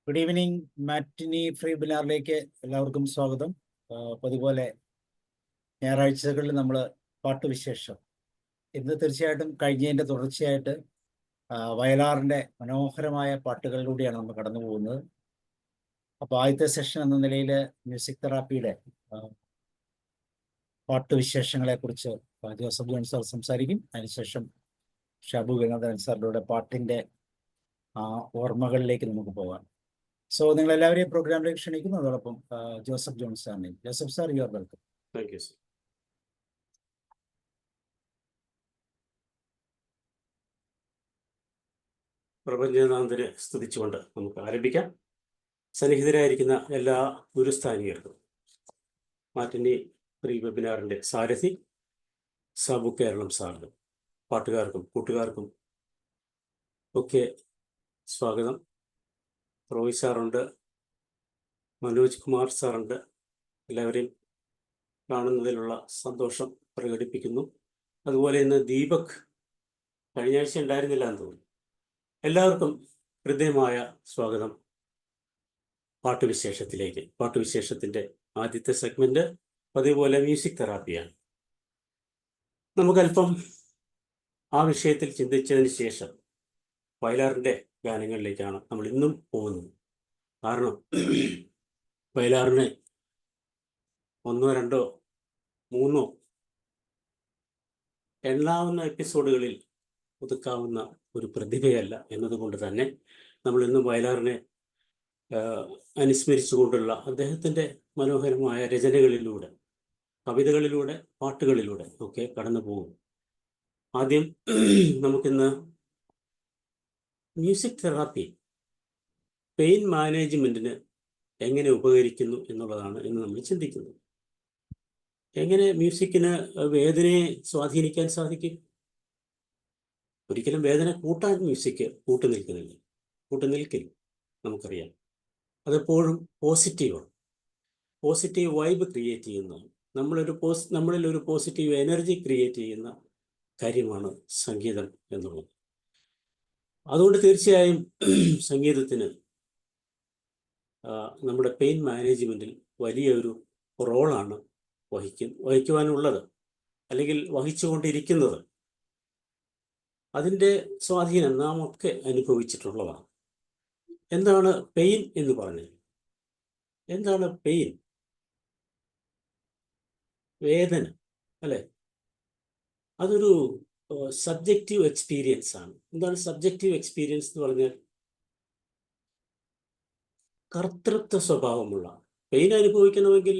Good evening. Matinee free ബിനാറിലേക്ക് എല്ലാവർക്കും സ്വാഗതം. അതുപോലെ ഞായറാഴ്ചകളിൽ നമ്മൾ പാട്ടുവിശേഷം ഇന്ന് തീർച്ചയായിട്ടും കഴിഞ്ഞതിൻ്റെ തുടർച്ചയായിട്ട് വയലാറിൻ്റെ മനോഹരമായ പാട്ടുകളിലൂടെയാണ് നമ്മൾ കടന്നു പോകുന്നത്. അപ്പോൾ ആദ്യത്തെ സെഷൻ എന്ന നിലയിൽ മ്യൂസിക് തെറാപ്പിയുടെ പാട്ടുവിശേഷങ്ങളെക്കുറിച്ച് ജോസഫ് ജോൺ സാർ സംസാരിക്കും. അതിനുശേഷം ഷാബു ഗംഗാധരൻ സാറിലൂടെ പാട്ടിൻ്റെ ഓർമ്മകളിലേക്ക് നമുക്ക് പോകാം. സോ നിങ്ങൾ എല്ലാവരെയും പ്രോഗ്രാമിലേക്ക് ക്ഷണിക്കുന്നു. അതോടൊപ്പം ജോസഫ് ജോൺ സാറിനെ. Joseph sir, you are welcome. Thank you sir. പ്രപഞ്ചനാഥനെ സ്തുതിച്ചുകൊണ്ട് നമുക്ക് ആരംഭിക്കാം. സന്നിഹിതരായിരിക്കുന്ന എല്ലാ ഗുരുസ്ഥാനികർക്കും മാറ്റിനി പ്രീ വെബിനാറിൻ്റെ സാരഥി സാബു കേരളം സാറിനും പാട്ടുകാർക്കും കൂട്ടുകാർക്കും ഒക്കെ സ്വാഗതം. റോയ് സാറുണ്ട്, മനോജ് കുമാർ സാറുണ്ട്. എല്ലാവരെയും കാണുന്നതിലുള്ള സന്തോഷം പ്രകടിപ്പിക്കുന്നു. അതുപോലെ ഇന്ന് ദീപക് കഴിഞ്ഞ ആഴ്ച ഉണ്ടായിരുന്നില്ല എന്ന് തോന്നുന്നു. എല്ലാവർക്കും ഹൃദ്യമായ സ്വാഗതം പാട്ടുവിശേഷത്തിലേക്ക്. പാട്ടുവിശേഷത്തിൻ്റെ ആദ്യത്തെ സെഗ്മെൻറ്റ് പതിപോലെ മ്യൂസിക് തെറാപ്പിയാണ്. നമുക്കല്പം ആ വിഷയത്തിൽ ചിന്തിച്ചതിന് ശേഷം വയലാറിൻ്റെ ഗാനങ്ങളിലേക്കാണ് നമ്മൾ ഇന്നും പോകുന്നത്. കാരണം വയലാറിനെ 1, 2, 3 എണ്ണാവുന്ന എപ്പിസോഡുകളിൽ ഒതുക്കാവുന്ന ഒരു പ്രതിഭയല്ല എന്നതുകൊണ്ട് തന്നെ നമ്മൾ ഇന്നും വയലാറിനെ അനുസ്മരിച്ചുകൊണ്ടുള്ള അദ്ദേഹത്തിൻ്റെ മനോഹരമായ രചനകളിലൂടെ, കവിതകളിലൂടെ, പാട്ടുകളിലൂടെ ഒക്കെ കടന്നു പോകും. ആദ്യം നമുക്കിന്ന് മ്യൂസിക് തെറാപ്പി പെയിൻ മാനേജ്മെൻറ്റിന് എങ്ങനെ ഉപകരിക്കുന്നു എന്നുള്ളതാണ് ഇന്ന് നമ്മൾ ചിന്തിക്കുന്നത്. എങ്ങനെ മ്യൂസിക്കിന് വേദനയെ സ്വാധീനിക്കാൻ സാധിക്കും? ഒരിക്കലും വേദന കൂട്ടാൻ മ്യൂസിക് കൂട്ടുനിൽക്കില്ല, നമുക്കറിയാം. അതെപ്പോഴും പോസിറ്റീവ് വൈബ് ക്രിയേറ്റ് ചെയ്യുന്നതാണ്. നമ്മളിൽ ഒരു പോസിറ്റീവ് എനർജി ക്രിയേറ്റ് ചെയ്യുന്ന കാര്യമാണ് സംഗീതം എന്നുള്ളത്. അതുകൊണ്ട് തീർച്ചയായും സംഗീതത്തിന് നമ്മുടെ പെയിൻ മാനേജ്മെൻറ്റിൽ വലിയൊരു റോളാണ് വഹിക്കുവാനുള്ളത്, അല്ലെങ്കിൽ വഹിച്ചുകൊണ്ടിരിക്കുന്നത്. അതിൻ്റെ സ്വാധീനം നാം ഒക്കെ അനുഭവിച്ചിട്ടുള്ളതാണ്. എന്താണ് പെയിൻ എന്ന് പറഞ്ഞത്? എന്താണ് പെയിൻ? വേദന, അല്ലേ? അതൊരു സബ്ജക്റ്റീവ് എക്സ്പീരിയൻസ് ആണ്. എന്താണ് സബ്ജക്റ്റീവ് എക്സ്പീരിയൻസ് എന്ന് പറഞ്ഞാൽ? കർത്തൃത്വ സ്വഭാവമുള്ള പെയിൻ അനുഭവിക്കണമെങ്കിൽ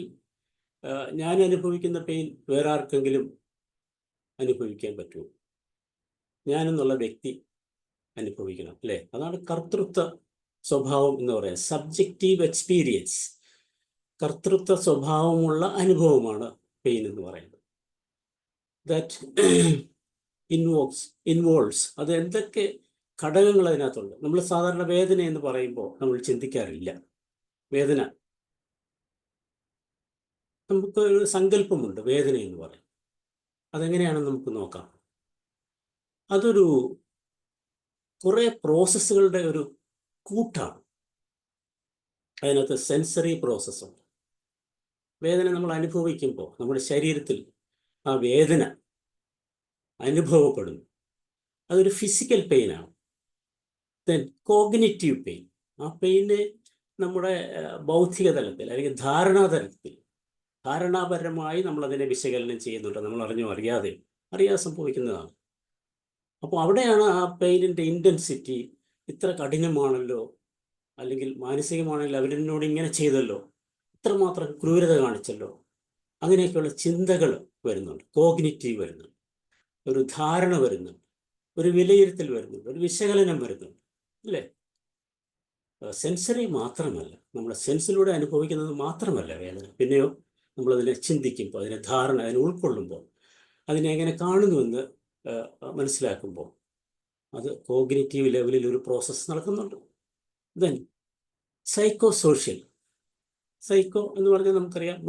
ഞാൻ അനുഭവിക്കുന്ന പെയിൻ വേറെ ആർക്കെങ്കിലും അനുഭവിക്കാൻ പറ്റുമോ? ഞാനെന്നുള്ള വ്യക്തി അനുഭവിക്കണം, അല്ലേ? അതാണ് കർത്തൃത്വ സ്വഭാവം എന്ന് പറയുന്നത്. സബ്ജക്റ്റീവ് എക്സ്പീരിയൻസ്, കർത്തൃത്വ സ്വഭാവമുള്ള അനുഭവമാണ് പെയിൻ എന്ന് പറയുന്നത്. ദാറ്റ് ഇൻവോൾവ്സ് അത് എന്തൊക്കെ ഘടകങ്ങൾ അതിനകത്തുണ്ട്. നമ്മൾ സാധാരണ വേദന എന്ന് പറയുമ്പോൾ നമ്മൾ ചിന്തിക്കാറില്ല. വേദന, നമുക്ക് ഒരു സങ്കല്പമുണ്ട് വേദന എന്ന് പറയും. അതെങ്ങനെയാണെന്ന് നമുക്ക് നോക്കാം. അതൊരു കുറേ പ്രോസസ്സുകളുടെ ഒരു കൂട്ടാണ്. അതിനകത്ത് സെൻസറി പ്രോസസ്സുണ്ട്. വേദന നമ്മൾ അനുഭവിക്കുമ്പോൾ നമ്മുടെ ശരീരത്തിൽ ആ വേദന അനുഭവപ്പെടുന്നു. അതൊരു ഫിസിക്കൽ പെയിനാണ്. ദെൻ കോഗ്നിറ്റീവ് പെയിൻ, ആ പെയിന് നമ്മുടെ ബൗദ്ധിക തലത്തിൽ അല്ലെങ്കിൽ ധാരണാപരമായി നമ്മളതിനെ വിശകലനം ചെയ്യുന്നുണ്ട്. നമ്മൾ അറിയാതെ സംഭവിക്കുന്നതാണ്. അപ്പോൾ അവിടെയാണ് ആ പെയിനിൻ്റെ ഇൻറ്റൻസിറ്റി. ഇത്ര കഠിനമാണല്ലോ, അല്ലെങ്കിൽ മാനസികമാണെങ്കിൽ അവരെന്നോട് ഇങ്ങനെ ചെയ്തല്ലോ, ഇത്രമാത്രം ക്രൂരത കാണിച്ചല്ലോ, അങ്ങനെയൊക്കെയുള്ള ചിന്തകൾ വരുന്നുണ്ട്. കോഗ്നിറ്റീവ് വരുന്നുണ്ട്, ഒരു ധാരണ വരുന്നുണ്ട്, ഒരു വിലയിരുത്തൽ വരുന്നുണ്ട്, ഒരു വിശകലനം വരുന്നുണ്ട്, അല്ലേ? സെൻസറി മാത്രമല്ല, നമ്മുടെ സെൻസിലൂടെ അനുഭവിക്കുന്നത് മാത്രമല്ല വേദന. പിന്നെയോ നമ്മളതിനെ ചിന്തിക്കുമ്പോൾ, അതിനെ ഉൾക്കൊള്ളുമ്പോൾ, അതിനെ എങ്ങനെ കാണുന്നുവെന്ന് മനസ്സിലാക്കുമ്പോൾ അത് കോഗ്നിറ്റീവ് ലെവലിൽ ഒരു പ്രോസസ്സ് നടക്കുന്നുണ്ട്. ദെൻ സൈക്കോ എന്ന് പറഞ്ഞാൽ നമുക്കറിയാം,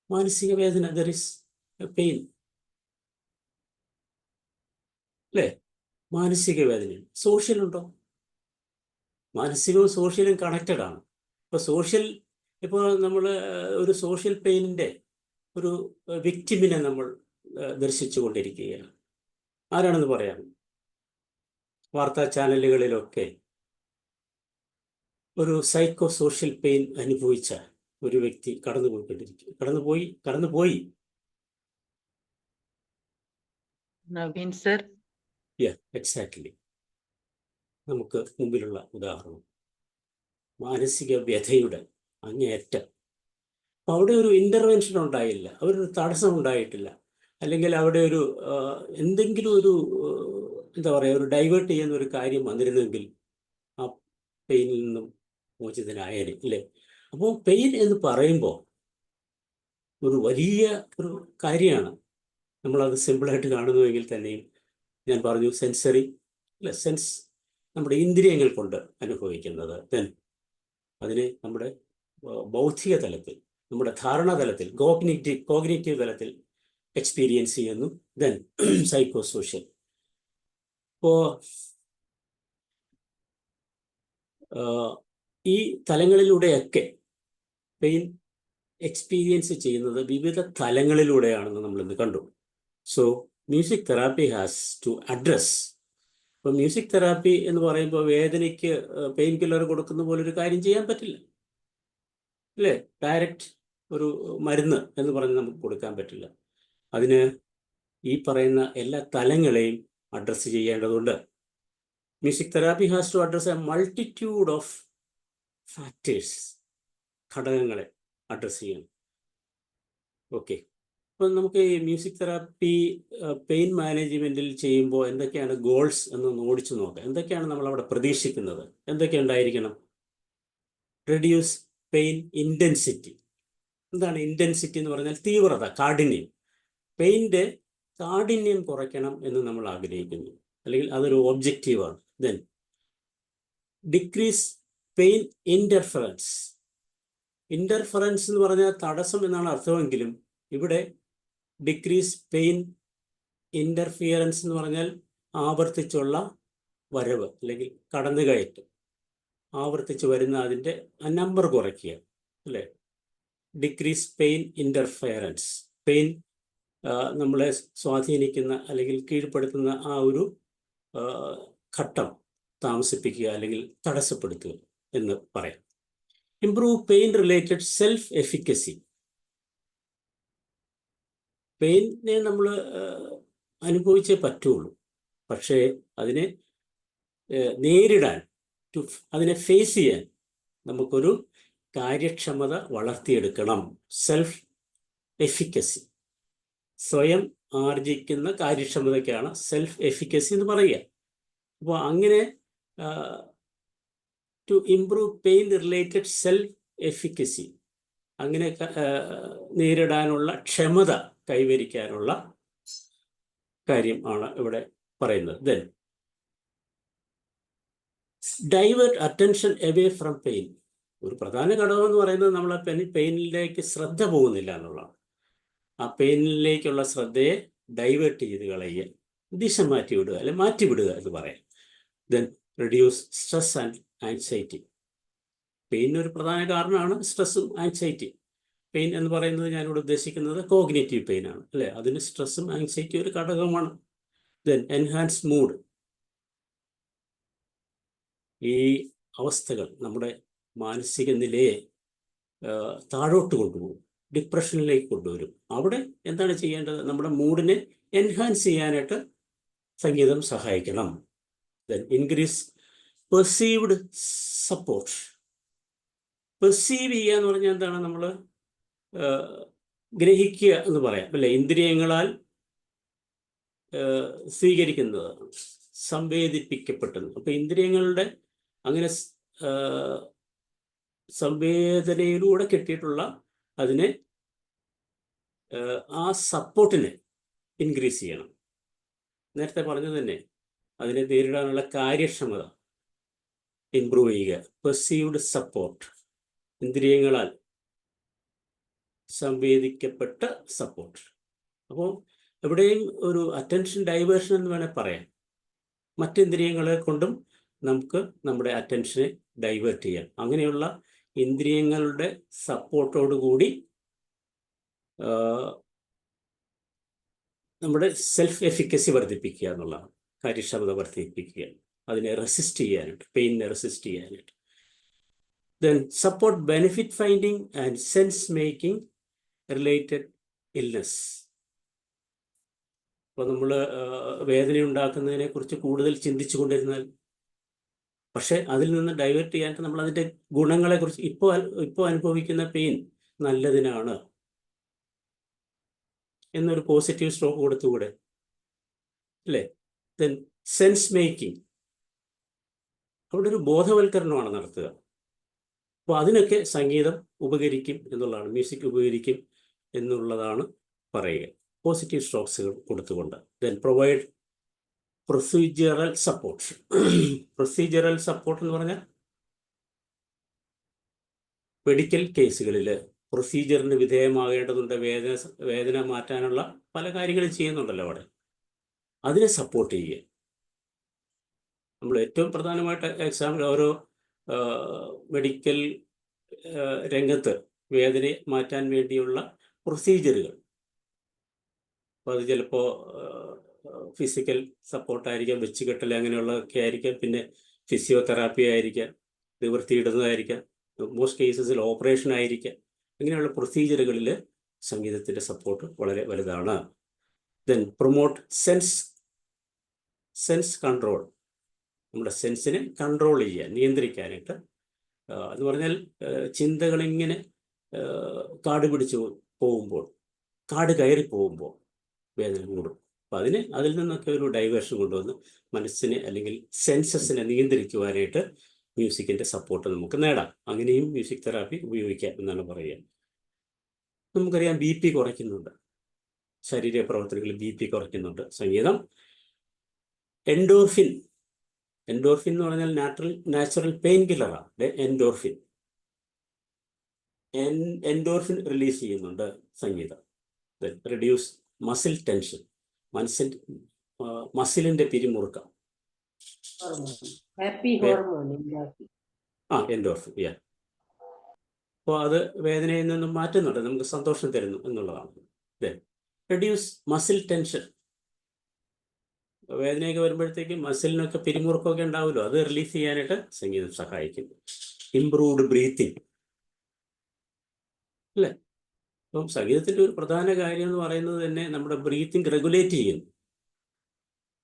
മാനസിക വേദന. ദർ ഇസ് പെയിൻ, അല്ലേ? മാനസിക വേദന. സോഷ്യൽ ഉണ്ടോ? മാനസികവും സോഷ്യലും കണക്റ്റഡ് ആണ്. ഇപ്പോൾ നമ്മൾ ഒരു സോഷ്യൽ പെയിനിൻ്റെ ഒരു വിക്ടിമിനെ നമ്മൾ ദർശിച്ചു കൊണ്ടിരിക്കുകയാണ്. ആരാണെന്ന് പറയാം? വാർത്താ ചാനലുകളിലൊക്കെ ഒരു സൈക്കോ സോഷ്യൽ പെയിൻ അനുഭവിച്ച ഒരു വ്യക്തി കടന്നുപോയി. നവീൻ സർ. എക്സാക്ട്ലി. നമുക്ക് മുമ്പിലുള്ള ഉദാഹരണം മാനസിക വ്യഥയുടെ അങ്ങേയറ്റം. അപ്പം അവിടെ ഒരു ഇൻ്റർവെൻഷൻ ഉണ്ടായില്ല, അവരൊരു തടസ്സം ഉണ്ടായിട്ടില്ല, അല്ലെങ്കിൽ അവിടെ ഒരു എന്തെങ്കിലും ഒരു എന്താ പറയുക, ഒരു ഡൈവേർട്ട് ചെയ്യുന്ന ഒരു കാര്യം വന്നിരുന്നെങ്കിൽ ആ പെയിനിൽ നിന്നും മോചിതനായേനെ, അല്ലേ? അപ്പോൾ പെയിൻ എന്ന് പറയുമ്പോൾ ഒരു വലിയ ഒരു കാര്യമാണ്. നമ്മളത് സിമ്പിളായിട്ട് കാണുന്നുവെങ്കിൽ തന്നെയും ഞാൻ പറഞ്ഞു സെൻസറി അല്ലെ, നമ്മുടെ ഇന്ദ്രിയങ്ങൾ കൊണ്ട് അനുഭവിക്കുന്നത്. ദെൻ അതിനെ നമ്മുടെ ബൗദ്ധിക തലത്തിൽ, നമ്മുടെ ധാരണ തലത്തിൽ, കോഗ്നിറ്റീവ് തലത്തിൽ എക്സ്പീരിയൻസ് ചെയ്യുന്നു. Then psycho social. ഇപ്പോൾ ഈ തലങ്ങളിലൂടെയൊക്കെ പെയിൻ എക്സ്പീരിയൻസ് ചെയ്യുന്നത് വിവിധ തലങ്ങളിലൂടെയാണെന്ന് നമ്മളിന്ന് കണ്ടു. So music therapy has to address. ഇപ്പോൾ മ്യൂസിക് തെറാപ്പി എന്ന് പറയുമ്പോൾ വേദനയ്ക്ക് പെയിൻ കില്ലർ കൊടുക്കുന്ന പോലെ ഒരു കാര്യം ചെയ്യാൻ പറ്റില്ല, അല്ലേ? ഡയറക്റ്റ് ഒരു മരുന്ന് എന്ന് പറഞ്ഞ് നമുക്ക് കൊടുക്കാൻ പറ്റില്ല. അതിന് ഈ പറയുന്ന എല്ലാ തലങ്ങളെയും അഡ്രസ്സ് ചെയ്യേണ്ടതുണ്ട്. Music therapy has to address a multitude of factors, ഘടകങ്ങളെ അഡ്രസ്സ് ചെയ്യണം. ഓക്കെ, അപ്പം നമുക്ക് ഈ മ്യൂസിക് തെറാപ്പി പെയിൻ മാനേജ്മെൻറ്റിൽ ചെയ്യുമ്പോൾ എന്തൊക്കെയാണ് ഗോൾസ് എന്നൊന്ന് ഓടിച്ചു നോക്കാം. എന്തൊക്കെയാണ് നമ്മളവിടെ പ്രതീക്ഷിക്കുന്നത്? എന്തൊക്കെ ഉണ്ടായിരിക്കണം? Reduce pain intensity. എന്താണ് ഇൻറ്റൻസിറ്റി എന്ന് പറഞ്ഞാൽ? തീവ്രത, കാഠിന്യം. പെയിൻ്റെ കാഠിന്യം കുറയ്ക്കണം എന്ന് നമ്മൾ ആഗ്രഹിക്കുന്നു, അല്ലെങ്കിൽ അതൊരു ഒബ്ജക്റ്റീവാണ്. Then decrease pain interference. Interference എന്ന് പറഞ്ഞാൽ തടസ്സം എന്നാണ് അർത്ഥമെങ്കിലും ഇവിടെ ഡിക്രീസ് പെയിൻ ഇൻ്റർഫിയറൻസ് എന്ന് പറഞ്ഞാൽ ആവർത്തിച്ചുള്ള വരവ് അല്ലെങ്കിൽ കടന്നുകയറ്റം, ആവർത്തിച്ച് വരുന്ന അതിൻ്റെ നമ്പർ കുറയ്ക്കുക, അല്ലേ? Decrease pain interference. പെയിൻ നമ്മളെ സ്വാധീനിക്കുന്ന അല്ലെങ്കിൽ കീഴ്പ്പെടുത്തുന്ന ആ ഒരു ഘട്ടം താമസിപ്പിക്കുക അല്ലെങ്കിൽ തടസ്സപ്പെടുത്തുക എന്ന് പറയാം. Improve pain related self efficacy. പെയിനെ നമ്മൾ അനുഭവിച്ചേ പറ്റുള്ളൂ, പക്ഷേ അതിനെ നേരിടാൻ, അതിനെ ഫേസ് ചെയ്യാൻ നമുക്കൊരു കാര്യക്ഷമത വളർത്തിയെടുക്കണം. സെൽഫ് എഫിക്കസി, സ്വയം ആർജിക്കുന്ന കാര്യക്ഷമതയ്ക്കാണ് സെൽഫ് എഫിക്കസി എന്ന് പറയുക. അപ്പോൾ അങ്ങനെ to improve pain related self efficacy, അങ്ങനെ നേരിടാനുള്ള ക്ഷമത കൈവരിക്കാനുള്ള കാര്യം ആണ് ഇവിടെ പറയുന്നത്. Then divert attention away from pain. ഒരു പ്രധാന ഘടകം എന്ന് പറയുന്നത് നമ്മൾ പെയിനിലേക്ക് ശ്രദ്ധ പോകുന്നില്ല എന്നുള്ളതാണ്. ആ പെയിനിലേക്കുള്ള ശ്രദ്ധയെ ഡൈവേർട്ട് ചെയ്ത് കളയുക, ദിശ മാറ്റിവിടുക അല്ലെ മാറ്റിവിടുക എന്ന് പറയാം. Then reduce stress and anxiety. പെയിനൊരു പ്രധാന കാരണമാണ് സ്ട്രെസ്സും ആൻസൈറ്റി. പെയിൻ എന്ന് പറയുന്നത് ഞാനിവിടെ ഉദ്ദേശിക്കുന്നത് കോഗ്നിറ്റീവ് പെയിൻ ആണ്, അല്ലേ? അതിന് സ്ട്രെസ്സും ആൻസൈറ്റി ഒരു ഘടകമാണ്. Then enhance mood. ഈ അവസ്ഥകൾ നമ്മുടെ മാനസിക നിലയെ താഴോട്ട് കൊണ്ടുപോകും, ഡിപ്രഷനിലേക്ക് കൊണ്ടുവരും. അവിടെ എന്താണ് ചെയ്യേണ്ടത്? നമ്മുടെ മൂഡിനെ എൻഹാൻസ് ചെയ്യാനായിട്ട് സംഗീതം സഹായിക്കണം. Then increase perceived support. Perceive ചെയ്യുക എന്ന് പറഞ്ഞാൽ എന്താണ്? നമ്മൾ ഗ്രഹിക്കുക എന്ന് പറയാം, അല്ലേ? ഇന്ദ്രിയങ്ങളാൽ സ്വീകരിക്കുന്നത്, സംവേദിപ്പിക്കപ്പെട്ടത്. അപ്പം ഇന്ദ്രിയങ്ങളുടെ അങ്ങനെ സംവേദനയിലൂടെ കിട്ടിയിട്ടുള്ള അതിനെ ആ സപ്പോർട്ടിനെ ഇൻക്രീസ് ചെയ്യണം. നേരത്തെ പറഞ്ഞത് തന്നെ, അതിനെ നേരിടാനുള്ള കാര്യക്ഷമത ഇംപ്രൂവ് ചെയ്യുക. പെർസീവ്ഡ് സപ്പോർട്ട്, ഇന്ദ്രിയങ്ങളാൽ സംവേദിക്കപ്പെട്ട സപ്പോർട്ട്. അപ്പോൾ എവിടെയും ഒരു അറ്റൻഷൻ ഡൈവേർഷൻ എന്ന് വേണേൽ പറയാം. മറ്റിന്ദ്രിയങ്ങളെ കൊണ്ടും നമുക്ക് നമ്മുടെ അറ്റൻഷനെ ഡൈവേർട്ട് ചെയ്യാം. അങ്ങനെയുള്ള ഇന്ദ്രിയങ്ങളുടെ സപ്പോർട്ടോടുകൂടി നമ്മുടെ സെൽഫ് എഫിക്കസി വർദ്ധിപ്പിക്കുക എന്നുള്ളതാണ്, കാര്യക്ഷമത വർദ്ധിപ്പിക്കുക, അതിനെ റെസിസ്റ്റ് ചെയ്യാനായിട്ട്, പെയിനിനെ റെസിസ്റ്റ് ചെയ്യാനായിട്ട്. Then support benefit finding and sense making related illness. അപ്പോൾ നമ്മൾ വേദന ഉണ്ടാക്കുന്നതിനെ കുറിച്ച് കൂടുതൽ ചിന്തിച്ചു കൊണ്ടിരുന്നാൽ, പക്ഷെ അതിൽ നിന്ന് ഡൈവേർട്ട് ചെയ്യാനായിട്ട് നമ്മൾ അതിൻ്റെ ഗുണങ്ങളെക്കുറിച്ച് ഇപ്പോൾ അനുഭവിക്കുന്ന പെയിൻ നല്ലതിനാണ് എന്നൊരു പോസിറ്റീവ് സ്ട്രോക്ക് കൊടുത്തുകൂടെ അല്ലേ? ദെൻ സെൻസ് മേക്കിംഗ്, അവിടെ ഒരു ബോധവൽക്കരണമാണ് നടത്തുക. അപ്പോൾ അതിനൊക്കെ സംഗീതം ഉപകരിക്കും എന്നുള്ളതാണ്, മ്യൂസിക് ഉപകരിക്കും എന്നുള്ളതാണ് പറയുക, പോസിറ്റീവ് സ്ട്രോക്സുകൾ കൊടുത്തുകൊണ്ട്. Then provide procedural support. Procedural support എന്ന് പറഞ്ഞാൽ മെഡിക്കൽ കേസുകളിൽ പ്രൊസീജിയറിന് വിധേയമാകേണ്ടതുണ്ട്, വേദന മാറ്റാനുള്ള പല കാര്യങ്ങളും ചെയ്യുന്നുണ്ടല്ലോ അവിടെ, അതിനെ സപ്പോർട്ട് ചെയ്യുക. നമ്മൾ ഏറ്റവും പ്രധാനമായിട്ട് എക്സാമ്പിൾ ഓരോ മെഡിക്കൽ രംഗത്ത് വേദന മാറ്റാൻ വേണ്ടിയുള്ള പ്രൊസീജിയറുകൾ, അപ്പോൾ അത് ചിലപ്പോൾ ഫിസിക്കൽ സപ്പോർട്ടായിരിക്കാം, വെച്ചുകെട്ടൽ അങ്ങനെയുള്ളതൊക്കെ ആയിരിക്കാം, പിന്നെ ഫിസിയോതെറാപ്പി ആയിരിക്കാം, നിവൃത്തിയിടുന്നതായിരിക്കാം, മോസ്റ്റ് കേസസിൽ ഓപ്പറേഷൻ ആയിരിക്കാം. ഇങ്ങനെയുള്ള പ്രൊസീജിയറുകളിൽ സംഗീതത്തിൻ്റെ സപ്പോർട്ട് വളരെ വലുതാണ്. ദെൻ പ്രൊമോട്ട് സെൻസ് കൺട്രോൾ, നമ്മുടെ സെൻസിനെ കൺട്രോൾ ചെയ്യാൻ, നിയന്ത്രിക്കാനായിട്ട്. എന്ന് പറഞ്ഞാൽ ചിന്തകളിങ്ങനെ കാട് പിടിച്ച് പോകുമ്പോൾ, കാട് കയറി പോകുമ്പോൾ വേദന കൂടും. അപ്പം അതിൽ നിന്നൊക്കെ ഒരു ഡൈവേർഷൻ കൊണ്ടുവന്ന് മനസ്സിനെ അല്ലെങ്കിൽ സെൻസസിനെ നിയന്ത്രിക്കുവാനായിട്ട് മ്യൂസിക്കിൻ്റെ സപ്പോർട്ട് നമുക്ക് നേടാം. അങ്ങനെയും മ്യൂസിക് തെറാപ്പി ഉപയോഗിക്കാം എന്നാണ് പറയുക. നമുക്കറിയാം BP കുറയ്ക്കുന്നുണ്ട്, ശരീര പ്രവർത്തനങ്ങളിൽ BP കുറയ്ക്കുന്നുണ്ട് സംഗീതം. എൻഡോർഫിൻ എന്ന് പറഞ്ഞാൽ നാച്ചുറൽ പെയിൻ കില്ലറാണ്. എൻഡോർഫിൻ റിലീസ് ചെയ്യുന്നുണ്ട് സംഗീതം. റെഡ്യൂസ് മസിൽ ടെൻഷൻ, മസിലിന്റെ പിരിമുറുക്കം. എൻഡോർഫിൻ. അപ്പോൾ അത് വേദനയിൽ നിന്നും മാറ്റുന്നുണ്ട്, നമുക്ക് സന്തോഷം തരുന്നു എന്നുള്ളതാണ്. റെഡ്യൂസ് മസിൽ ടെൻഷൻ, വേദനയൊക്കെ വരുമ്പോഴത്തേക്ക് മസിലിനൊക്കെ പിരിമുറുക്കമൊക്കെ ഉണ്ടാവുമല്ലോ, അത് റിലീഫ് ചെയ്യാനായിട്ട് സംഗീതം സഹായിക്കും. ഇംപ്രൂവ്ഡ് ബ്രീത്തിങ് അല്ലേ? അപ്പം സംഗീതത്തിൻ്റെ ഒരു പ്രധാന കാര്യം എന്ന് പറയുന്നത് തന്നെ നമ്മുടെ ബ്രീത്തിങ് റെഗുലേറ്റ് ചെയ്യുന്നു.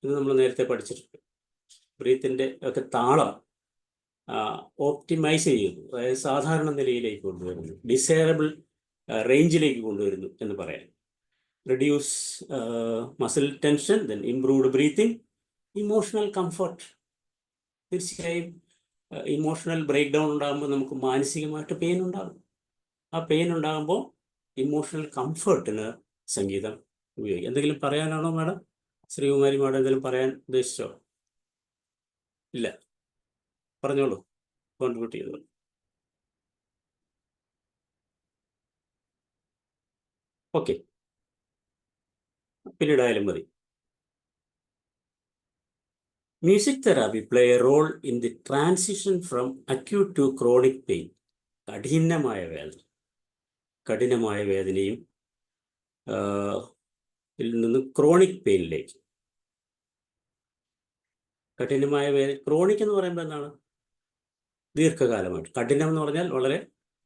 ഇത് നമ്മൾ നേരത്തെ പഠിച്ചിട്ടുണ്ട്. ബ്രീത്തിൻ്റെ ഒക്കെ താളം ഓപ്റ്റിമൈസ് ചെയ്യുന്നു, അതായത് സാധാരണ നിലയിലേക്ക് കൊണ്ടുവരുന്നു, ഡിസൈറബിൾ റേഞ്ചിലേക്ക് കൊണ്ടുവരുന്നു എന്ന് പറയാം. Reduce muscle tension, then improved breathing, emotional comfort. തീർച്ചയായും ഇമോഷണൽ ബ്രേക്ക് ഡൗൺ ഉണ്ടാകുമ്പോൾ നമുക്ക് മാനസികമായിട്ട് പെയിൻ ഉണ്ടാകും. ആ പെയിൻ ഉണ്ടാകുമ്പോൾ ഇമോഷണൽ കംഫർട്ടിന് സംഗീതം ഉപയോഗിക്കും. എന്തെങ്കിലും പറയാനാണോ മാഡം? ശ്രീകുമാരി മാഡം എന്തെങ്കിലും പറയാൻ ഉദ്ദേശിച്ചോ? ഇല്ല, പറഞ്ഞോളൂ, കോൺട്രിബ്യൂട്ട് ചെയ്തോളൂ. ഓക്കെ, പിന്നീടായാലും മതി. Music therapy play a role in the transition from acute to chronic pain. കഠിനമായ വേദനയും ഇതിൽ നിന്ന് ക്രോണിക് പെയിനിലേക്ക്. കഠിനമായ വേദന, ക്രോണിക് എന്ന് പറയുമ്പോൾ എന്താണ്? ദീർഘകാലമായിട്ട്. കഠിനം എന്ന് പറഞ്ഞാൽ വളരെ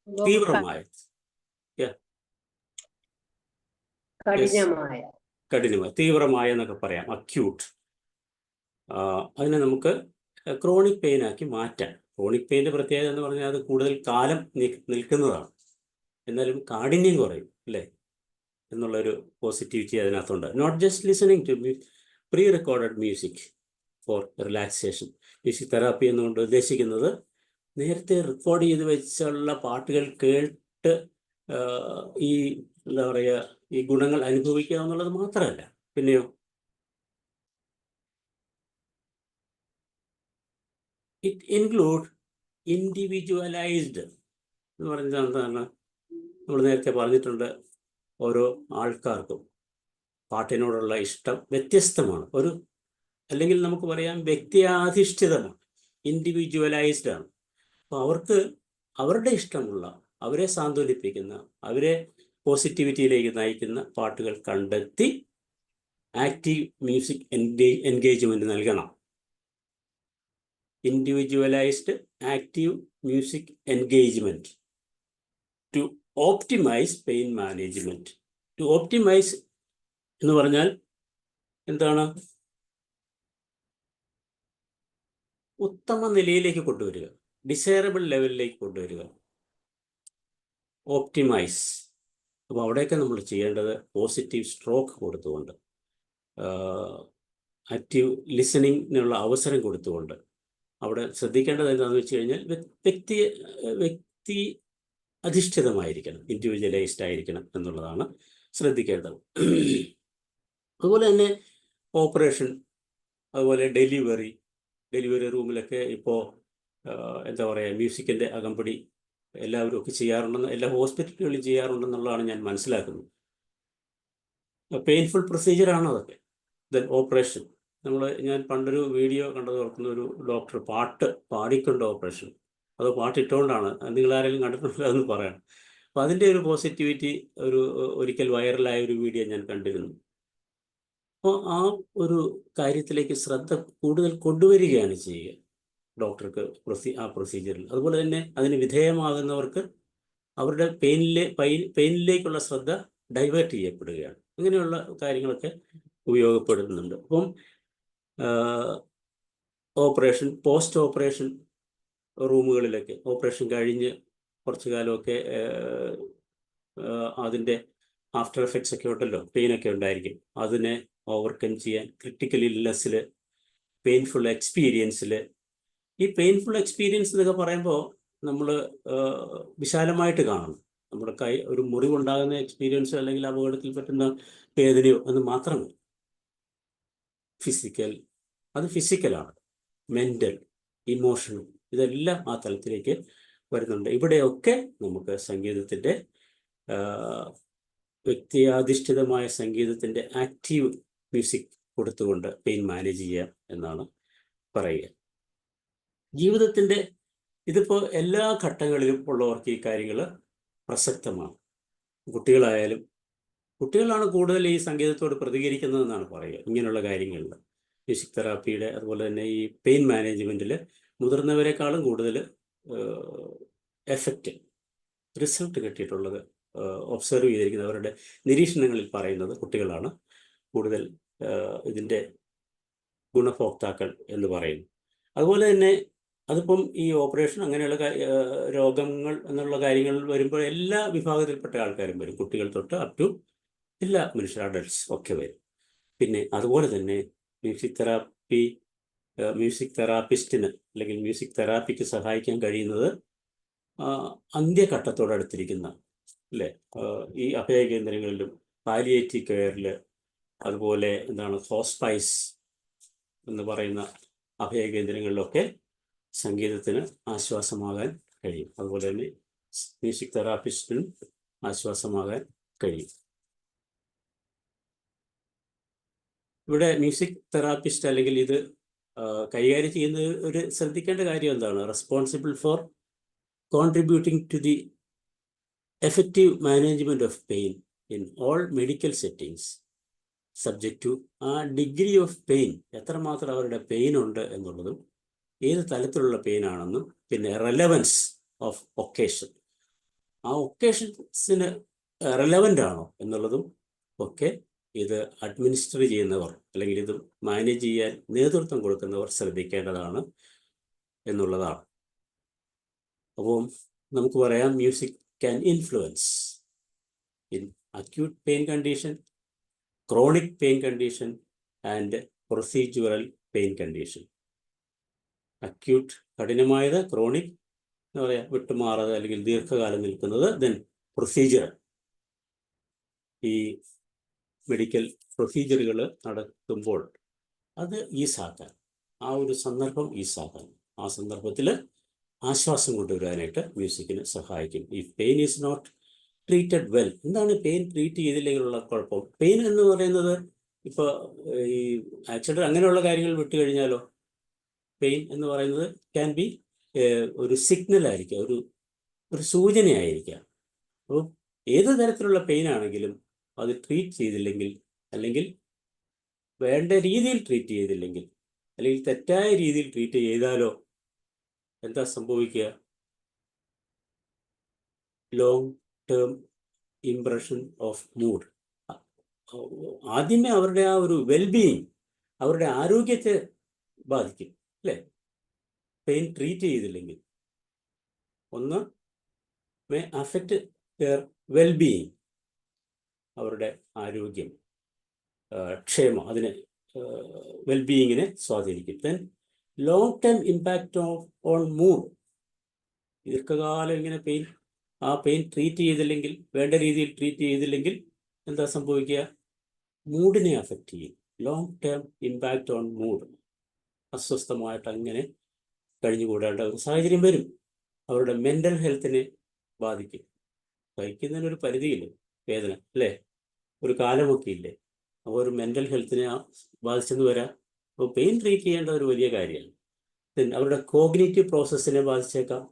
തീവ്രമായ, തീവ്രമായ എന്നൊക്കെ പറയാം, അക്യൂട്ട്. അതിനെ നമുക്ക് ക്രോണിക് പെയിനാക്കി മാറ്റാം. ക്രോണിക് പെയിൻ്റെ പ്രത്യേകത എന്ന് പറഞ്ഞാൽ അത് കൂടുതൽ കാലം നിൽക്കുന്നതാണ്, എന്നാലും കാഠിന്യം കുറയും അല്ലേ എന്നുള്ളൊരു പോസിറ്റിവിറ്റി അതിനകത്തുണ്ട്. Not just listening to pre recorded music for relaxation. Music therapy എന്നുകൊണ്ട് ഉദ്ദേശിക്കുന്നത് നേരത്തെ റെക്കോർഡ് ചെയ്ത് വെച്ചുള്ള പാട്ടുകൾ കേട്ട് ഈ എന്താ പറയുക, ഈ ഗുണങ്ങൾ അനുഭവിക്കുക എന്നുള്ളത് മാത്രമല്ല, പിന്നെയോ ഇറ്റ് ഇൻക്ലൂഡ് ഇൻഡിവിജ്വലൈസ്ഡ് എന്ന് പറയുന്നത് എന്താണ്? നമ്മൾ നേരത്തെ പറഞ്ഞിട്ടുണ്ട്, ഓരോ ആൾക്കാർക്കും പാട്ടിനോടുള്ള ഇഷ്ടം വ്യത്യസ്തമാണ്. അല്ലെങ്കിൽ നമുക്ക് പറയാം വ്യക്തിയാധിഷ്ഠിതമാണ്. ഇൻഡിവിജ്വലൈസ്ഡ് ആണ്. അപ്പോൾ അവർക്ക് അവരുടെ ഇഷ്ടമുള്ള, അവരെ സാന്ത്വനിപ്പിക്കുന്ന, അവരെ പോസിറ്റിവിറ്റിയിലേക്ക് നയിക്കുന്ന പാട്ടുകൾ കണ്ടെത്തി ആക്റ്റീവ് മ്യൂസിക് എൻഗേജ്മെന്റ് നൽകണം. Individualised active music engagement to optimise pain management. To optimise എന്ന് പറഞ്ഞാൽ എന്താണ്? ഉത്തമ നിലയിലേക്ക് കൊണ്ടുവരിക, ഡിസൈറബിൾ ലെവലിലേക്ക് കൊണ്ടുവരിക. ഓപ്റ്റിമൈസ്. അപ്പോൾ അവിടെയൊക്കെ നമ്മൾ ചെയ്യേണ്ടത് പോസിറ്റീവ് സ്ട്രോക്ക് കൊടുത്തുകൊണ്ട്, ആക്റ്റീവ് ലിസണിങ്ങിനുള്ള അവസരം കൊടുത്തുകൊണ്ട്. അവിടെ ശ്രദ്ധിക്കേണ്ടത് എന്താണെന്ന് വെച്ച് കഴിഞ്ഞാൽ വ്യക്തി അധിഷ്ഠിതമായിരിക്കണം, ഇൻഡിവിജ്വലൈസ്ഡ് ആയിരിക്കണം എന്നുള്ളതാണ് ശ്രദ്ധിക്കേണ്ടത്. അതുപോലെ തന്നെ ഓപ്പറേഷൻ, അതുപോലെ ഡെലിവറി റൂമിലൊക്കെ ഇപ്പോൾ എന്താ പറയുക, മ്യൂസിക്കിൻ്റെ അകമ്പടി എല്ലാവരും ഒക്കെ ചെയ്യാറുണ്ടെന്ന്, എല്ലാ ഹോസ്പിറ്റലുകളിലും ചെയ്യാറുണ്ടെന്നുള്ളതാണ് ഞാൻ മനസ്സിലാക്കുന്നത്. പെയിൻഫുൾ പ്രൊസീജിയറാണ് അതൊക്കെ. ദെൻ ഓപ്പറേഷൻ, ഞാൻ പണ്ടൊരു വീഡിയോ കണ്ടത് ഓർക്കുന്ന, ഒരു ഡോക്ടർ പാട്ട് പാടിക്കൊണ്ട് ഓപ്പറേഷൻ, അത് പാട്ടിട്ടുകൊണ്ടാണ്. നിങ്ങളാരെങ്കിലും കണ്ടിട്ടുണ്ടോ അതെന്ന് പറയണം. അപ്പോൾ അതിൻ്റെ ഒരു പോസിറ്റിവിറ്റി ഒരിക്കൽ വൈറലായ ഒരു വീഡിയോ ഞാൻ കണ്ടിരുന്നു. അപ്പോൾ ആ ഒരു കാര്യത്തിലേക്ക് ശ്രദ്ധ കൂടുതൽ കൊണ്ടുവരികയാണ് ചെയ്യുക ഡോക്ടർക്ക് ആ പ്രൊസീജിയറിൽ. അതുപോലെ തന്നെ അതിന് വിധേയമാകുന്നവർക്ക് അവരുടെ പെയിനിലേക്കുള്ള ശ്രദ്ധ ഡൈവേർട്ട് ചെയ്യപ്പെടുകയാണ്. ഇങ്ങനെയുള്ള കാര്യങ്ങളൊക്കെ ഉപയോഗപ്പെടുത്തുന്നുണ്ട്. അപ്പം ഓപ്പറേഷൻ, പോസ്റ്റ് ഓപ്പറേഷൻ റൂമുകളിലൊക്കെ ഓപ്പറേഷൻ കഴിഞ്ഞ് കുറച്ചു കാലമൊക്കെ അതിൻ്റെ ആഫ്റ്റർ എഫക്ട്സ് ഒക്കെ ഉണ്ടല്ലോ, പെയിനൊക്കെ ഉണ്ടായിരിക്കും. അതിനെ ഓവർകം ചെയ്യാൻ ക്രിട്ടിക്കൽ ഇൽനെസ്സിൽ, പെയിൻഫുൾ എക്സ്പീരിയൻസിൽ, ഈ പെയിൻഫുൾ എക്സ്പീരിയൻസ് എന്നൊക്കെ പറയുമ്പോൾ നമ്മൾ വിശാലമായിട്ട് കാണണം. നമ്മുടെ ഒരു മുറിവുണ്ടാകുന്ന എക്സ്പീരിയൻസ് അല്ലെങ്കിൽ അപകടത്തിൽ പറ്റുന്ന വേദനയോ എന്ന് മാത്രമല്ല. അത് ഫിസിക്കലാണ്, മെൻ്റൽ, ഇമോഷണൽ, ഇതെല്ലാം ആ തലത്തിലേക്ക് വരുന്നുണ്ട്. ഇവിടെയൊക്കെ നമുക്ക് സംഗീതത്തിൻ്റെ, വ്യക്തിയാധിഷ്ഠിതമായ സംഗീതത്തിൻ്റെ ആക്റ്റീവ് മ്യൂസിക് കൊടുത്തുകൊണ്ട് പെയിൻ മാനേജ് ചെയ്യാം എന്നാണ് പറയുക. ജീവിതത്തിൻ്റെ ഇതിപ്പോൾ എല്ലാ ഘട്ടങ്ങളിലും ഉള്ളവർക്ക് ഈ കാര്യങ്ങൾ പ്രസക്തമാണ്. കുട്ടികളാണ് കൂടുതൽ ഈ സംഗീതത്തോട് പ്രതികരിക്കുന്നതെന്നാണ് പറയുക ഇങ്ങനെയുള്ള കാര്യങ്ങളിൽ. മ്യൂസിക് തെറാപ്പിയുടെ, അതുപോലെ തന്നെ ഈ പെയിൻ മാനേജ്മെൻറ്റിൽ മുതിർന്നവരെക്കാളും കൂടുതൽ റിസൾട്ട് കിട്ടിയിട്ടുള്ളത്, ഒബ്സർവ് ചെയ്തിരിക്കുന്നവരുടെ നിരീക്ഷണങ്ങളിൽ പറയുന്നത് കുട്ടികളാണ് കൂടുതൽ ഇതിൻ്റെ ഗുണഭോക്താക്കൾ എന്ന് പറയുന്നു. അതുപോലെ തന്നെ അതിപ്പം ഈ ഓപ്പറേഷൻ അങ്ങനെയുള്ള രോഗങ്ങൾ എന്നുള്ള കാര്യങ്ങൾ വരുമ്പോൾ എല്ലാ വിഭാഗത്തിൽപ്പെട്ട ആൾക്കാരും വരും, കുട്ടികൾ തൊട്ട് അപ് ടു എല്ലാ മനുഷ്യർ, അഡൾട്ട്സ് ഒക്കെ വരും. പിന്നെ അതുപോലെ തന്നെ മ്യൂസിക് തെറാപ്പിസ്റ്റിന് അല്ലെങ്കിൽ മ്യൂസിക് തെറാപ്പിക്ക് സഹായിക്കാൻ കഴിയുന്നത് അന്ത്യഘട്ടത്തോടടുത്തിരിക്കുന്ന അല്ലേ, ഈ അഭയ കേന്ദ്രങ്ങളിലും പാലിയേറ്റീവ് കെയറിൽ, അതുപോലെ ഹോസ്പൈസ് എന്ന് പറയുന്ന അഭയ കേന്ദ്രങ്ങളിലൊക്കെ സംഗീതത്തിന് ആശ്വാസമാകാൻ കഴിയും. അതുപോലെ തന്നെ മ്യൂസിക് തെറാപ്പിസ്റ്റിനും ആശ്വാസമാകാൻ കഴിയും. ഇവിടെ മ്യൂസിക് തെറാപ്പിസ്റ്റ് അല്ലെങ്കിൽ ഇത് കൈകാര്യം ചെയ്യുന്ന ഒരു ശ്രദ്ധിക്കേണ്ട കാര്യം എന്താണ്? Responsible for contributing to the effective management of pain in all medical settings, subject to ആ ഡിഗ്രി ഓഫ് പെയിൻ, എത്രമാത്രം അവരുടെ പെയിൻ ഉണ്ട് എന്നുള്ളതും, ഏത് തലത്തിലുള്ള പെയിൻ ആണെന്നും, പിന്നെ റെലവൻസ് ഓഫ് ഒക്കേഷൻ, ആ ഒക്കേഷൻസിന് റെലവൻ്റ് ആണോ എന്നുള്ളതും ഒക്കെ ഇത് അഡ്മിനിസ്റ്റർ ചെയ്യുന്നവർ അല്ലെങ്കിൽ ഇത് മാനേജ് ചെയ്യാൻ നേതൃത്വം കൊടുക്കുന്നവർ ശ്രദ്ധിക്കേണ്ടതാണ് എന്നുള്ളതാണ്. അപ്പം നമുക്ക് പറയാം, music can influence in acute pain condition, chronic pain condition and procedural pain condition. Acute കഠിനമായത്, ക്രോണിക് എന്താ പറയുക, വിട്ടുമാറാതെ അല്ലെങ്കിൽ ദീർഘകാലം നിൽക്കുന്നത്, ദെൻ പ്രൊസീജർ ഈ മെഡിക്കൽ പ്രൊസീജിയറുകൾ നടത്തുമ്പോൾ അത് ഈസാക്കാൻ, ആ ഒരു സന്ദർഭം ഈസാക്കാൻ, ആ സന്ദർഭത്തിൽ ആശ്വാസം കൊണ്ടുവരാനായിട്ട് മ്യൂസിക്കിന് സഹായിക്കും. ഈ pain is not treated well. എന്താണ് പെയിൻ ട്രീറ്റ് ചെയ്തില്ലെങ്കിലുള്ള കുഴപ്പം? പെയിൻ എന്ന് പറയുന്നത് ഇപ്പോൾ ഈ ആക്സിഡൻറ്റ് അങ്ങനെയുള്ള കാര്യങ്ങൾ വിട്ടുകഴിഞ്ഞാലോ പെയിൻ എന്ന് പറയുന്നത് ക്യാൻ ബി ഒരു സിഗ്നൽ ആയിരിക്കാം, ഒരു സൂചനയായിരിക്കാം. അപ്പോൾ ഏത് തരത്തിലുള്ള പെയിൻ ആണെങ്കിലും അത് ട്രീറ്റ് ചെയ്തില്ലെങ്കിൽ, അല്ലെങ്കിൽ വേണ്ട രീതിയിൽ ട്രീറ്റ് ചെയ്തില്ലെങ്കിൽ, അല്ലെങ്കിൽ തെറ്റായ രീതിയിൽ ട്രീറ്റ് ചെയ്താലോ എന്താ സംഭവിക്കുക? Long term impression of mood. ആദ്യമേ അവരുടെ ആ ഒരു വെൽബീയിങ്, അവരുടെ ആരോഗ്യത്തെ ബാധിക്കും അല്ലേ? പെയിൻ ട്രീറ്റ് ചെയ്തില്ലെങ്കിൽ ഒന്ന് മേ അഫക്റ്റ് ദെയർ വെൽബീയിങ്, അവരുടെ ആരോഗ്യം, ക്ഷേമം, അതിനെ വെൽബീയിങ്ങിനെ സ്വാധീനിക്കും. Then long term impact on mood. ദീർഘകാലം ഇങ്ങനെ ആ പെയിൻ ട്രീറ്റ് ചെയ്തില്ലെങ്കിൽ, വേണ്ട രീതിയിൽ ട്രീറ്റ് ചെയ്തില്ലെങ്കിൽ എന്താ സംഭവിക്കുക? മൂഡിനെ അഫക്റ്റ് ചെയ്യും. Long term impact on mood. അസ്വസ്ഥമായിട്ട് അങ്ങനെ കഴിഞ്ഞുകൂടേണ്ട ഒരു സാഹചര്യം വരും. അവരുടെ മെൻ്റൽ ഹെൽത്തിനെ ബാധിക്കും. സഹിക്കുന്നതിനൊരു പരിധിയില്ലേ വേദന അല്ലേ? ഒരു കാലമൊക്കെ ഇല്ലേ? അപ്പോൾ ഒരു മെൻ്റൽ ഹെൽത്തിനെ ബാധിച്ചെന്ന് വരാം. അപ്പോൾ പെയിൻ ട്രീറ്റ് ചെയ്യേണ്ട ഒരു വലിയ കാര്യമാണ്. ദെൻ അവരുടെ കോഗ്നിറ്റീവ് പ്രോസസ്സിനെ ബാധിച്ചേക്കാം.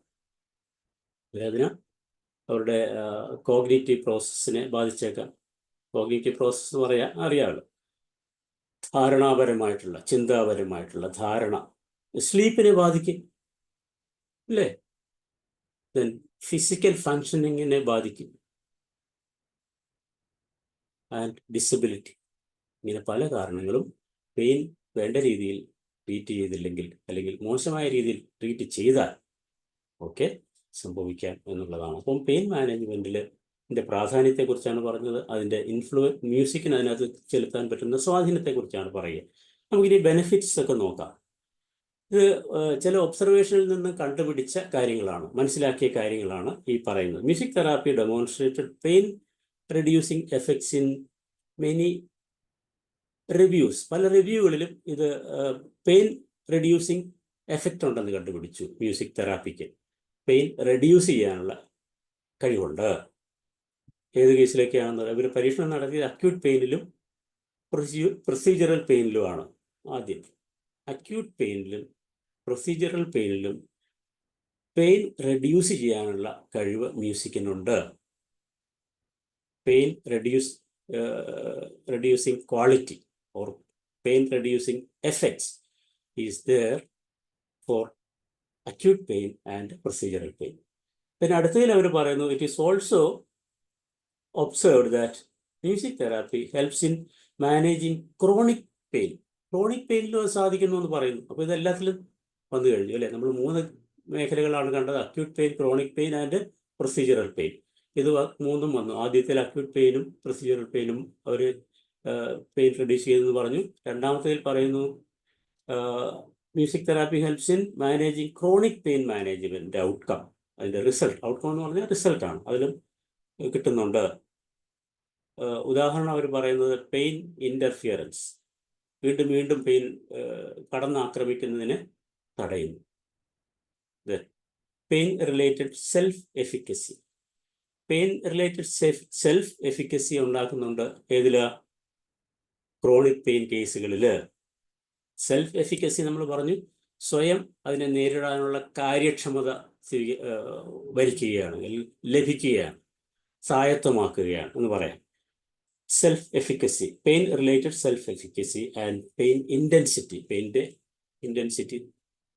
വേദന അവരുടെ കോഗ്നിറ്റീവ് പ്രോസസ്സിനെ ബാധിച്ചേക്കാം. കോഗ്നിറ്റീവ് പ്രോസസ്സ് എന്ന് പറയാൻ അറിയാമല്ലോ, ധാരണാപരമായിട്ടുള്ള, ചിന്താപരമായിട്ടുള്ള ധാരണ. സ്ലീപ്പിനെ ബാധിക്കും അല്ലേ? ദെൻ ഫിസിക്കൽ ഫങ്ഷനിങ്ങിനെ ബാധിക്കും. And disability. ഇങ്ങനെ പല കാരണങ്ങളും പെയിൻ വേണ്ട രീതിയിൽ ട്രീറ്റ് ചെയ്തില്ലെങ്കിൽ, അല്ലെങ്കിൽ മോശമായ രീതിയിൽ ട്രീറ്റ് ചെയ്താൽ ഒക്കെ സംഭവിക്കാം എന്നുള്ളതാണ്. അപ്പം പെയിൻ മാനേജ്മെൻറ്റിൽ പ്രാധാന്യത്തെക്കുറിച്ചാണ് പറഞ്ഞത്. അതിൻ്റെ മ്യൂസിക്കിന് അതിനകത്ത് ചെലുത്താൻ പറ്റുന്ന സ്വാധീനത്തെക്കുറിച്ചാണ് പറയുക. നമുക്കിനി ബെനിഫിറ്റ്സ് ഒക്കെ നോക്കാം. ഇത് ചില ഒബ്സർവേഷനിൽ നിന്ന് കണ്ടുപിടിച്ച കാര്യങ്ങളാണ്, മനസ്സിലാക്കിയ കാര്യങ്ങളാണ് ഈ പറയുന്നത്. Music therapy demonstrated pain reducing effects in many reviews. പല റിവ്യൂകളിലും ഇത് പെയിൻ റെഡ്യൂസിങ് എഫക്റ്റ് ഉണ്ടെന്ന് കണ്ടുപിടിച്ചു. മ്യൂസിക് തെറാപ്പിക്ക് പെയിൻ റെഡ്യൂസ് ചെയ്യാനുള്ള കഴിവുണ്ട്. ഏത് കേസിലൊക്കെയാണെന്ന് ഇവർ പരീക്ഷണം നടത്തിയത് അക്യൂട്ട് പെയിനിലും പ്രൊസീജറൽ പെയിനിലുമാണ്. ആദ്യം അക്യൂട്ട് പെയിനിലും പ്രൊസീജറൽ പെയിനിലും പെയിൻ റെഡ്യൂസ് ചെയ്യാനുള്ള കഴിവ് മ്യൂസിക്കിനുണ്ട്. Pain reducing quality or pain reducing effects is there for acute pain and procedural pain. പിന്നെ അടുത്തതിൽ അവർ പറയുന്നു, it is also observed that music therapy helps in managing chronic pain. Chronic പെയിനിലും അത് സാധിക്കുന്നു എന്ന് പറയുന്നു. അപ്പോൾ ഇതെല്ലാത്തിലും വന്നു കഴിഞ്ഞു അല്ലേ? നമ്മൾ 3 മേഖലകളാണ് കണ്ടത്: acute pain, chronic pain and procedural pain. ഇത് 3ഉം വന്നു. ആദ്യത്തിൽ അക്യൂട്ട് പെയിനും പ്രൊസീജറൽ പെയിനും അവർ പെയിൻ റെഡ്യൂസ് ചെയ്തെന്ന് പറഞ്ഞു. രണ്ടാമത്തേതിൽ പറയുന്നു music therapy helps in managing chronic pain management outcome. അതിൻ്റെ ഔട്ട്കം എന്ന് പറഞ്ഞാൽ റിസൾട്ടാണ്, അതിലും കിട്ടുന്നുണ്ട്. ഉദാഹരണം അവർ പറയുന്നത് പെയിൻ ഇൻ്റർഫിയറൻസ്, വീണ്ടും പെയിൻ കടന്നാക്രമിക്കുന്നതിനെ തടയുന്നു. Pain related self efficacy. Pain related self efficacy ഉണ്ടാക്കുന്നുണ്ട്. ഏതിലാ? ക്രോണിക് പെയിൻ കേസുകളിൽ. സെൽഫ് എഫിക്കസി നമ്മൾ പറഞ്ഞു, സ്വയം അതിനെ നേരിടാനുള്ള കാര്യക്ഷമത വരിക്കുകയാണ്, ലഭിക്കുകയാണ്, സ്വായത്തമാക്കുകയാണ് എന്ന് പറയാം. Self efficacy, pain related self efficacy and pain intensity. പെയിൻ്റെ ഇൻറ്റൻസിറ്റി,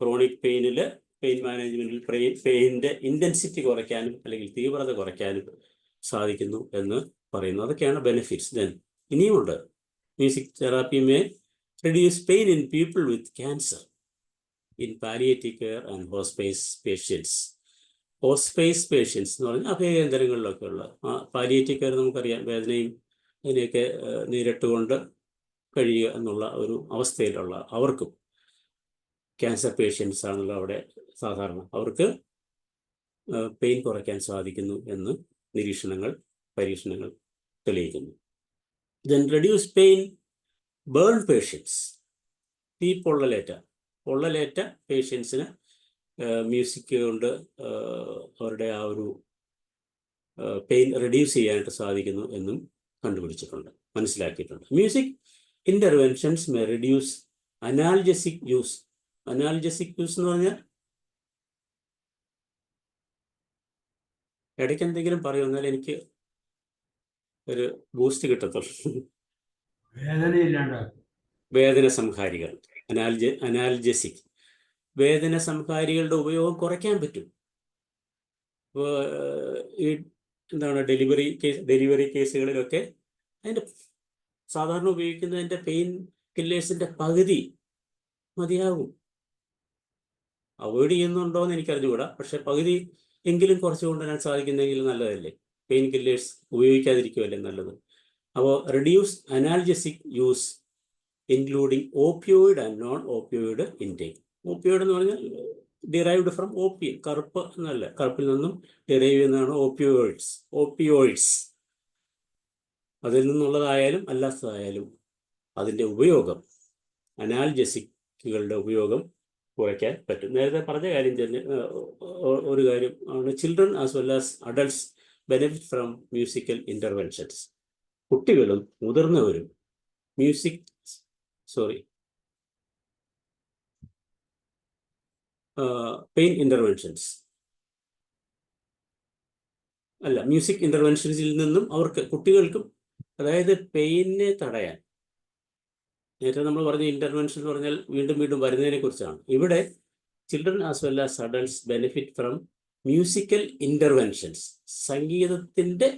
ക്രോണിക് പെയിനിൽ, പെയിൻ മാനേജ്മെൻറ്റിൽ പെയിൻ്റെ ഇൻറ്റൻസിറ്റി കുറയ്ക്കാനും അല്ലെങ്കിൽ തീവ്രത കുറയ്ക്കാനും സാധിക്കുന്നു എന്ന് പറയുന്നു. അതൊക്കെയാണ് ബെനിഫിറ്റ്സ്. ദെൻ ഇനിയുമുണ്ട്, music therapy may reduce pain in people with cancer, in palliative care and hospice patients. Hospice patients എന്ന് പറഞ്ഞാൽ അഭയകേന്ദ്രങ്ങളിലൊക്കെ ഉള്ള പാലിയേറ്റീവ് കെയർ നമുക്കറിയാം, വേദനയും അതിനെയൊക്കെ നേരിട്ടുകൊണ്ട് കഴിയുക എന്നുള്ള ഒരു അവസ്ഥയിലുള്ള അവർക്കും, ക്യാൻസർ പേഷ്യൻസ് ആണല്ലോ അവിടെ സാധാരണ, അവർക്ക് പെയിൻ കുറയ്ക്കാൻ സാധിക്കുന്നു എന്ന് പരീക്ഷണങ്ങൾ തെളിയിക്കുന്നു. Then reduce pain burn patients. ഈ പൊള്ളലേറ്റ പേഷ്യൻസിന് മ്യൂസിക് കൊണ്ട് അവരുടെ ആ ഒരു പെയിൻ റെഡ്യൂസ് ചെയ്യാനായിട്ട് സാധിക്കുന്നു എന്നും കണ്ടുപിടിച്ചിട്ടുണ്ട്, മനസ്സിലാക്കിയിട്ടുണ്ട്. Music interventions may reduce analgesic use. Analgesic use എന്ന് പറഞ്ഞാൽ ഇടയ്ക്ക് എന്തെങ്കിലും പറയും, എന്നാൽ എനിക്ക് ഒരു ബൂസ്റ്റ് കിട്ടത്തുള്ളൂ. വേദന സംഹാരികൾ, അനാൽജസിക്. വേദന സംഹാരികളുടെ ഉപയോഗം കുറയ്ക്കാൻ പറ്റും. ഇപ്പോൾ ഈ എന്താണ് ഡെലിവറി കേസുകളിലൊക്കെ അതിൻ്റെ സാധാരണ ഉപയോഗിക്കുന്നതിൻ്റെ പെയിൻ കില്ലേഴ്സിൻ്റെ പകുതി മതിയാകും. അവോയ്ഡ് ചെയ്യുന്നുണ്ടോ എന്ന് എനിക്കറിഞ്ഞുകൂടാ, പക്ഷെ പകുതി എങ്കിലും കുറച്ച് കൊണ്ടുവരാൻ സാധിക്കുന്നെങ്കിൽ നല്ലതല്ലേ. പെയിൻ കില്ലേഴ്സ് ഉപയോഗിക്കാതിരിക്കുമല്ലേ നല്ലത്. അപ്പോൾ reduce analgesic use including opioid and non opioid intake. Opioid എന്ന് പറഞ്ഞാൽ ഡിറൈവ്ഡ് ഫ്രം ഓപ്പിയം, കറുപ്പ് എന്നല്ല, കറുപ്പിൽ നിന്നും ഡിറൈവ് ചെയ്യുന്നതാണ് ഓപ്പിയോയിഡ്സ്. അതിൽ നിന്നുള്ളതായാലും അല്ലാത്തതായാലും അതിൻ്റെ ഉപയോഗം, അനാൽജസിക്കുകളുടെ ഉപയോഗം കുറയ്ക്കാൻ പറ്റും. നേരത്തെ പറഞ്ഞ കാര്യം തന്നെ ഒരു കാര്യം ആണ്, children as well as adults benefit from musical interventions. കുട്ടികളും മുതിർന്നവരും പെയിൻ ഇൻ്റർവെൻഷൻസ് അല്ല, മ്യൂസിക് ഇൻ്റർവെൻഷൻസിൽ നിന്നും അവർക്ക് കുട്ടികൾക്കും, അതായത് പെയിനെ തടയാൻ. നേരത്തെ നമ്മൾ പറഞ്ഞ ഇൻ്റർവെൻഷൻ എന്ന് പറഞ്ഞാൽ വീണ്ടും വീണ്ടും വരുന്നതിനെ കുറിച്ചാണ്. ഇവിടെ children as well as adults benefit from musical interventions. സംഗീതത്തിൻ്റെ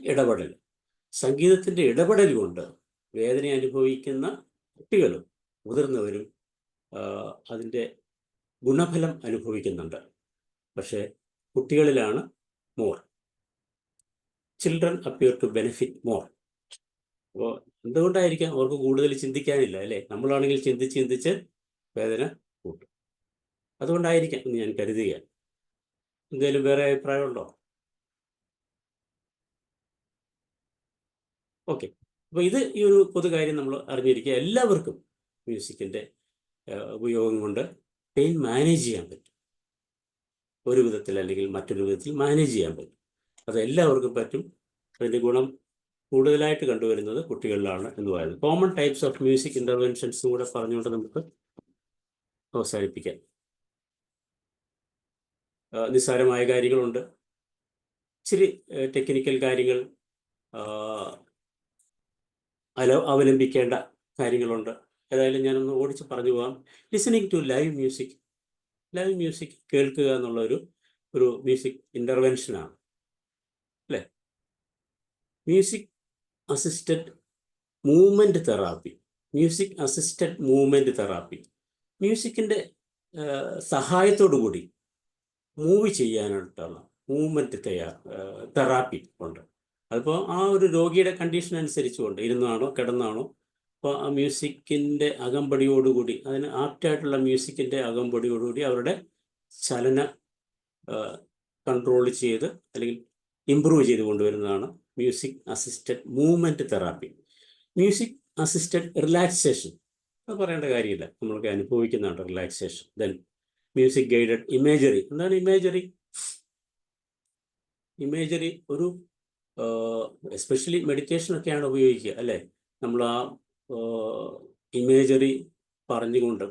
ഇടപെടൽ കൊണ്ട് വേദന അനുഭവിക്കുന്ന കുട്ടികളും മുതിർന്നവരും അതിൻ്റെ ഗുണഫലം അനുഭവിക്കുന്നുണ്ട്. പക്ഷേ കുട്ടികളിലാണ് more. Children appear to benefit more. അപ്പോൾ എന്തുകൊണ്ടായിരിക്കാം? അവർക്ക് കൂടുതൽ ചിന്തിക്കാനില്ല, അല്ലേ? നമ്മളാണെങ്കിൽ ചിന്തിച്ച് വേദന കൂട്ടും. അതുകൊണ്ടായിരിക്കാം എന്ന് ഞാൻ കരുതുകയാണ്. എന്തെങ്കിലും വേറെ അഭിപ്രായമുണ്ടോ? ഓക്കെ. അപ്പോൾ ഈ ഒരു പൊതുകാര്യം നമ്മൾ അറിഞ്ഞിരിക്കുക. എല്ലാവർക്കും മ്യൂസിക്കിൻ്റെ ഉപയോഗം കൊണ്ട് പെയിൻ മാനേജ് ചെയ്യാൻ പറ്റും. ഒരു വിധത്തിൽ അല്ലെങ്കിൽ മറ്റൊരു വിധത്തിൽ മാനേജ് ചെയ്യാൻ പറ്റും. അത് എല്ലാവർക്കും പറ്റും. അതിൻ്റെ ഗുണം കൂടുതലായിട്ട് കണ്ടുവരുന്നത് കുട്ടികളിലാണ് എന്ന് പറയുന്നത്. കോമൺ ടൈപ്സ് ഓഫ് മ്യൂസിക് ഇൻ്റർവെൻഷൻസും കൂടെ പറഞ്ഞുകൊണ്ട് നമുക്ക് അവസാനിപ്പിക്കാം. നിസ്സാരമായ കാര്യങ്ങളുണ്ട്, ഇച്ചിരി ടെക്നിക്കൽ കാര്യങ്ങൾ അവലംബിക്കേണ്ട കാര്യങ്ങളുണ്ട്. ഏതായാലും ഞാനൊന്ന് ഓടിച്ച് പറഞ്ഞു പോകാം. ലിസണിങ് ടു ലൈവ് മ്യൂസിക് കേൾക്കുക എന്നുള്ള ഒരു മ്യൂസിക് ഇൻ്റർവെൻഷനാണ്, അല്ലേ? Music assisted movement therapy. മ്യൂസിക്കിൻ്റെ സഹായത്തോടു കൂടി മൂവ് ചെയ്യാനായിട്ടുള്ള മൂവ്മെൻറ്റ് തെറാപ്പി ഉണ്ട്. അതിപ്പോൾ ആ ഒരു രോഗിയുടെ കണ്ടീഷൻ അനുസരിച്ചുകൊണ്ട് ഇരുന്നാണോ കിടന്നാണോ, അപ്പോൾ ആ മ്യൂസിക്കിൻ്റെ അകമ്പടിയോടുകൂടി, അതിന് ആപ്റ്റായിട്ടുള്ള മ്യൂസിക്കിൻ്റെ അകമ്പടിയോടുകൂടി അവരുടെ ചലന കൺട്രോൾ ചെയ്ത് അല്ലെങ്കിൽ ഇമ്പ്രൂവ് ചെയ്ത് കൊണ്ടുവരുന്നതാണ് music assisted movement therapy. Music assisted relaxation, അത് പറയേണ്ട കാര്യമില്ല, നമ്മൾക്ക് അനുഭവിക്കുന്നുണ്ട് relaxation. Then music guided imagery. എന്താണ് ഇമേജറി? ഒരു എസ്പെഷ്യലി മെഡിറ്റേഷനൊക്കെയാണ് ഉപയോഗിക്കുക, അല്ലേ? നമ്മൾ ആ ഇമേജറി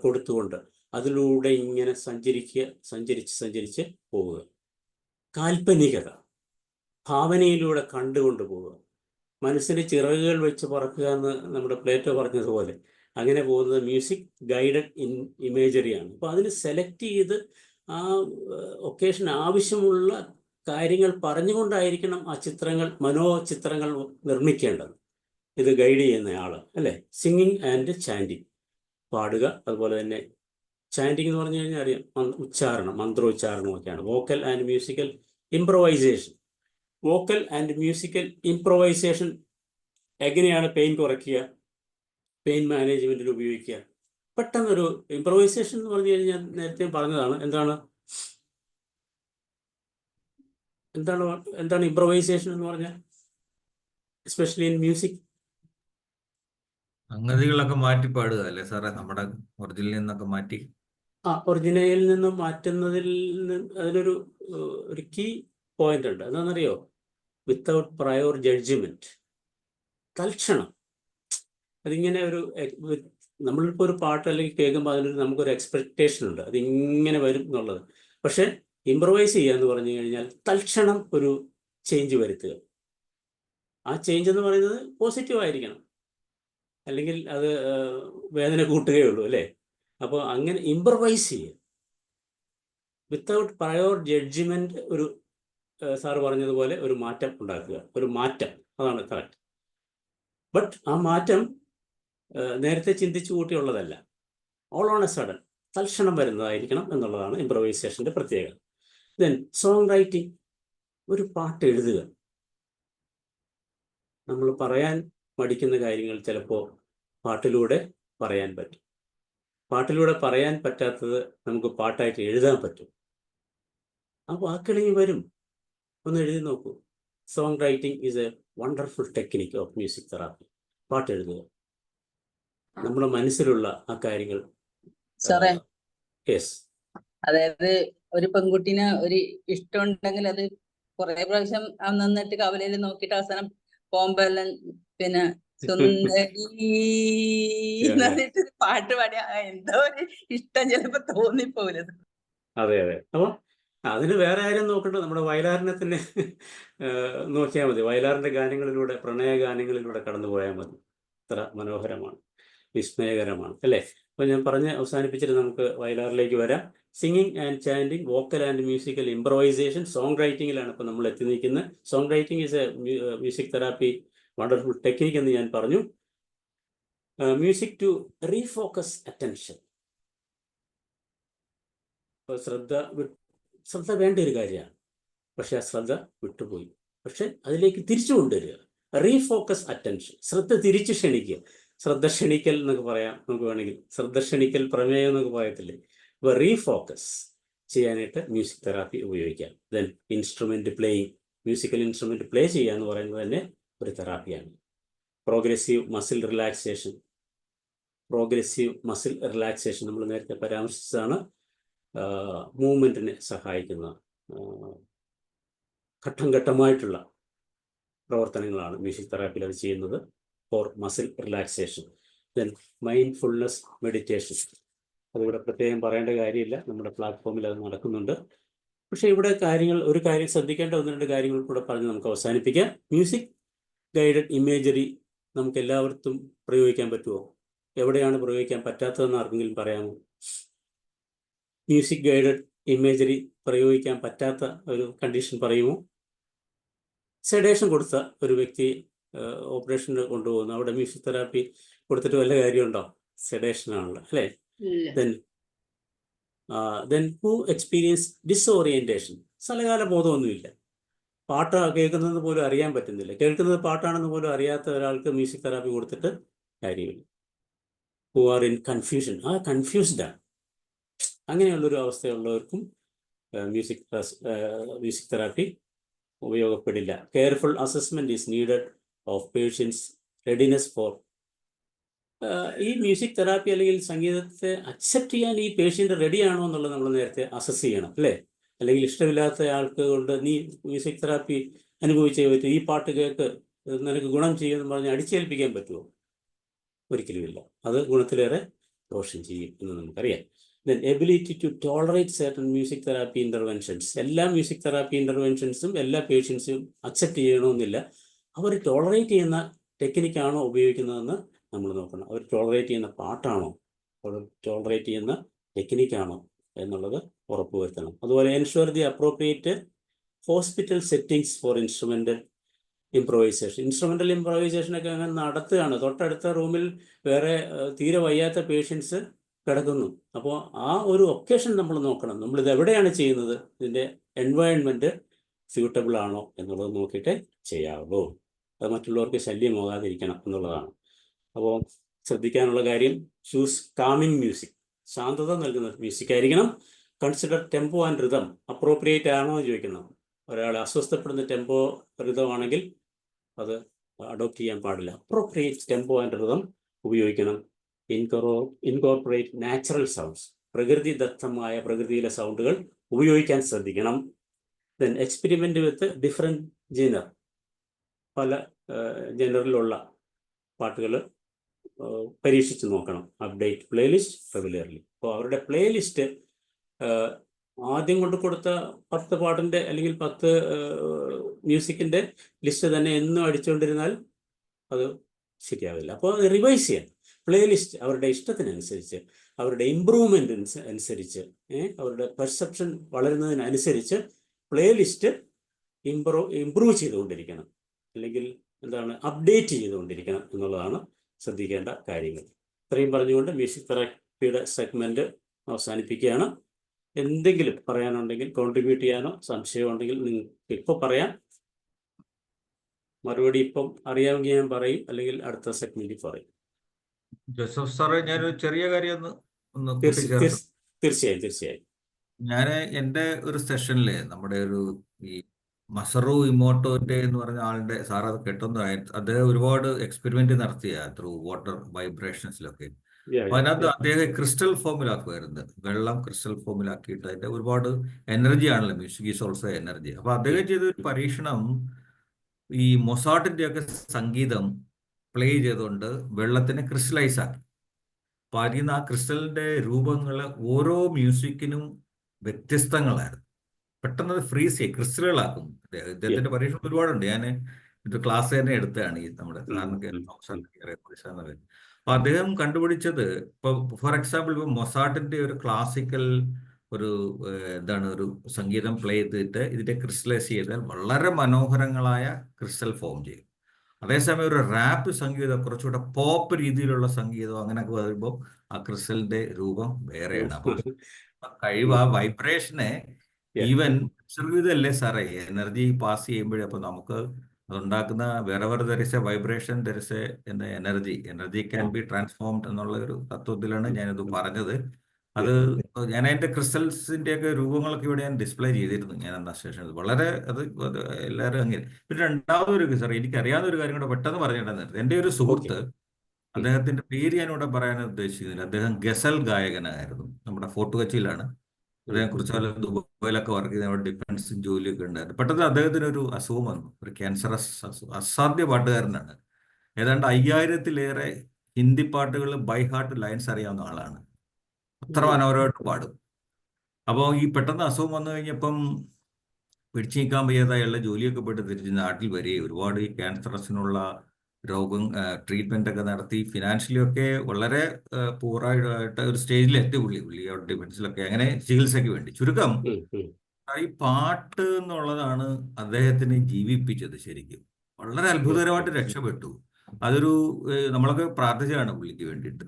കൊടുത്തുകൊണ്ട് അതിലൂടെ ഇങ്ങനെ സഞ്ചരിച്ച് പോവുക. കാൽപ്പനികത, ഭാവനയിലൂടെ കണ്ടുകൊണ്ട് പോവുക. മനസ്സിന് ചിറകുകൾ വെച്ച് പറക്കുക എന്ന് നമ്മുടെ പ്ലേറ്റോ പറഞ്ഞതുപോലെ അങ്ങനെ പോകുന്നത് മ്യൂസിക് ഗൈഡഡ് ഇമേജറിയാണ്. അപ്പോൾ അതിന് സെലക്ട് ചെയ്ത് ആ ഒക്കേഷൻ ആവശ്യമുള്ള കാര്യങ്ങൾ പറഞ്ഞുകൊണ്ടായിരിക്കണം ആ മനോചിത്രങ്ങൾ നിർമ്മിക്കേണ്ടത്. ഇത് ഗൈഡ് ചെയ്യുന്നയാൾ, അല്ലേ? സിംഗിങ് ആൻഡ് ചാൻറ്റിങ്, പാടുക. അതുപോലെ തന്നെ ചാൻറ്റിങ് എന്ന് പറഞ്ഞു കഴിഞ്ഞാൽ അറിയാം, മന്ത്രോച്ചാരണമൊക്കെയാണ്. വോക്കൽ ആൻഡ് മ്യൂസിക്കൽ ഇംപ്രൊവൈസേഷൻ എങ്ങനെയാണ് പെയിൻ കുറയ്ക്കുക, പെയിൻ മാനേജ്മെൻറ്റിൽ ഉപയോഗിക്കുക? പെട്ടെന്നൊരു ഇംപ്രൊവൈസേഷൻ എന്ന് പറഞ്ഞു കഴിഞ്ഞാൽ നേരത്തെ പറഞ്ഞതാണ്. എന്താണ് ഇംപ്രൊവൈസേഷൻ എന്ന് പറഞ്ഞാൽ? എസ്പെഷ്യലി ഇൻ മ്യൂസിക്, സംഗതികളൊക്കെ മാറ്റി പാടുക അല്ലേ സാറേ? നമ്മുടെ ഒറിജിനിൽ നിന്നൊക്കെ മാറ്റി. ഒറിജിനലിൽ നിന്നും മാറ്റുന്നതിൽ അതിനൊരു കീ പോയിന്റ് ഉണ്ട്. എന്താണെന്നറിയോ? വിത്തൗട്ട് പ്രയോർ ജഡ്ജ്മെന്റ്, തൽക്ഷണം. അതിങ്ങനെ നമ്മളിപ്പോൾ ഒരു പാട്ട് അല്ലെങ്കിൽ കേൾക്കുമ്പോൾ അതിനൊരു നമുക്കൊരു എക്സ്പെക്റ്റേഷൻ ഉണ്ട്, അത് ഇങ്ങനെ വരും എന്നുള്ളത്. പക്ഷെ ഇംപ്രവൈസ് ചെയ്യുക എന്ന് പറഞ്ഞു കഴിഞ്ഞാൽ തൽക്ഷണം ഒരു ചേഞ്ച് വരുത്തുക. ആ ചേഞ്ച് എന്ന് പറയുന്നത് പോസിറ്റീവ് ആയിരിക്കണം, അല്ലെങ്കിൽ അത് വേദന കൂട്ടുകയുള്ളൂ അല്ലേ. അപ്പോൾ അങ്ങനെ ഇംപ്രവൈസ് ചെയ്യുക വിത്തൗട്ട് പ്രയോർ ജഡ്ജിമെന്റ്. ഒരു സാറ് പറഞ്ഞതുപോലെ ഒരു മാറ്റം ഉണ്ടാക്കുക, ഒരു മാറ്റം, അതാണ് കറക്റ്റ്. ബട്ട് ആ മാറ്റം നേരത്തെ ചിന്തിച്ചു കൂട്ടിയുള്ളതല്ല, ഓൾ ഓൺ എ സഡൻ തൽക്ഷണം വരുന്നതായിരിക്കണം എന്നുള്ളതാണ് ഇംപ്രവൈസേഷൻ്റെ പ്രത്യേകത. ദെൻ സോങ് റൈറ്റിംഗ്, ഒരു പാട്ട് എഴുതുക. നമ്മൾ പറയാൻ മടിക്കുന്ന കാര്യങ്ങൾ ചിലപ്പോൾ പാട്ടിലൂടെ പറയാൻ പറ്റും. പാട്ടിലൂടെ പറയാൻ പറ്റാത്തത് നമുക്ക് പാട്ടായിട്ട് എഴുതാൻ പറ്റും. ആ വാക്കുകളിൽ വരും, ഒന്ന് എഴുതി നോക്കൂ. Song writing is A wonderful technique of music therapy. പാട്ട് എഴുതുക, നമ്മുടെ മനസ്സിലുള്ള ആ കാര്യങ്ങൾ. സാറേ, യെസ്. അതായത് ഒരു പെൺകുട്ടീനെ ഒരു ഇഷ്ടം ഉണ്ടെങ്കിൽ അത് കുറെ പ്രാവശ്യം നന്നിട്ട് കവലയിൽ നോക്കിയിട്ട് അവസാനം പോകുമ്പോല്ലാം പിന്നെ സുന്ദരി എന്ന് പറഞ്ഞിട്ട് പാട്ട് പാടിയ എന്തോ ഒരു ഇഷ്ടം ചിലപ്പോ തോന്നിപ്പോലത്. അതെ അതെ. അപ്പോൾ അതിന് വേറെ ആരും നോക്കണ്ട, നമ്മുടെ വയലാറിനെ തന്നെ നോക്കിയാൽ മതി. വയലാറിന്റെ ഗാനങ്ങളിലൂടെ, പ്രണയ ഗാനങ്ങളിലൂടെ കടന്നു പോയാൽ മതി. അത്ര മനോഹരമാണ്, വിസ്മയകരമാണ് അല്ലേ. അപ്പോൾ ഞാൻ പറഞ്ഞ് അവസാനിപ്പിച്ചിട്ട് നമുക്ക് വയലാറിലേക്ക് വരാം. Singing and chanting, vocal and musical improvisation, song റൈറ്റിങ്ങിലാണ് ഇപ്പോൾ നമ്മൾ എത്തി നിൽക്കുന്നത്. Song writing is a music therapy wonderful technique എന്ന് ഞാൻ പറഞ്ഞു. Music to refocus attention. ശ്രദ്ധ വേണ്ട ഒരു കാര്യമാണ്, പക്ഷെ ആ ശ്രദ്ധ വിട്ടുപോയി. പക്ഷെ അതിലേക്ക് തിരിച്ചു കൊണ്ടുവരിക, റീഫോക്കസ് അറ്റൻഷൻ, ശ്രദ്ധ തിരിച്ചു ക്ഷണിക്കുക. ശ്രദ്ധ ക്ഷണിക്കൽ എന്നൊക്കെ പറയാം നമുക്ക് വേണമെങ്കിൽ, ശ്രദ്ധ ക്ഷണിക്കൽ പ്രമേയം എന്നൊക്കെ പറയത്തില്ലേ. അപ്പോൾ റീഫോക്കസ് ചെയ്യാനായിട്ട് മ്യൂസിക് തെറാപ്പി ഉപയോഗിക്കാം. Then instrument playing, musical instrument play ചെയ്യുക എന്ന് പറയുന്നത് തന്നെ ഒരു തെറാപ്പിയാണ്. പ്രോഗ്രസീവ് മസിൽ റിലാക്സേഷൻ, നമ്മൾ നേരത്തെ പരാമർശിച്ചതാണ്. മൂവ്മെന്റിനെ സഹായിക്കുന്ന ഘട്ടം ഘട്ടമായിട്ടുള്ള പ്രവർത്തനങ്ങളാണ് മ്യൂസിക് തെറാപ്പിയിൽ അത് ചെയ്യുന്നത്, for muscle relaxation. Then mindfulness meditation, അതിവിടെ പ്രത്യേകം പറയേണ്ട കാര്യമില്ല, നമ്മുടെ പ്ലാറ്റ്ഫോമിൽ അത് നടക്കുന്നുണ്ട്. പക്ഷേ ഇവിടെ ഒരു കാര്യം ശ്രദ്ധിക്കേണ്ട 1-2 കാര്യങ്ങൾ കൂടെ പറഞ്ഞ് നമുക്ക് അവസാനിപ്പിക്കാം. മ്യൂസിക് ഗൈഡഡ് ഇമേജറി നമുക്ക് എല്ലാവർക്കും പ്രയോഗിക്കാൻ പറ്റുമോ? എവിടെയാണ് പ്രയോഗിക്കാൻ പറ്റാത്തതെന്ന് ആർക്കെങ്കിലും പറയാമോ? മ്യൂസിക് ഗൈഡഡ് ഇമേജറി പ്രയോഗിക്കാൻ പറ്റാത്ത ഒരു കണ്ടീഷൻ പറയുമോ? സെഡേഷൻ കൊടുത്ത ഒരു വ്യക്തി ഓപ്പറേഷന് കൊണ്ടുപോകുന്നു, അവിടെ മ്യൂസിക് തെറാപ്പി കൊടുത്തിട്ട് വല്ല കാര്യമുണ്ടോ? സെഡേഷൻ ആണല്ലോ അല്ലേ. ദെൻ ഹു എക്സ്പീരിയൻസ് ഡിസ്ഓറിയന്റേഷൻ, സ്ഥലകാല ബോധമൊന്നുമില്ല, പാട്ട് കേൾക്കുന്നത് പോലും അറിയാൻ പറ്റുന്നില്ല, കേൾക്കുന്നത് പാട്ടാണെന്ന് പോലും അറിയാത്ത ഒരാൾക്ക് മ്യൂസിക് തെറാപ്പി കൊടുത്തിട്ട് കാര്യമില്ല. ഹു ആർ ഇൻ കൺഫ്യൂഷൻ, കൺഫ്യൂസ്ഡാണ്. അങ്ങനെയുള്ളൊരു അവസ്ഥയുള്ളവർക്കും മ്യൂസിക് തെറാപ്പി ഉപയോഗപ്പെടില്ല. Careful assessment is needed of patients readiness for. ഈ മ്യൂസിക് തെറാപ്പി അല്ലെങ്കിൽ സംഗീതത്തെ അക്സെപ്റ്റ് ചെയ്യാൻ ഈ പേഷ്യൻ്റ് റെഡിയാണോ എന്നുള്ളത് നമ്മൾ നേരത്തെ അസസ് ചെയ്യണം അല്ലേ. അല്ലെങ്കിൽ ഇഷ്ടമില്ലാത്ത ആൾക്ക് കൊണ്ട് നീ മ്യൂസിക് തെറാപ്പി അനുഭവിച്ചേ പറ്റും, ഈ പാട്ട് കേൾക്ക് നിനക്ക് ഗുണം ചെയ്യുമെന്ന് പറഞ്ഞ് അടിച്ചേൽപ്പിക്കാൻ പറ്റുമോ? ഒരിക്കലുമില്ല. അത് ഗുണത്തിലേറെ ദോഷം ചെയ്യും എന്ന് നമുക്കറിയാം. Then ability to tolerate certain music therapy interventions, എല്ലാ മ്യൂസിക് തെറാപ്പി ഇൻ്റർവെൻഷൻസും എല്ലാ പേഷ്യൻസും അക്സെപ്റ്റ് ചെയ്യണമെന്നില്ല. അവർ ടോളറേറ്റ് ചെയ്യുന്ന ടെക്നിക്കാണോ ഉപയോഗിക്കുന്നതെന്ന് നമ്മൾ നോക്കണം. അവർ ടോളറേറ്റ് ചെയ്യുന്ന പാട്ടാണോ, അവർ ടോളറേറ്റ് ചെയ്യുന്ന ടെക്നിക്കാണോ എന്നുള്ളത് ഉറപ്പുവരുത്തണം. അതുപോലെ ensure the appropriate hospital settings for instrumental improvisation. Instrumental ഇംപ്രവൈസേഷനൊക്കെ അങ്ങനെ നടത്തുകയാണ്, തൊട്ടടുത്ത റൂമിൽ വേറെ തീരെ വയ്യാത്ത പേഷ്യൻസ് കിടക്കുന്നു. അപ്പോൾ ആ ഒരു ഒക്കേഷൻ നമ്മൾ നോക്കണം, നമ്മളിത് എവിടെയാണ് ചെയ്യുന്നത്, ഇതിൻ്റെ എൻവയൺമെൻറ്റ് സ്യൂട്ടബിൾ ആണോ എന്നുള്ളത് നോക്കിയിട്ട് ചെയ്യാവുള്ളൂ. അത് മറ്റുള്ളവർക്ക് ശല്യമാകാതിരിക്കണം എന്നുള്ളതാണ്. അപ്പോൾ ശ്രദ്ധിക്കാനുള്ള കാര്യം, ചൂസ് കാമിങ് മ്യൂസിക്, ശാന്തത നൽകുന്ന മ്യൂസിക് ആയിരിക്കണം. Consider tempo and rhythm, appropriate ആണോ എന്ന് ചോദിക്കണം. ഒരാൾ അസ്വസ്ഥപ്പെടുന്ന ടെമ്പോ റിതമാണെങ്കിൽ അത് അഡോപ്റ്റ് ചെയ്യാൻ പാടില്ല. അപ്രോപ്രിയേറ്റ് ടെമ്പോ ആൻഡ് റിതം ഉപയോഗിക്കണം. ഇൻകോർപ്പറേറ്റ് നാച്ചുറൽ സൗണ്ട്സ്, പ്രകൃതിദത്തമായ പ്രകൃതിയിലെ സൗണ്ടുകൾ ഉപയോഗിക്കാൻ ശ്രദ്ധിക്കണം. Then experiment with different genre, പല ജനറിലുള്ള പാട്ടുകൾ പരീക്ഷിച്ച് നോക്കണം. Update playlist regularly. അപ്പോൾ അവരുടെ പ്ലേലിസ്റ്റ് ആദ്യം കൊണ്ട് കൊടുത്ത 10 പാട്ടിൻ്റെ അല്ലെങ്കിൽ 10 മ്യൂസിക്കിൻ്റെ ലിസ്റ്റ് തന്നെ എന്നും അടിച്ചുകൊണ്ടിരുന്നാൽ അത് ശരിയാവില്ല. അപ്പോൾ അത് റിവൈസ് ചെയ്യാൻ പ്ലേലിസ്റ്റ് അവരുടെ ഇഷ്ടത്തിനനുസരിച്ച്, അവരുടെ ഇമ്പ്രൂവ്മെൻ്റ് അനുസരിച്ച്, അവരുടെ പെർസെപ്ഷൻ വളരുന്നതിനനുസരിച്ച് പ്ലേലിസ്റ്റ് ഇമ്പ്രൂവ് ചെയ്തുകൊണ്ടിരിക്കണം, അല്ലെങ്കിൽ എന്താണ് അപ്ഡേറ്റ് ചെയ്തുകൊണ്ടിരിക്കണം എന്നുള്ളതാണ് ശ്രദ്ധിക്കേണ്ട കാര്യങ്ങൾ. ഇത്രയും പറഞ്ഞുകൊണ്ട് മ്യൂസിക് തെറാപ്പിയുടെ സെഗ്മെൻറ്റ് അവസാനിപ്പിക്കുകയാണ്. എന്തെങ്കിലും പറയാനുണ്ടെങ്കിൽ, കോൺട്രിബ്യൂട്ട് ചെയ്യാനോ സംശയം ഉണ്ടെങ്കിൽ നിങ്ങൾക്ക് ഇപ്പോൾ പറയാം. മറുപടി ഇപ്പം അറിയാമെങ്കിൽ ഞാൻ പറയും, അല്ലെങ്കിൽ അടുത്ത സെഗ്മെന്റിൽ പറയും. ജോസഫ് സാറേ, ഞാനൊരു ചെറിയ കാര്യം ഒന്ന് കൂട്ടിച്ചേർത്തു. തീർച്ചയായും. ഞാൻ എൻ്റെ ഒരു സെഷനില് നമ്മുടെ ഈ മസറു ഇമോട്ടോന്റെ എന്ന് പറഞ്ഞ ആളുടെ സാർ അത് കേട്ടൊന്നും അദ്ദേഹം ഒരുപാട് എക്സ്പെരിമെന്റ് നടത്തിയ ത്രൂ വാട്ടർ വൈബ്രേഷൻസിലൊക്കെ. അപ്പൊ അതിനകത്ത് അദ്ദേഹം ക്രിസ്റ്റൽ ഫോമിലാക്കുമായിരുന്നു. വെള്ളം ക്രിസ്റ്റൽ ഫോമിലാക്കിയിട്ട് അതിന്റെ ഒരുപാട് എനർജി ആണല്ലോ, മ്യൂസിക് ഈസ് ഓൾസോ എനർജി. അപ്പൊ അദ്ദേഹം ചെയ്ത ഒരു പരീക്ഷണം ഈ മൊസാട്ടിന്റെ ഒക്കെ സംഗീതം പ്ലേ ചെയ്തുകൊണ്ട് വെള്ളത്തിനെ ക്രിസ്റ്റലൈസ് ആക്കി. അപ്പൊ അതിൽ നിന്ന് ആ ക്രിസ്റ്റലിന്റെ രൂപങ്ങൾ ഓരോ മ്യൂസിക്കിനും വ്യത്യസ്തങ്ങളായിരുന്നു. പെട്ടെന്ന് അത് ഫ്രീസ് ചെയ്യും, ക്രിസ്റ്റലുകളാക്കും. ഇദ്ദേഹത്തിന്റെ പരീക്ഷണം ഒരുപാടുണ്ട്. ഞാൻ ഇത് ക്ലാസ് തന്നെ എടുത്തതാണ് ഈ നമ്മുടെ സാറിന്. അപ്പൊ അദ്ദേഹം കണ്ടുപിടിച്ചത്, ഇപ്പൊ ഫോർ എക്സാമ്പിൾ ഇപ്പൊ മൊസാട്ടിന്റെ ഒരു ക്ലാസിക്കൽ ഒരു ഒരു സംഗീതം പ്ലേ ചെയ്തിട്ട് ഇതിന്റെ ക്രിസ്റ്റലൈസ് ചെയ്താൽ വളരെ മനോഹരങ്ങളായ ക്രിസ്റ്റൽ ഫോം ചെയ്യും. അതേസമയം ഒരു റാപ്പ് സംഗീതം, കുറച്ചുകൂടെ പോപ്പ് രീതിയിലുള്ള സംഗീതം അങ്ങനെയൊക്കെ വരുമ്പോൾ ആ ക്രിസ്റ്റലിന്റെ രൂപം വേറെയാണ്. അപ്പൊ കഴിവ് ആ വൈബ്രേഷനെ ഈവൻ ഇതല്ലേ സാറേ, എനർജി പാസ് ചെയ്യുമ്പോഴേ അപ്പൊ നമുക്ക് അതുണ്ടാക്കുന്ന wherever there is a vibration there is a energy can be transformed എന്നുള്ള ഒരു തത്വത്തിലാണ് ഞാനിത് പറഞ്ഞത്. അത് ഞാൻ അതിന്റെ ക്രിസ്റ്റൽസിന്റെ ഒക്കെ രൂപങ്ങളൊക്കെ ഇവിടെ ഞാൻ ഡിസ്പ്ലേ ചെയ്തിരുന്നു ഞാൻ അന്ന സ്റ്റേഷനിൽ. വളരെ അത് എല്ലാവരും അങ്ങനെ. പിന്നെ രണ്ടാമതൊരു സാർ, എനിക്കറിയാവുന്ന ഒരു കാര്യം കൂടെ പെട്ടെന്ന് പറഞ്ഞിട്ടുണ്ടായിരുന്നു. എൻ്റെ ഒരു സുഹൃത്ത്, അദ്ദേഹത്തിന്റെ പേര് ഞാനിവിടെ പറയാൻ ഉദ്ദേശിക്കുന്നില്ല, അദ്ദേഹം ഗസൽ ഗായകനായിരുന്നു. നമ്മുടെ ഫോർട്ട് കൊച്ചിയിലാണ്. അദ്ദേഹം കുറച്ച് ദുബായിലൊക്കെ വർക്ക് ചെയ്ത ഡിഫൻസ് ജോലിയൊക്കെ ഉണ്ടായിരുന്നു. പെട്ടെന്ന് അദ്ദേഹത്തിന് ഒരു അസുഖം വന്നു, ഒരു ക്യാൻസറസ് അസുഖം. അസാധ്യ പാട്ടുകാരനാണ്. ഏതാണ്ട് 5000-ലേറെ ഹിന്ദി പാട്ടുകൾ ബൈ ഹാർട്ട് ലൈൻസ് അറിയാവുന്ന ആളാണ്. അത്ര മനോഹരമായിട്ട് പാടും. അപ്പോൾ ഈ പെട്ടെന്ന് അസുഖം വന്നു കഴിഞ്ഞപ്പം പിടിച്ചു നിൽക്കാൻ വയ്യാതായുള്ള ജോലിയൊക്കെ പോയിട്ട് തിരിച്ച് നാട്ടിൽ വരികയും ഒരുപാട് ഈ ക്യാൻസറസിനുള്ള ട്രീറ്റ്മെന്റ് ഒക്കെ നടത്തി ഫിനാൻഷ്യലി ഒക്കെ വളരെ പൂറായിട്ട് ഒരു സ്റ്റേജിൽ എത്തി പുള്ളി അവിടെ ഡിഫൻസിലൊക്കെ അങ്ങനെ ചികിത്സയ്ക്ക് വേണ്ടി. ചുരുക്കം ഈ പാട്ട് എന്നുള്ളതാണ് അദ്ദേഹത്തിനെ ജീവിപ്പിച്ചത്. ശരിക്കും വളരെ അത്ഭുതകരമായിട്ട് രക്ഷപ്പെട്ടു. അതൊരു നമ്മളൊക്കെ പ്രാർത്ഥിച്ചതാണ് പുള്ളിക്ക് വേണ്ടിയിട്ട്.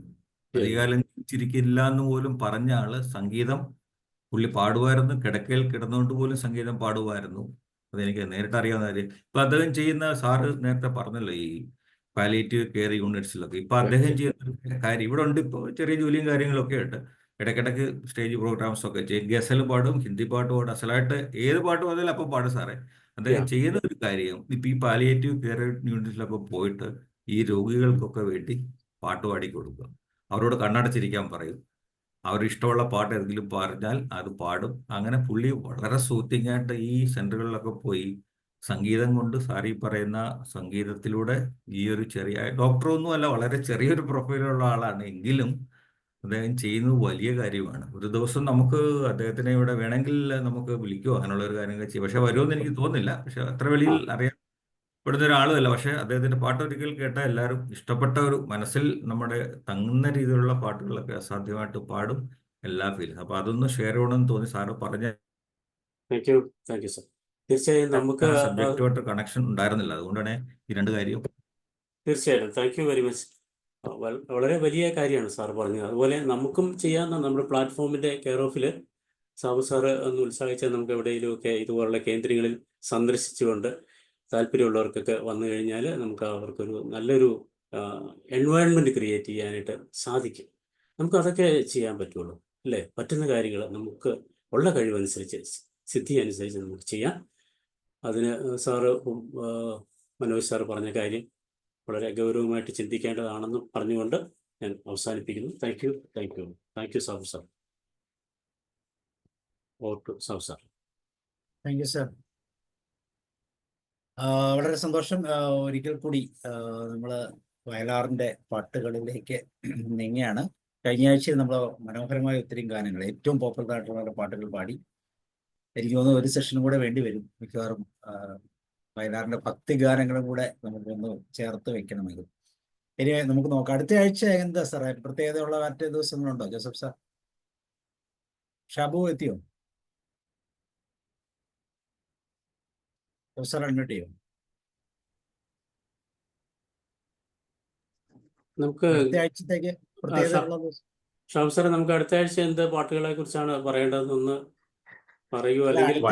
അധികാലം ചിരിക്കില്ല എന്ന് പോലും പറഞ്ഞ ആള് സംഗീതം പുള്ളി പാടുമായിരുന്നു. കിടക്കയിൽ കിടന്നുകൊണ്ട് പോലും സംഗീതം പാടുമായിരുന്നു. അതെനിക്ക് നേരിട്ട് അറിയാവുന്ന കാര്യം. ഇപ്പൊ അദ്ദേഹം ചെയ്യുന്ന, സാറ് നേരത്തെ പറഞ്ഞല്ലോ, ഈ പാലിയേറ്റീവ് കെയർ യൂണിറ്റ്സിലൊക്കെ ഇപ്പൊ അദ്ദേഹം ചെയ്യുന്ന കാര്യം ഇവിടെ ഉണ്ട്. ഇപ്പോൾ ചെറിയ ജോലിയും കാര്യങ്ങളൊക്കെ ഉണ്ട്. ഇടയ്ക്കിടയ്ക്ക് സ്റ്റേജ് പ്രോഗ്രാംസ് ഒക്കെ ചെയ്യും. ഗസൽ പാടും, ഹിന്ദി പാട്ട് പാടും, അസലായിട്ട് ഏത് പാട്ട് പാടിയാലും അപ്പം പാടും സാറേ. അദ്ദേഹം ചെയ്യുന്ന ഒരു കാര്യം, ഇപ്പൊ ഈ പാലിയേറ്റീവ് കെയർ യൂണിറ്റ്സിലൊക്കെ പോയിട്ട് ഈ രോഗികൾക്കൊക്കെ വേണ്ടി പാട്ട് പാടി കൊടുക്കുക. അവരോട് കണ്ണടച്ചിരിക്കാൻ പറയും. അവരിഷ്ടമുള്ള പാട്ട് ഏതെങ്കിലും പറഞ്ഞാൽ അത് പാടും. അങ്ങനെ പുള്ളി വളരെ സൂത്തിങ് ആയിട്ട് ഈ സെന്ററുകളിലൊക്കെ പോയി സംഗീതം കൊണ്ട്, സാറി പറയുന്ന സംഗീതത്തിലൂടെ, ഈ ഒരു ചെറിയ ഡോക്ടറൊന്നും അല്ല, വളരെ ചെറിയൊരു പ്രൊഫൈലുള്ള ആളാണ്, എങ്കിലും അദ്ദേഹം ചെയ്യുന്നത് വലിയ കാര്യമാണ്. ഒരു ദിവസം നമുക്ക് അദ്ദേഹത്തിനെ ഇവിടെ വേണമെങ്കിൽ നമുക്ക് വിളിക്കുമോ, അങ്ങനെയുള്ള ഒരു കാര്യങ്ങൾ ചെയ്യും. പക്ഷെ വരുമെന്ന് എനിക്ക് തോന്നുന്നില്ല. പക്ഷെ അത്ര വെളിയിൽ അറിയപ്പെടുന്ന ഒരാളുമല്ല. പക്ഷെ അദ്ദേഹത്തിന്റെ പാട്ട് ഒരിക്കൽ കേട്ടാൽ എല്ലാവരും ഇഷ്ടപ്പെട്ട ഒരു മനസ്സിൽ നമ്മുടെ തങ്ങുന്ന രീതിയിലുള്ള പാട്ടുകളൊക്കെ അസാധ്യമായിട്ട് പാടും. എല്ലാ ഫീലും. അപ്പൊ അതൊന്ന് ഷെയർ ചെയ്യണമെന്ന് തോന്നി സാറ് പറഞ്ഞ. Thank you sir. തീർച്ചയായും നമുക്ക് സബ്ജക്റ്റുമായിട്ട് കണക്ഷൻ ഉണ്ടായിരുന്നില്ല, അതുകൊണ്ടാണ് ഈ രണ്ട് കാര്യം. തീർച്ചയായിട്ടും താങ്ക് യു വെരി മച്ച്. വളരെ വലിയ കാര്യമാണ് സാർ പറഞ്ഞത്. അതുപോലെ നമുക്കും ചെയ്യാവുന്ന നമ്മുടെ പ്ലാറ്റ്ഫോമിന്റെ കെയർ ഓഫിൽ സാബു സാറ് ഒന്ന് ഉത്സാഹിച്ചാൽ നമുക്ക് എവിടെയെങ്കിലുമൊക്കെ ഇതുപോലുള്ള കേന്ദ്രങ്ങളിൽ സന്ദർശിച്ചുകൊണ്ട് താല്പര്യമുള്ളവർക്കൊക്കെ വന്നു കഴിഞ്ഞാൽ നമുക്ക് അവർക്കൊരു നല്ലൊരു എൻവയൺമെന്റ് ക്രിയേറ്റ് ചെയ്യാനായിട്ട് സാധിക്കും. നമുക്ക് അതൊക്കെ ചെയ്യാൻ പറ്റുള്ളൂ അല്ലേ? പറ്റുന്ന കാര്യങ്ങൾ നമുക്ക് ഉള്ള കഴിവനുസരിച്ച്, സിദ്ധി അനുസരിച്ച് നമുക്ക് ചെയ്യാം. അതിന് സാറ് മനോജ് സാറ് പറഞ്ഞ കാര്യം വളരെ ഗൗരവമായിട്ട് ചിന്തിക്കേണ്ടതാണെന്ന് പറഞ്ഞുകൊണ്ട് ഞാൻ അവസാനിപ്പിക്കുന്നു. Thank you Sabu sir. Sabu sir. Thank you sir. വളരെ സന്തോഷം. ഒരിക്കൽ കൂടി നമ്മൾ വയലാറിന്റെ പാട്ടുകളിലേക്ക് നീങ്ങുകയാണ്. കഴിഞ്ഞ ആഴ്ച നമ്മൾ മനോഹരമായ ഒത്തിരി ഗാനങ്ങൾ, ഏറ്റവും പോപ്പുലർ ആയിട്ടുള്ള പാട്ടുകൾ പാടി. എനിക്ക് തോന്നുന്നു ഒരു സെഷനും കൂടെ വേണ്ടി വരും മിക്കവാറും. വയലാറിന്റെ ഭക്തി ഗാനങ്ങളും കൂടെ നമുക്കൊന്ന് ചേർത്ത് വെക്കണമെങ്കിൽ. ഇനി നമുക്ക് നോക്കാം അടുത്ത ആഴ്ച എന്താ സാറേ പ്രത്യേകതയുള്ള മറ്റേ ദിവസങ്ങളുണ്ടോ ജോസഫ് സാർ? ഷാബു എത്തിയോ? ജോസഫ് സാർ അഡ്മിറ്റ് ചെയ്യോ? നമുക്ക് അടുത്ത ആഴ്ചത്തേക്ക് പ്രത്യേകതയുള്ള ദിവസം ഷാബു സാറേ, നമുക്ക് അടുത്ത ആഴ്ച എന്ത് പാട്ടുകളെ കുറിച്ചാണ് പറയേണ്ടതെന്നൊന്ന് പറയൂ. അല്ല, അല്ലെങ്കിൽ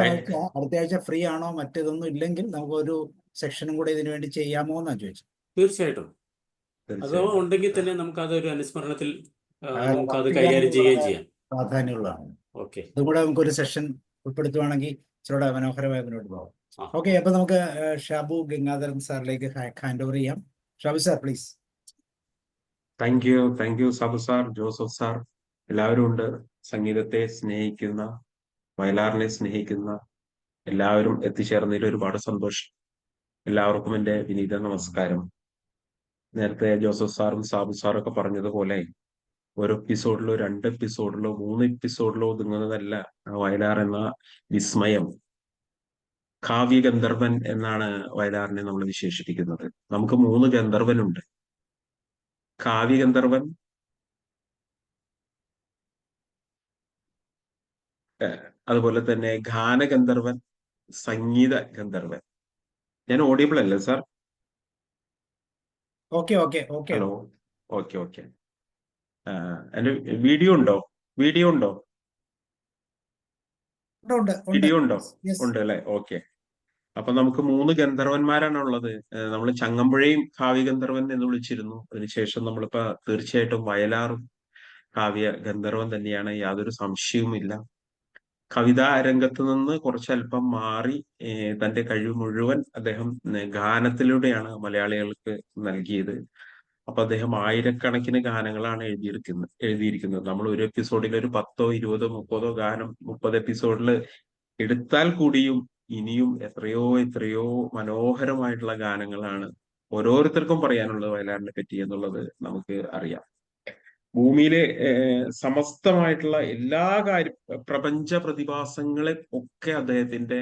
അടുത്ത ആഴ്ച ഫ്രീ ആണോ? മറ്റേതൊന്നും ഇല്ലെങ്കിൽ നമുക്ക് ഒരു സെക്ഷനും കൂടെ ഇതിനു വേണ്ടി ചെയ്യാമോ എന്നാണ് ചോദിച്ചത്. തീർച്ചയായിട്ടും അതോ തീർച്ചയായിട്ടും. ഉണ്ടെങ്കിൽ തന്നെ നമുക്ക് അതൊരു അനുസ്മരണത്തിൽ അയാളുടെ നമുക്ക് അത് ഭക്തി കൈകാര്യം ഗാനങ്ങൾ ചെയ്യുകയും വളരെ ചെയ്യാം. പ്രാധാന്യമുള്ളതാണ്. ഓക്കെ. അതും കൂടെ നമുക്കൊരു സെഷൻ ഉൾപ്പെടുത്തുവാണെങ്കിൽ ഇച്ചിരൂടെ മനോഹരമായി മുന്നോട്ട് പോകാം. ആ. ഓക്കെ, അപ്പൊ നമുക്ക് ഷാബു ഗംഗാധരൻ സാറിലേക്ക് ഹാൻഡ് ഓവർ ചെയ്യാം. Shabu sir please. Thank you Sabu sir, Joseph sir, എല്ലാവരും ഉണ്ട്. സംഗീതത്തെ സ്നേഹിക്കുന്ന, വയലാറിനെ സ്നേഹിക്കുന്ന എല്ലാവരും എത്തിച്ചേർന്നതിൽ ഒരുപാട് സന്തോഷം. എല്ലാവർക്കും എൻ്റെ വിനീത നമസ്കാരം. നേരത്തെ ജോസഫ് സാറും സാബു സാറും ഒക്കെ പറഞ്ഞതുപോലെ ഒരു എപ്പിസോഡിലോ 2 എപ്പിസോഡിലോ 3 എപ്പിസോഡിലോ ഒതുങ്ങുന്നതല്ല വയലാർ എന്ന വിസ്മയം. കാവ്യ ഗന്ധർവൻ എന്നാണ് വയലാറിനെ നമ്മൾ വിശേഷിപ്പിക്കുന്നത്. നമുക്ക് 3 ഗന്ധർവനുണ്ട്. കാവ്യ ഗന്ധർവൻ, അതുപോലെ തന്നെ ഗാനഗന്ധർവൻ, സംഗീത ഗന്ധർവൻ. ഞാൻ ഓഡിയബിൾ അല്ലേ sir? Okay okay okay. Hello, okay. എന്റെ വീഡിയോ ഉണ്ടോ? ഉണ്ട് ഉണ്ട് ഉണ്ട്. വീഡിയോ ഉണ്ടോ? Yes. ഉണ്ട് അല്ലെ? ഓക്കെ. അപ്പൊ നമുക്ക് 3 ഗന്ധർവന്മാരാണ് ഉള്ളത്. നമ്മൾ ചങ്ങമ്പുഴയും കാവ്യ ഗന്ധർവൻ എന്ന് വിളിച്ചിരുന്നു. അതിനുശേഷം നമ്മളിപ്പോ തീർച്ചയായിട്ടും വയലാറും കാവ്യ ഗന്ധർവൻ തന്നെയാണ്, യാതൊരു സംശയവുമില്ല. കവിതാ രംഗത്ത് നിന്ന് കുറച്ചല്പം മാറി തന്റെ കഴിവ് മുഴുവൻ അദ്ദേഹം ഗാനത്തിലൂടെയാണ് മലയാളികൾക്ക് നൽകിയത്. അപ്പൊ അദ്ദേഹം ആയിരക്കണക്കിന് ഗാനങ്ങളാണ് എഴുതിയിരിക്കുന്നത്. നമ്മൾ ഒരു എപ്പിസോഡിൽ ഒരു 10, 20, 30 ഗാനം 30 എപ്പിസോഡിൽ എടുത്താൽ കൂടിയും ഇനിയും എത്രയോ മനോഹരമായിട്ടുള്ള ഗാനങ്ങളാണ് ഓരോരുത്തർക്കും പറയാനുള്ളത് വയലാറിനെ പറ്റി എന്നുള്ളത് നമുക്ക് അറിയാം. ഭൂമിയിലെ സമസ്തമായിട്ടുള്ള എല്ലാ പ്രപഞ്ച പ്രതിഭാസങ്ങളെ ഒക്കെ അദ്ദേഹത്തിന്റെ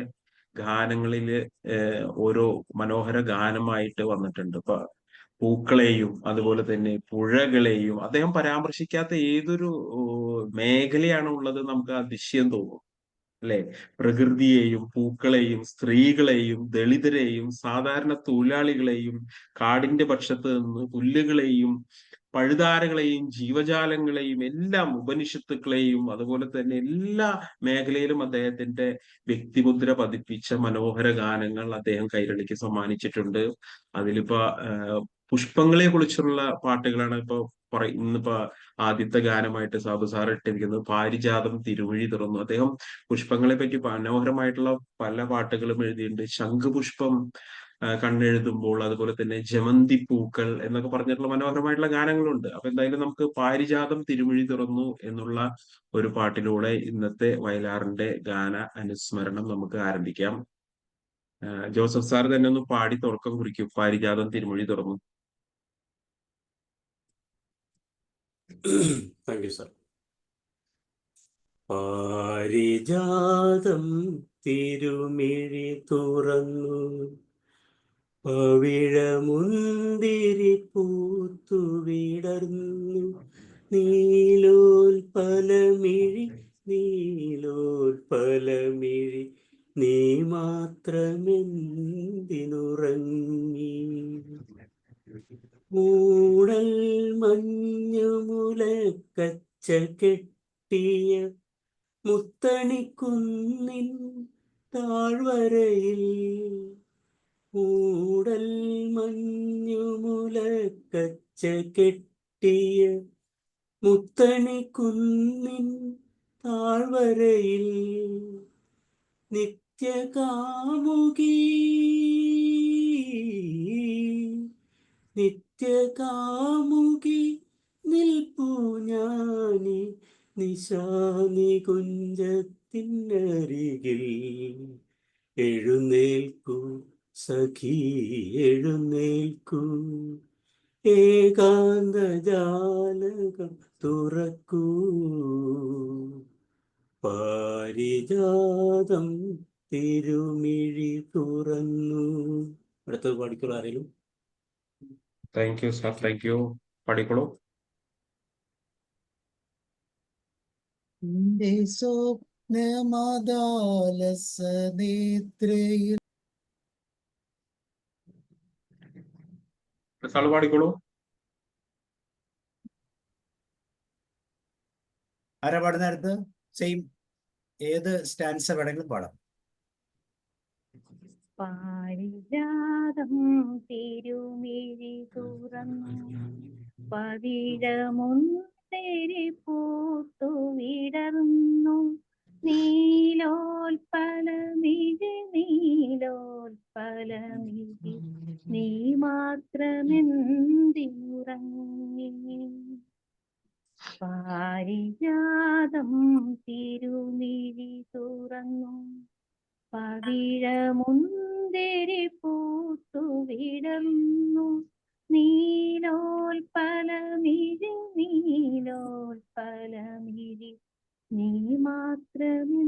ഗാനങ്ങളില് ഓരോ മനോഹര ഗാനമായിട്ട് വന്നിട്ടുണ്ട്. ഇപ്പൊ പൂക്കളെയും അതുപോലെ തന്നെ പുഴകളെയും അദ്ദേഹം പരാമർശിക്കാത്ത ഏതൊരു മേഖലയാണ് ഉള്ളത് നമുക്ക് അതിശയം തോന്നും അല്ലെ? പ്രകൃതിയെയും പൂക്കളെയും സ്ത്രീകളെയും ദളിതരെയും സാധാരണ തൊഴിലാളികളെയും കാടിന്റെ പക്ഷത്ത് നിന്ന് പുല്ലുകളെയും പഴുതാരകളെയും ജീവജാലങ്ങളെയും എല്ലാം ഉപനിഷത്തുക്കളെയും അതുപോലെ തന്നെ എല്ലാ മേഖലയിലും അദ്ദേഹത്തിന്റെ വ്യക്തിമുദ്ര പതിപ്പിച്ച മനോഹര ഗാനങ്ങൾ അദ്ദേഹം കൈരളിക്ക് സമ്മാനിച്ചിട്ടുണ്ട്. അതിലിപ്പോ പുഷ്പങ്ങളെ കുറിച്ചുള്ള പാട്ടുകളാണ് ഇന്നിപ്പോ ആദ്യത്തെ ഗാനമായിട്ട് സാബു സാർ ഇട്ടിരിക്കുന്നത്. പാരിജാതം തിരുവഴി തുറന്നു. അദ്ദേഹം പുഷ്പങ്ങളെ പറ്റി മനോഹരമായിട്ടുള്ള പല പാട്ടുകളും എഴുതിയിട്ടുണ്ട്. ശംഖുപുഷ്പം കണ്ണെഴുതുമ്പോൾ, അതുപോലെ തന്നെ ജമന്തി പൂക്കൾ എന്നൊക്കെ പറഞ്ഞിട്ടുള്ള മനോഹരമായിട്ടുള്ള ഗാനങ്ങളുണ്ട്. അപ്പൊ എന്തായാലും നമുക്ക് പാരിജാതം തിരുമൊഴി തുറന്നു എന്നുള്ള ഒരു പാട്ടിലൂടെ ഇന്നത്തെ വയലാറിന്റെ ഗാന അനുസ്മരണം നമുക്ക് ആരംഭിക്കാം. ജോസഫ് സാർ തന്നെ ഒന്ന് പാടി തുടക്കം കുറിക്കും. പാരിജാതം തിരുമൊഴി തുറന്നു. Thank you sir. പാരിജാതം തിരുമിഴി തുറന്നു, പവിഴമുന്തിരി പൂത്തു വിടർന്നു, നീലോൽപലമിഴി നീ മാത്രമെന്തിനുറങ്ങി, മൂടൽ മഞ്ഞുമുലക്കച്ച കെട്ടിയ മുത്തണിക്കുന്നിൻ താഴ്വരയിൽ, മൂടൽ മഞ്ഞുമുലക്കച്ച കെട്ടിയ മുത്തണിക്കുന്നിൻ താഴ്വരയിൽ, നിത്യകാമുകി നിൽപ്പു ഞാനി നിശാനികുഞ്ചത്തിനരികിൽ, എഴുന്നേൽക്കൂ സഖി എഴുന്നേൽക്കൂ, ഏകാന്ത ജാലകം തുറക്കൂ, പാരിജാതം തിരുമിഴി തുറന്നു. അടുത്തത് പാടിക്കോളൂ ആരെങ്കിലും. Thank you sir, thank you. പഠിക്കോളൂ. എന്റെ സ്വപ്നമാദാലസനേത്രയിൽ സാറ് പാടിക്കോളൂ. ആരാ പാടുന്ന അടുത്ത്? സെയിം ഏത് സ്റ്റാൻസ വേണമെങ്കിലും പാടാം. പാരിജാതം തിരുമിഴി തുറന്നു, പവിഴമുന്തിരി പൂത്തു വിടർന്നു, നീലോൽപലമിഴി നീലോൽപലമിഴി നീ മാത്രമെന്തിനുറങ്ങി. പാരിജാതം തിരുമിഴി തുറന്നു, പവിഴമുന്തിരി പൂത്തു വിടർന്നു, നീലോൽപലമിഴി നീലോൽപലമിഴി നീ മാത്രമെന്തിനുറങ്ങി.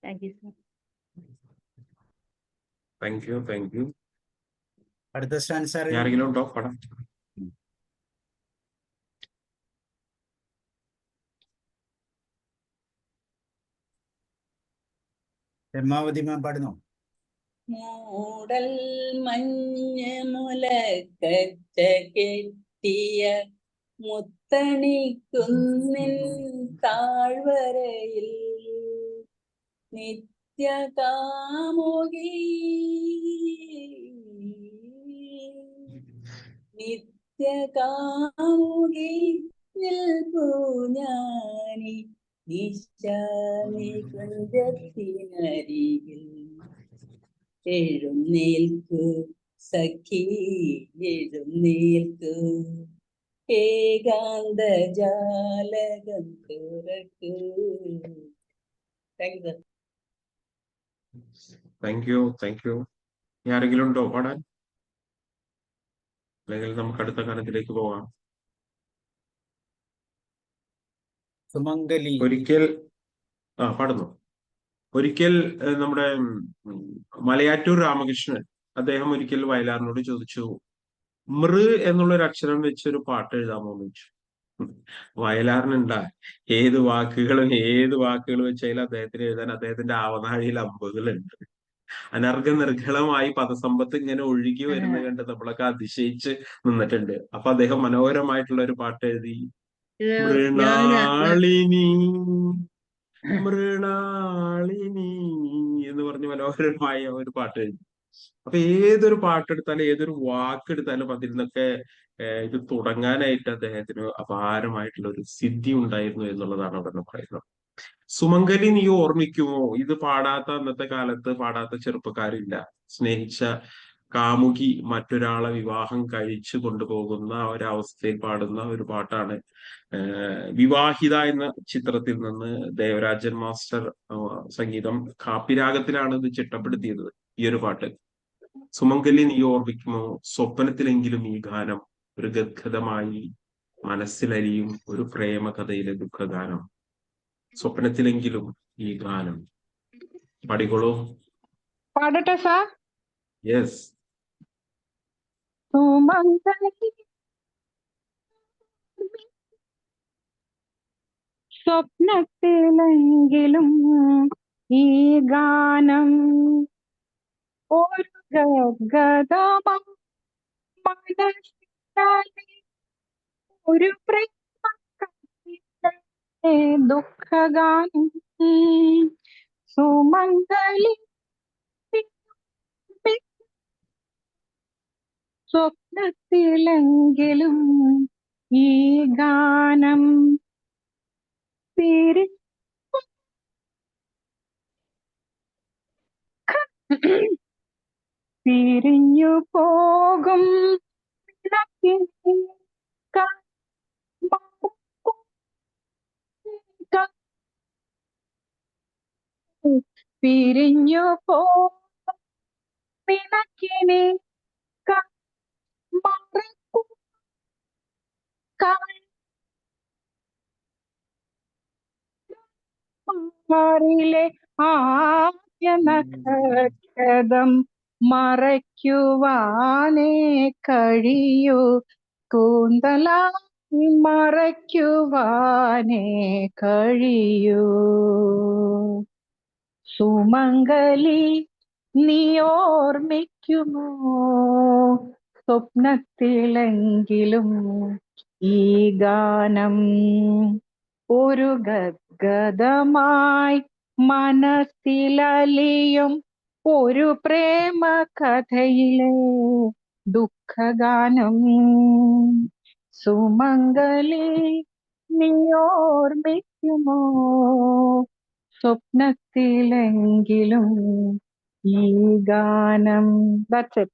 Thank you sir. Thank you, thank you. അടുത്ത സ്റ്റാൻസ് ആരെങ്കിലും ഉണ്ടോ പാടാം? രമാവതി മാം പാടുന്നോ? മൂടൽ മഞ്ഞ് മുലക്കച്ച കെട്ടിയ മുത്തണിക്കുന്നിൻ താഴ്വരയിൽ നിത്യകാമുകി നിത്യകാമുകി നിൽപ്പൂ ഞാനി നിശാനികുഞ്ചത്തിനരികിൽ. എഴുന്നേൽക്കൂ സഖി എഴുന്നേൽക്കൂ, ഏകാന്ത ജാലകം തുറക്കൂ. Thank you. Thank you, thank U. ആരെങ്കിലും ഉണ്ടോ പാടാൻ? അല്ലെങ്കിൽ നമുക്ക് അടുത്ത ഗാനത്തിലേക്ക് പോകാം. സുമംഗലി. ഒരിക്കൽ പാടുന്നു. ഒരിക്കൽ നമ്മുടെ മലയാറ്റൂർ രാമകൃഷ്ണൻ അദ്ദേഹം ഒരിക്കൽ വയലാറിനോട് ചോദിച്ചു, മൃ എന്നുള്ളൊരു അക്ഷരം വെച്ച് ഒരു പാട്ട് എഴുതാമോ എന്ന് ചോദിച്ചു. വയലാറിനുണ്ടാ ഏത് വാക്കുകൾ വെച്ചാലും അദ്ദേഹത്തിന് എഴുതാൻ അദ്ദേഹത്തിന്റെ ആവനാഴിയിൽ അമ്പുകളുണ്ട്. അനർഘ നിർഘളമായി പദസമ്പത്ത് ഇങ്ങനെ ഒഴുകി വരുന്നത് കണ്ട് നമ്മളൊക്കെ അതിശയിച്ച് നിന്നിട്ടുണ്ട്. അപ്പൊ അദ്ദേഹം മനോഹരമായിട്ടുള്ള ഒരു പാട്ട് എഴുതി, മൃണാളിനി മൃണാളിനി എന്ന് പറഞ്ഞ് മനോഹരമായ ഒരു പാട്ട് എഴുതി. അപ്പൊ ഏതൊരു പാട്ടെടുത്താലും ഏതൊരു വാക്കെടുത്താലും അതിൽ നിന്നൊക്കെ ഇത് തുടങ്ങാനായിട്ട് അദ്ദേഹത്തിന് അപാരമായിട്ടുള്ള ഒരു സിദ്ധി ഉണ്ടായിരുന്നു എന്നുള്ളതാണ് അവിടെ പറയുന്നത്. സുമംഗലി നീ ഓർമ്മിക്കുമോ? ഇത് പാടാത്ത അന്നത്തെ കാലത്ത് പാടാത്ത ചെറുപ്പക്കാരില്ല. സ്നേഹിച്ച കാമുകി മറ്റൊരാളെ വിവാഹം കഴിച്ചു കൊണ്ടുപോകുന്ന ഒരവസ്ഥയിൽ പാടുന്ന ഒരു പാട്ടാണ്. വിവാഹിത എന്ന ചിത്രത്തിൽ നിന്ന് ദേവരാജൻ മാസ്റ്റർ സംഗീതം കാപ്പിരാഗത്തിലാണ് ഇത് ചിട്ടപ്പെടുത്തിയത് ഈ ഒരു പാട്ട്. സുമംഗലി നീ ഓർമ്മിക്കുമോ, സ്വപ്നത്തിലെങ്കിലും ഈ ഗാനം ഒരു ഗദ്ഗതമായി മനസ്സിലരിയും ഒരു പ്രേമകഥയിലെ ദുഃഖഗാനം. സ്വപ്നത്തിലെങ്കിലും ഈ ഗാനം. പാടിക്കോളൂ. പാടട്ടെ സാർ. യെസ്. സ്വപ്നത്തിലെങ്കിലും ഈ ഗാനം ഒരു ഗദ്ഗതമാം മനസ്സിലെ ഒരു പ്രേമകഥയിലെ ദുഃഖഗാനം. സുമംഗലി സ്വപ്നത്തിലെങ്കിലും ഈ ഗാനം പിരിഞ്ഞു പോകും പിരിഞ്ഞു പോകും വിളക്കിനെ മറക്കുമാറിലെ ആദ്യ നക്ഷതം മറയ്ക്കുവാനേ കഴിയൂ, കൂന്തലായി മറയ്ക്കുവാനേ കഴിയൂ. സുമംഗലി നീ ഓർമ്മിക്കുമോ, സ്വപ്നത്തിലെങ്കിലും ഈ ഗാനം ഒരു ഗദ്ഗതമായി മനസ്സിലലിയും ഒരു പ്രേമ കഥയിലെ ദുഃഖഗാനം. സുമംഗലി നീ ഓർമ്മിക്കുമോ, സ്വപ്നത്തിലെങ്കിലും ഈ ഗാനം. That's it.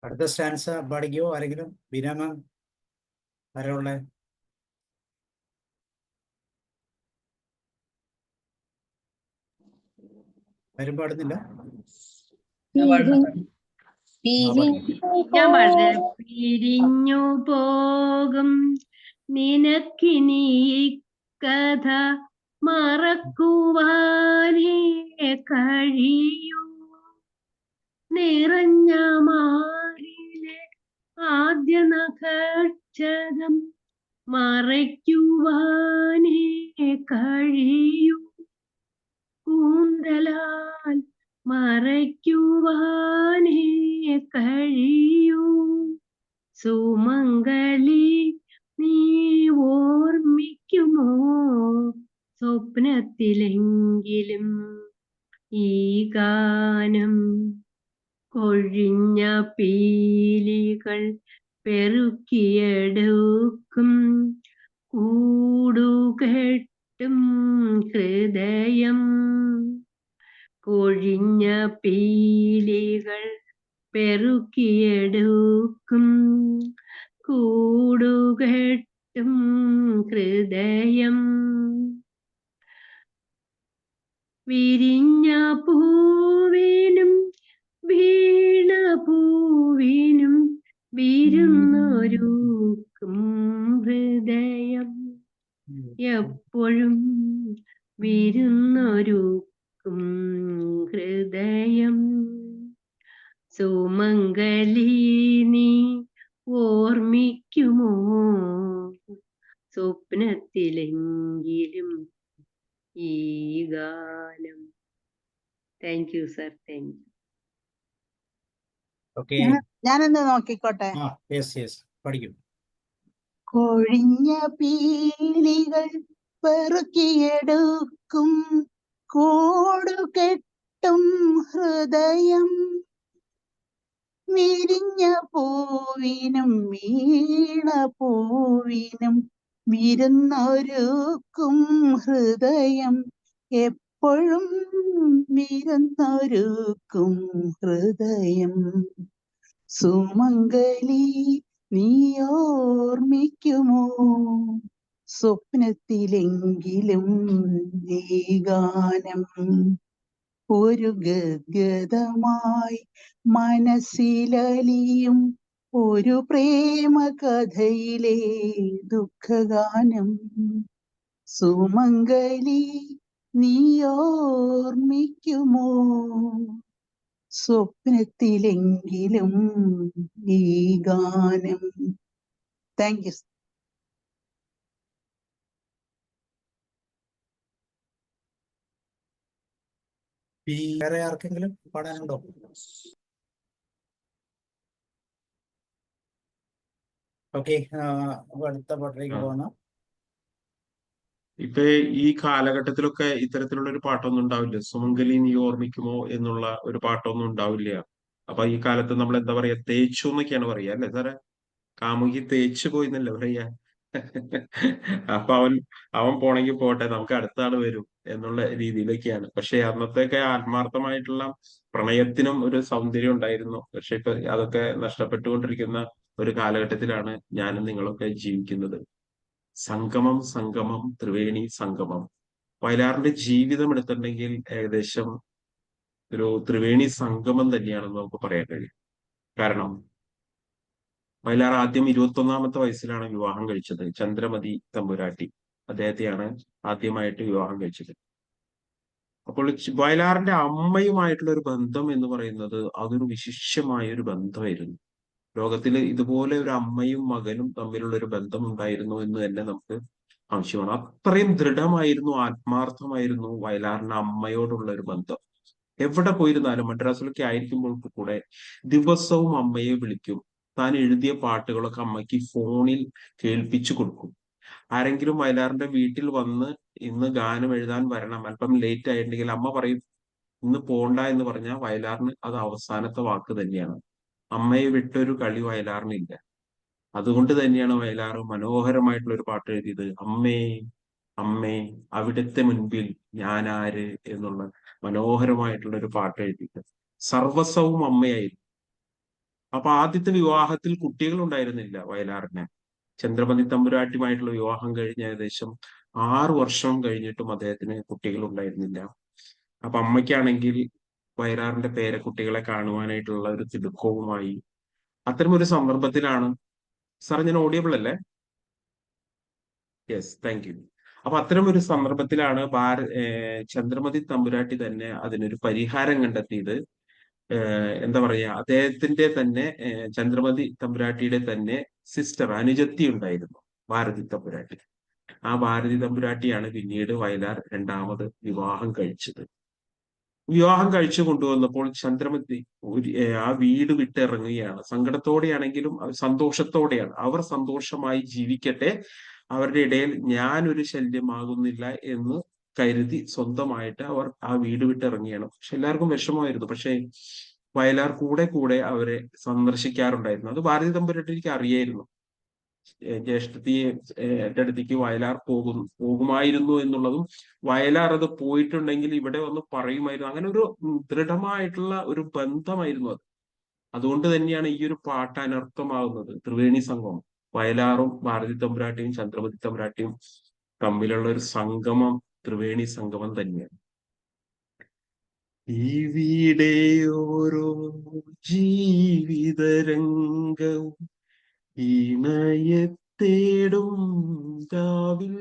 അടുത്ത സ്റ്റാൻസ പാടിക്കോ ആരെങ്കിലും? ബീനാമ ആരാ ഉള്ളേ? ആരും പാടുന്നില്ല? ഞാൻ പാടുന്നു. ഞാൻ പാടുന്നത്. പിരിഞ്ഞു പോകും നിനക്കിനി കഥ മറക്കുവാനേ കഴിയൂ, നിറഞ്ഞ മാറിലെ ആദ്യ നക്ഷതം മറയ്ക്കുവാനേ കഴിയൂ, കൂന്തലാൽ മറയ്ക്കുവാനേ കഴിയൂ. സുമംഗലി നീ ഓർമ്മിക്കുമോ, സ്വപ്നത്തിലെങ്കിലും ഈ ഗാനം. കൊഴിഞ്ഞ പീലികൾ പെറുക്കിയെടുക്കും കൂടുകെട്ടും ഹൃദയം, കൊഴിഞ്ഞ പീലികൾ പെറുക്കിയെടുക്കും കൂടുകെട്ടും ഹൃദയം. വിരിഞ്ഞ പൂവിനും വീണ പൂവിനും വിരുന്നൊരുക്കും ഹൃദയം, എപ്പോഴും വിരുന്നൊരുക്കും ഹൃദയം. സുമംഗലി നീ ഓർമ്മിക്കുമോ, സ്വപ്നത്തിലെങ്കിലും ഈ ഗാനം. Thank you sir, thank U. Okay. ഞാനൊന്ന് നോക്കിക്കോട്ടെ. പഠിക്കും. കൊഴിഞ്ഞ പീലികൾ പെറുക്കിയെടുക്കും കൂടുകെട്ടും ഹൃദയം, വിരിഞ്ഞ പൂവിനും വീണ പൂവിനും വിരുന്നൊരുക്കും ഹൃദയം, എപ്പോഴും വിരുന്നൊരുക്കും ഹൃദയം. സുമംഗലി നീ ഓർമ്മിക്കുമോ, സ്വപ്നത്തിലെങ്കിലും ഈ ഗാനം. ഒരു ഗദ്ഗതമായി മനസ്സിലലിയും ഒരു പ്രേമ കഥയിലെ ദുഃഖഗാനം. സുമംഗലി നീ ഓർമ്മിക്കുമോ, സ്വപ്നത്തിലെങ്കിലും ഈ ഗാനം. Thank you. വേറെ ആർക്കെങ്കിലും പാടാനുണ്ടോ? ഓക്കെ, അടുത്ത പാട്ടിലേക്ക് പോകണം. ഇപ്പൊ ഈ കാലഘട്ടത്തിലൊക്കെ ഇത്തരത്തിലുള്ള ഒരു പാട്ടൊന്നും ഉണ്ടാവില്ല. സുമംഗലി നീ ഓർമ്മിക്കുമോ എന്നുള്ള ഒരു പാട്ടൊന്നും ഉണ്ടാവില്ല. അപ്പൊ ഈ കാലത്ത് നമ്മൾ എന്താ പറയാ, തേച്ചു എന്നൊക്കെയാണ് പറയാ അല്ലെ സാറേ? കാമുകി തേച്ചു പോയി എന്നല്ലേ പറയാ. അപ്പൊ അവൻ പോണെങ്കിൽ പോട്ടെ, നമുക്ക് അടുത്ത ആള് വരും എന്നുള്ള രീതിയിലൊക്കെയാണ്. പക്ഷെ അന്നത്തെയൊക്കെ ആത്മാർത്ഥമായിട്ടുള്ള പ്രണയത്തിനും ഒരു സൗന്ദര്യം ഉണ്ടായിരുന്നു. പക്ഷെ ഇപ്പൊ അതൊക്കെ നഷ്ടപ്പെട്ടുകൊണ്ടിരിക്കുന്ന ഒരു കാലഘട്ടത്തിലാണ് ഞാനും നിങ്ങളൊക്കെ ജീവിക്കുന്നത്. സംഗമം സംഗമം ത്രിവേണി സംഗമം. വയലാറിന്റെ ജീവിതം എടുത്തിട്ടുണ്ടെങ്കിൽ ഏകദേശം ഒരു ത്രിവേണി സംഗമം തന്നെയാണെന്ന് നമുക്ക് പറയാൻ കഴിയും. കാരണം വയലാർ ആദ്യം 21-ാമത്തെ വയസ്സിലാണ് വിവാഹം കഴിച്ചത്. ചന്ദ്രമതി തമ്പുരാട്ടി അദ്ദേഹത്തെയാണ് ആദ്യമായിട്ട് വിവാഹം കഴിച്ചത്. അപ്പോൾ വയലാറിന്റെ അമ്മയുമായിട്ടുള്ള ഒരു ബന്ധം എന്ന് പറയുന്നത് അതൊരു വിശിഷ്യമായ ഒരു ബന്ധമായിരുന്നു. ലോകത്തിൽ ഇതുപോലെ ഒരു അമ്മയും മകനും തമ്മിലുള്ള ഒരു ബന്ധം ഉണ്ടായിരുന്നു എന്ന് തന്നെ നമുക്ക് ആവശ്യമാണ്. അത്രയും ദൃഢമായിരുന്നു, ആത്മാർത്ഥമായിരുന്നു വയലാറിന്റെ അമ്മയോടുള്ള ഒരു ബന്ധം. എവിടെ പോയിരുന്നാലും മദ്രാസിലൊക്കെ ആയിരിക്കുമ്പോൾ കൂടെ ദിവസവും അമ്മയെ വിളിക്കും. താൻ എഴുതിയ പാട്ടുകളൊക്കെ അമ്മയ്ക്ക് ഫോണിൽ കേൾപ്പിച്ചു കൊടുക്കും. ആരെങ്കിലും വയലാറിന്റെ വീട്ടിൽ വന്ന് ഇന്ന് ഗാനം എഴുതാൻ വരണം, അല്പം ലേറ്റ് ആയിട്ടുണ്ടെങ്കിൽ അമ്മ പറയും ഇന്ന് പോണ്ട എന്ന് പറഞ്ഞാൽ വയലാറിന് അത് അവസാനത്തെ വാക്ക് തന്നെയാണ്. അമ്മയെ വിട്ടൊരു കളി വയലാറിനില്ല. അതുകൊണ്ട് തന്നെയാണ് വയലാർ മനോഹരമായിട്ടുള്ള ഒരു പാട്ട് എഴുതിയത്, അമ്മേ അമ്മേ അവിടുത്തെ മുൻപിൽ ഞാൻ ആര് എന്നുള്ള മനോഹരമായിട്ടുള്ള ഒരു പാട്ട് എഴുതിയത്. സർവസ്വവും അമ്മയായിരുന്നു. അപ്പൊ ആദ്യത്തെ വിവാഹത്തിൽ കുട്ടികൾ ഉണ്ടായിരുന്നില്ല വയലാറിന്. ചന്ദ്രമതി തമ്പുരാട്ടിയുമായിട്ടുള്ള വിവാഹം കഴിഞ്ഞ് ഏകദേശം 6 വർഷം കഴിഞ്ഞിട്ടും അദ്ദേഹത്തിന് കുട്ടികൾ ഉണ്ടായിരുന്നില്ല. അപ്പൊ അമ്മയ്ക്കാണെങ്കിൽ വയലാറിന്റെ പേരക്കുട്ടികളെ കാണുവാനായിട്ടുള്ള ഒരു തിടുക്കവുമായി. അത്തരമൊരു സന്ദർഭത്തിലാണ്, സാർ ഞാൻ ഓഡിയബിൾ അല്ലേ? Yes, thank you. അപ്പൊ അത്തരം ഒരു സന്ദർഭത്തിലാണ് ചന്ദ്രമതി തമ്പുരാട്ടി തന്നെ അതിനൊരു പരിഹാരം കണ്ടെത്തിയത്. എന്താ പറയാ, അദ്ദേഹത്തിന്റെ തന്നെ ചന്ദ്രമതി തമ്പുരാട്ടിയുടെ തന്നെ സിസ്റ്റർ, അനുജത്തി ഉണ്ടായിരുന്നു, ഭാരതി തമ്പുരാട്ടി. ആ ഭാരതി തമ്പുരാട്ടിയാണ് പിന്നീട് വയലാർ 2ാമത് വിവാഹം കഴിച്ചത്. വിവാഹം കഴിച്ചു കൊണ്ടുവന്നപ്പോൾ ചന്ദ്രമതി ആ വീട് വിട്ടിറങ്ങുകയാണ്. സങ്കടത്തോടെയാണെങ്കിലും സന്തോഷത്തോടെയാണ്. അവർ സന്തോഷമായി ജീവിക്കട്ടെ, അവരുടെ ഇടയിൽ ഞാനൊരു ശല്യമാകുന്നില്ല എന്ന് കരുതി സ്വന്തമായിട്ട് അവർ ആ വീട് വിട്ടിറങ്ങിയാണ്. പക്ഷെ എല്ലാവർക്കും വിഷമമായിരുന്നു. പക്ഷെ വയലാർ കൂടെ കൂടെ അവരെ സന്ദർശിക്കാറുണ്ടായിരുന്നു. അത് ഭാരതി തമ്പുരാട്ടിക്ക് അറിയായിരുന്നു. ജ്യേഷ്ഠത്തിയെ എന്റെ അടുത്തേക്ക് വയലാർ പോകുമായിരുന്നു എന്നുള്ളതും, വയലാർ അത് പോയിട്ടുണ്ടെങ്കിൽ ഇവിടെ വന്ന് പറയുമായിരുന്നു. അങ്ങനെ ഒരു ദൃഢമായിട്ടുള്ള ഒരു ബന്ധമായിരുന്നു അത്. അതുകൊണ്ട് തന്നെയാണ് ഈ ഒരു പാട്ട് അനർത്ഥമാകുന്നത്. ത്രിവേണി സംഗമം, വയലാറും ഭാരതി തമ്പുരാട്ടിയും ചന്ദ്രമതി തമ്പുരാട്ടിയും തമ്മിലുള്ള ഒരു സംഗമം ത്രിവേണി സംഗമം തന്നെയാണ്. ഇവിടെ ഓരോ ജീവിതരംഗവും ഇണയെ തേടും രാവിൽ,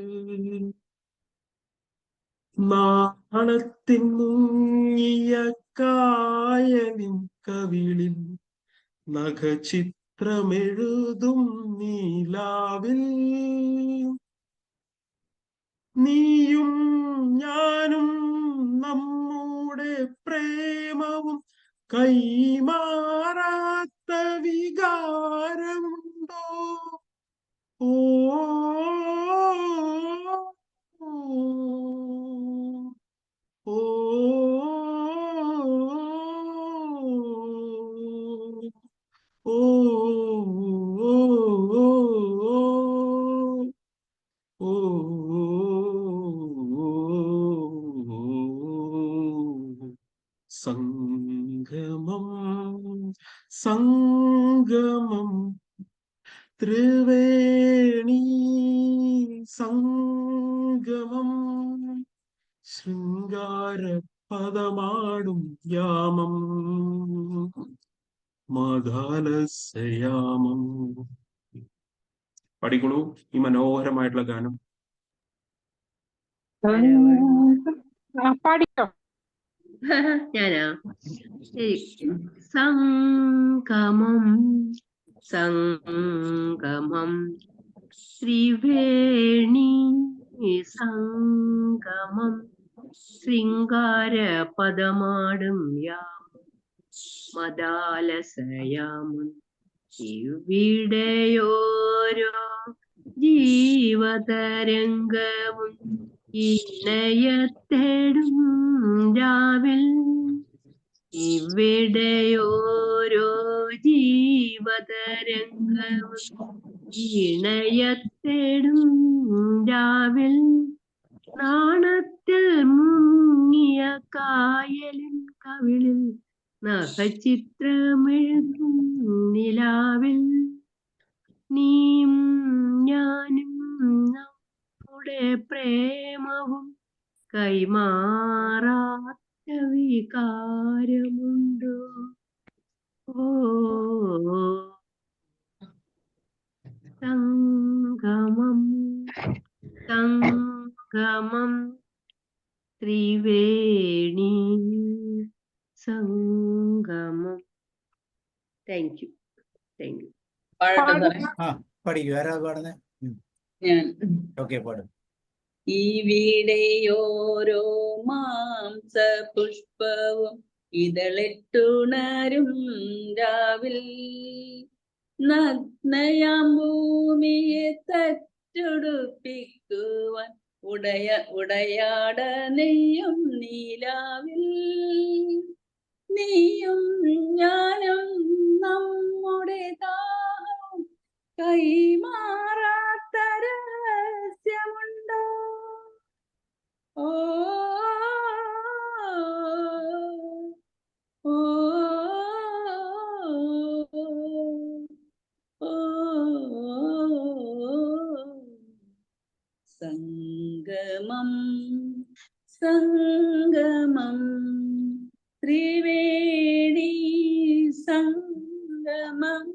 നാണത്തിൻ മുങ്ങിയ കായലിൻ കവിളിൽ നഖചിത്രമെഴുതും നീലാവിൽ, നീയും ഞാനും നമ്മുടെ പ്രേമവും കൈമാറാത്ത വികാരമുണ്ടോ? ഓ ഓ ഓ ഓ സംഗമം സംഗമം ത്രിവേണി സംഗമം, ശൃംഗാര പദമാടും യാമം, മാതാലസയാമം. പഠിക്കണു ഈ മനോഹരമായിട്ടുള്ള ഗാനം. പാടിക്കോ. ഞാനാ? ശരി. സംഗമം സംഗമം ത്രിവേണി സംഗമം, ശൃംഗാര പദമാടും യാമം, മദാലസയാമം. ഇവിടെയോരോ ജീവതരംഗവും ഇണയത്തേടും രാവിൽ, ഇവിടെയോരോ ജീവതരംഗവും ഇണയത്തേടും രാവിൽ, നാണത്തിൽ മുങ്ങിയ കായലിൻ കവിളിൽ നഖചിത്രമെഴുതും നിലാവിൽ, നീയും ഞാനും നമ്മുടെ പ്രേമവും കൈമാറാത്ത വികാരമുണ്ടോ? ഓ സംഗമം സംഗമം ത്രിവേണി സംഗമം. Thank you. പാടട്ടെ സാറേ? ആ പഠിക്കൂ. ആരാ പാടുന്നത്? ഞാൻ ഓക്കെ, പാടും. ഇവിടെയോരോ മാംസപുഷ്പവും ഇതളിട്ടുണരും രാവിൽ, നഗ്നയാം ഭൂമിയെ തച്ചുടുപ്പിക്കുവാൻ ഉടയാട നെയ്യും നീലാവിൽ, നീയും ഞാനും നമ്മുടെ ദാഹവും കൈമാറാത്ത രഹസ്യമുണ്ടോ? ഓ ഓ ഓ സംഗമം സംഗമം ത്രിവേണി സംഗമം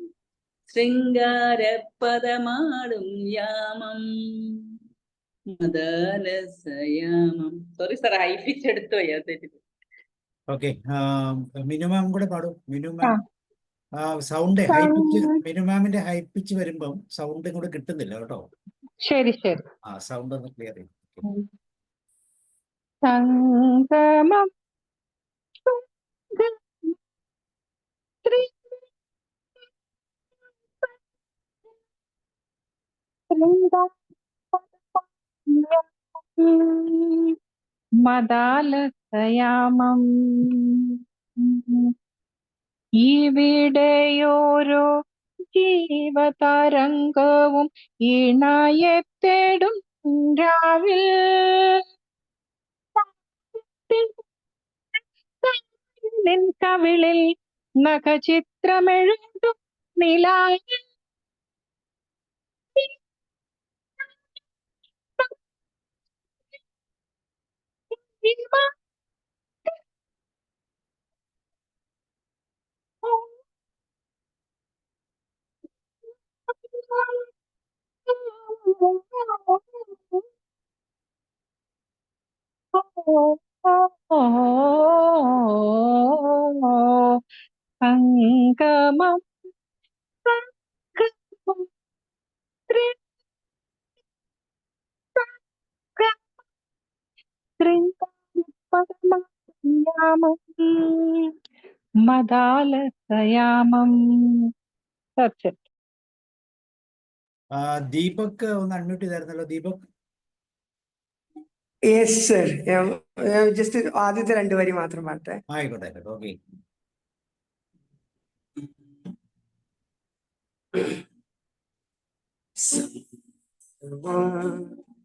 ശൃംഗാരപദമാടും യാമം മദാലസയാമം. സോറി സാർ, ഹൈ പിച്ച് എടുത്തു പോയി. ഓക്കെ, മിനുമാം കൂടെ പാടും. ആ മിനുമാം സൗണ്ട് ഹൈ പിച്ച്, മിനുമാമിന്റെ ഹൈ പിച്ച് വരുമ്പം സൗണ്ട് കൂടെ കിട്ടുന്നില്ല കേട്ടോ. ശരി ശരി. ആ സൗണ്ട് ഒന്ന് ക്ലിയർ ചെയ്യും. സംഗമം മദാലസയാമം ഇവിടെയോരോ ജീവതരംഗവും ഇണയെ തേടും രാവിൽ, നിൻ കവിളിൽ നഖചിത്രമെഴുതും നിലാവിൽ, സംഗമം സംഗമം ശൃംഗാരപദമായാമം മദാലസയാമം. That's it. ദീപക് ഒന്ന് അൺമ്യൂട്ട് ചെയ്തായിരുന്നല്ലോ. ദീപക്, യെസ് സർ, ഞാൻ ജസ്റ്റ് ആദ്യത്തെ 2 വരി മാത്രം പാട്ടെ. ആയിക്കോട്ടെ ആയിക്കോട്ടെ. ഓക്കെ.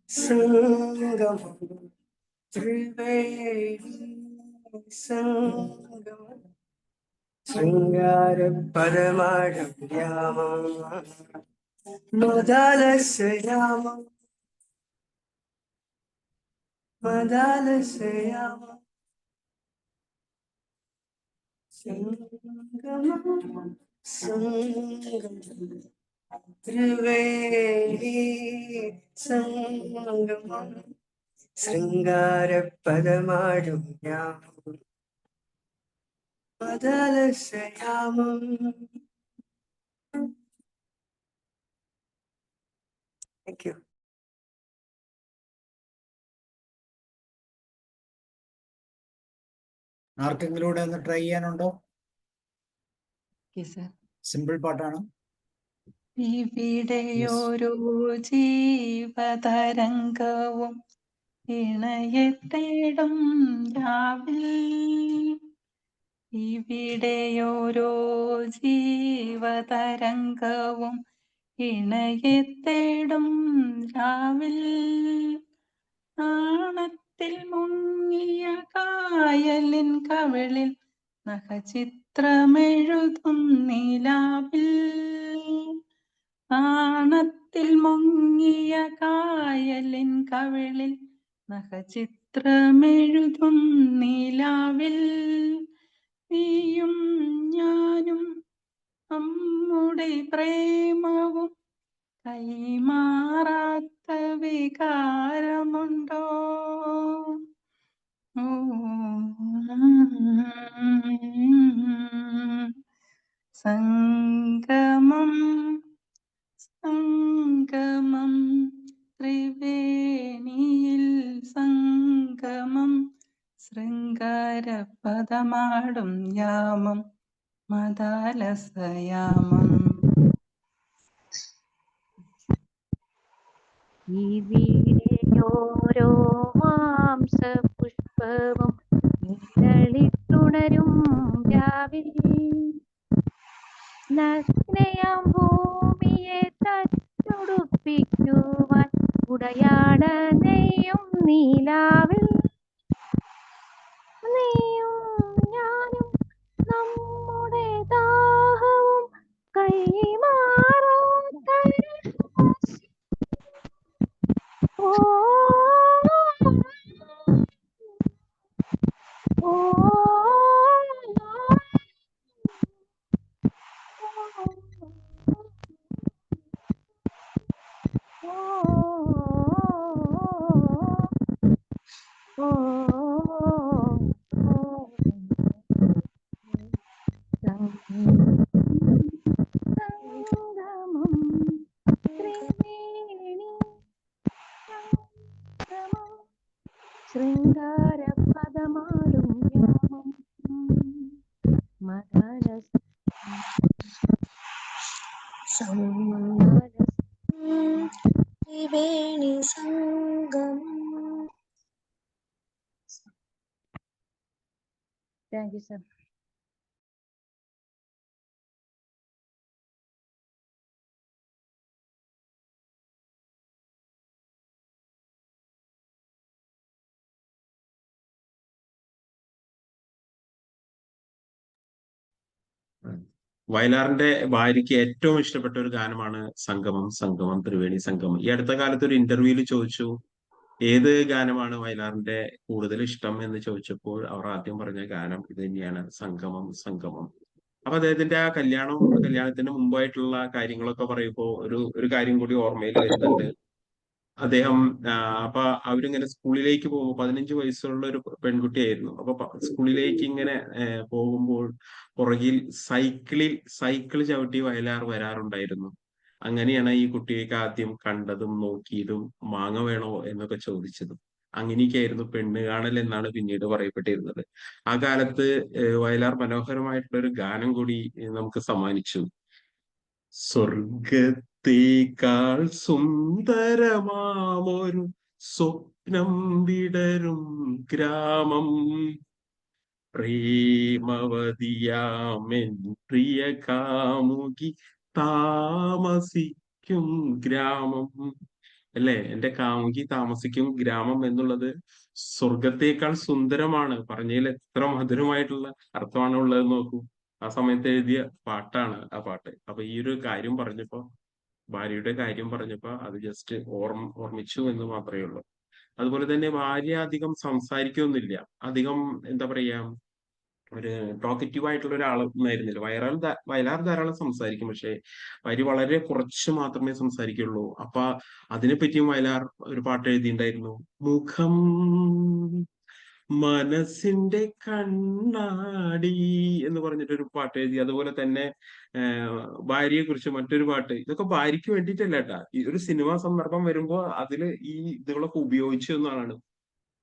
സംഗമം ത്രിവേണി സംഗമം ശൃംഗാരപദമാടും യാമം മദാലസയാമം മദാലസയാമം സംഗമം സംഗമം ത്രിവേണി സംഗമം ശൃംഗാരപദമാടും യാമം മദാലസയാമം. Thank you. ആർക്കെങ്കിലും കൂടെ ഒന്ന് ട്രൈ ചെയ്യാനുണ്ടോ? സിമ്പിൾ പാട്ടാണ്. ഇവിടെയോരോ ജീവതരംഗവും ഇണയെ തേടും രാവിൽ, ഇവിടെയോരോ ജീവതരംഗവും ഇണയെ തേടും രാവിൽ, നാണത്തിൽ മുങ്ങിയ കായലിൻ കവിളിൽ നഖചിത്രമെഴുതും നിലാവിൽ, നാണത്തിൽ മുങ്ങിയ കായലിൻ കവിളിൽ നഖചിത്രമെഴുതും നിലാവിൽ, നീയും ഞാനും നമ്മുടെ പ്രേമവും കൈമാറാത്ത വികാരമുണ്ടോ? ഓ, സംഗമം സംഗമം ത്രിവേണിയിൽ സംഗമം ശൃംഗാരപദമാടും യാമം മദാലസയാമം. ഓരോ മാംസപുഷ്പവും നിഴലിട്ടുണരും രാവിൽ നഗ്നയാം ഭൂമിയെ തച്ചുടുപ്പിക്കുവാൻ ഉടയാട നെയ്യും നീലാവിൽ നീയും ഞാനും നമ്മുടെ ദാഹവും കൈമാറാത്ത ഓ ഓ സംഗമം ത്രിവേണി സംഗമം ശൃംഗാരപദമാടും യാമം മദാലസ ത്രിവേണി സംഗമം. Thank you sir. വയലാറിന്റെ ഭാര്യയ്ക്ക് ഏറ്റവും ഇഷ്ടപ്പെട്ട ഒരു ഗാനമാണ് സംഗമം സംഗമം ത്രിവേണി സംഗമം. ഈ അടുത്ത കാലത്ത് ഒരു ഇന്റർവ്യൂവിൽ ചോദിച്ചു ഏത് ഗാനമാണ് വയലാറിന്റെ കൂടുതൽ ഇഷ്ടം എന്ന് ചോദിച്ചപ്പോൾ അവർ ആദ്യം പറഞ്ഞ ഗാനം ഇത് തന്നെയാണ്, സംഗമം സംഗമം. അപ്പൊ അദ്ദേഹത്തിന്റെ ആ കല്യാണത്തിന് മുമ്പായിട്ടുള്ള കാര്യങ്ങളൊക്കെ പറയുമ്പോൾ ഒരു കാര്യം കൂടി ഓർമ്മയിൽ വരുന്നുണ്ട്. അദ്ദേഹം അപ്പൊ അവരിങ്ങനെ സ്കൂളിലേക്ക് പോകുമ്പോൾ 15 വയസ്സുള്ള ഒരു പെൺകുട്ടിയായിരുന്നു. അപ്പൊ സ്കൂളിലേക്ക് ഇങ്ങനെ പോകുമ്പോൾ പുറകിൽ സൈക്കിൾ ചവിട്ടി വയലാർ വരാറുണ്ടായിരുന്നു. അങ്ങനെയാണ് ഈ കുട്ടിയൊക്കെ ആദ്യം കണ്ടതും നോക്കിയതും മാങ്ങ വേണോ എന്നൊക്കെ ചോദിച്ചതും. അങ്ങനെയൊക്കെയായിരുന്നു പെണ്ണ് കാണൽ എന്നാണ് പിന്നീട് പറയപ്പെട്ടിരുന്നത്. ആ കാലത്ത് വയലാർ മനോഹരമായിട്ടുള്ള ഒരു ഗാനം കൂടി നമുക്ക് സമ്മാനിച്ചു. സ്വർഗത്തേക്കാൾ സുന്ദരമാമൊരു സ്വപ്നം വിടരും ഗ്രാമം, പ്രേമവതിയാമെൻ പ്രിയ കാമുകി താമസിക്കും ഗ്രാമം. അല്ലെ, എന്റെ കാമുകി താമസിക്കും ഗ്രാമം എന്നുള്ളത് സ്വർഗത്തേക്കാൾ സുന്ദരമാണ്. പറഞ്ഞതിൽ എത്ര മധുരമായിട്ടുള്ള അർത്ഥമാണ് ഉള്ളത് നോക്കൂ. ആ സമയത്ത് എഴുതിയ പാട്ടാണ് ആ പാട്ട്. അപ്പൊ ഈ ഒരു കാര്യം പറഞ്ഞപ്പോ, ഭാര്യയുടെ കാര്യം പറഞ്ഞപ്പോ അത് ജസ്റ്റ് ഓർമ്മിച്ചു എന്ന് മാത്രമേ ഉള്ളൂ. അതുപോലെ തന്നെ ഭാര്യ അധികം സംസാരിക്കൊന്നുമില്ല. അധികം എന്താ പറയാ, ഒരു ടോക്കറ്റീവ് ആയിട്ടുള്ള ഒരാളൊന്നായിരുന്നില്ല. വയലാർ ധാരാളം സംസാരിക്കും, പക്ഷെ ഭാര്യ വളരെ കുറച്ച് മാത്രമേ സംസാരിക്കുള്ളൂ. അപ്പൊ അതിനെപ്പറ്റിയും വയലാർ ഒരു പാട്ട് എഴുതിയിട്ടുണ്ടായിരുന്നു. മുഖം മനസ്സിന്റെ കണ്ണാടി എന്ന് പറഞ്ഞിട്ടൊരു പാട്ട് എഴുതി. അതുപോലെ തന്നെ ഭാര്യയെ കുറിച്ച് മറ്റൊരു പാട്ട്. ഇതൊക്കെ ഭാര്യയ്ക്ക് വേണ്ടിയിട്ടല്ല കേട്ടാ, ഈ ഒരു സിനിമാ സന്ദർഭം വരുമ്പോ അതില് ഈ ഇതുകളൊക്കെ ഉപയോഗിച്ചു എന്നാണ്.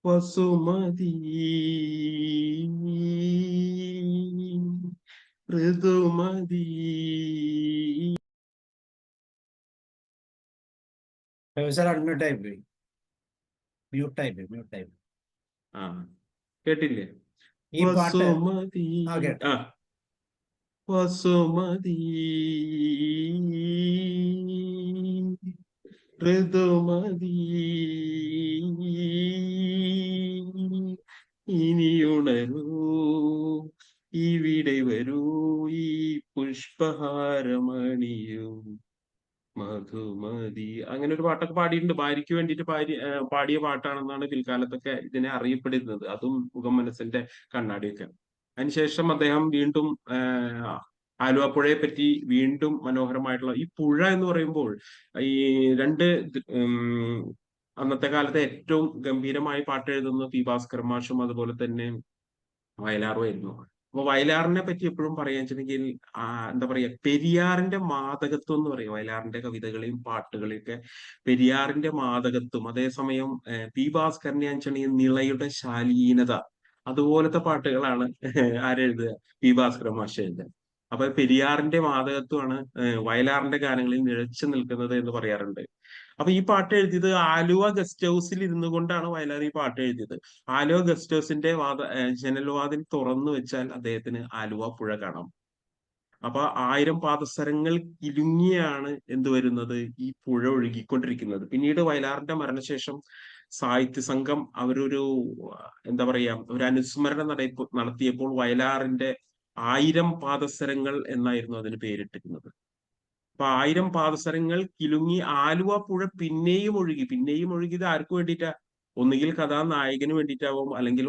വസുമതി ഋതുമതി. പ്രൊഫസർ അൺമ്യൂട്ടായി പോയി, മ്യൂട്ടായി പോയി. ആ കേട്ടില്ലേ? ഈ പാട്ട് വസുമതി കേട്ടോ. വസുമതി ഋതുമതി ഇനിയുണരൂ ഇവിടെ വരൂ ഈ പുഷ്പഹാരമണിയൂ മധുമതി. അങ്ങനെ ഒരു പാട്ടൊക്കെ പാടിയിട്ടുണ്ട്. ഭാര്യയ്ക്ക് വേണ്ടിയിട്ട് പാടിയ പാട്ടാണെന്നാണ് പിൽക്കാലത്തൊക്കെ ഇതിനെ അറിയപ്പെടുന്നത്. അതും മുഖം മനസ്സിന്റെ കണ്ണാടിയൊക്കെ. അതിനുശേഷം അദ്ദേഹം വീണ്ടും ആലുവ പുഴയെ പറ്റി വീണ്ടും മനോഹരമായിട്ടുള്ള ഈ പുഴ എന്ന് പറയുമ്പോൾ ഈ രണ്ട് അന്നത്തെ കാലത്തെ ഏറ്റവും ഗംഭീരമായി പാട്ട് എഴുതുന്ന പി ഭാസ്കർ മാഷും അതുപോലെ തന്നെ വയലാറുമായിരുന്നു. അപ്പൊ വയലാറിനെ പറ്റി എപ്പോഴും പറയാന്ന് വെച്ചിട്ടുണ്ടെങ്കിൽ എന്താ പറയാ, പെരിയാറിന്റെ മാദകത്വം എന്ന് പറയും. വയലാറിന്റെ കവിതകളെയും പാട്ടുകളെയൊക്കെ പെരിയാറിന്റെ മാദകത്വം, അതേസമയം പി ഭാസ്കരനെ വെച്ചിട്ടുണ്ടെങ്കിൽ നിളയുടെ ശാലീനത, അതുപോലത്തെ പാട്ടുകളാണ് ആരെഴുതുക, പി ഭാസ്കര മാഷ് എഴുതുക. അപ്പൊ പെരിയാറിന്റെ മാദകത്വമാണ് വയലാറിന്റെ ഗാനങ്ങളിൽ നിഴച്ചു നിൽക്കുന്നത് എന്ന് പറയാറുണ്ട്. അപ്പൊ ഈ പാട്ട് എഴുതിയത് ആലുവ ഗസ്റ്റ് ഹൗസിൽ ഇരുന്നു കൊണ്ടാണ് വയലാർ ഈ പാട്ട് എഴുതിയത്. ആലുവ ഗസ്റ്റ് ഹൗസിന്റെ ജനൽവാതിൽ തുറന്നു വെച്ചാൽ അദ്ദേഹത്തിന് ആലുവ പുഴ കാണാം. അപ്പൊ 1000 പാദസരങ്ങൾ കിലുങ്ങിയാണ് എന്ത് വരുന്നത്, ഈ പുഴ ഒഴുകിക്കൊണ്ടിരിക്കുന്നത്. പിന്നീട് വയലാറിന്റെ മരണശേഷം സാഹിത്യ സംഘം അവരൊരു എന്താ പറയാ, ഒരു അനുസ്മരണം നടത്തിയപ്പോൾ വയലാറിന്റെ 1000 പാദസരങ്ങൾ എന്നായിരുന്നു അതിന് പേരിട്ടിരുന്നത്. അപ്പൊ 1000 പാദസരങ്ങൾ കിലുങ്ങി ആലുവ പുഴ പിന്നെയും ഒഴുകിയത് ആർക്ക് വേണ്ടിയിട്ടാ? ഒന്നുകിൽ കഥാനായകന് വേണ്ടിയിട്ടാവും, അല്ലെങ്കിൽ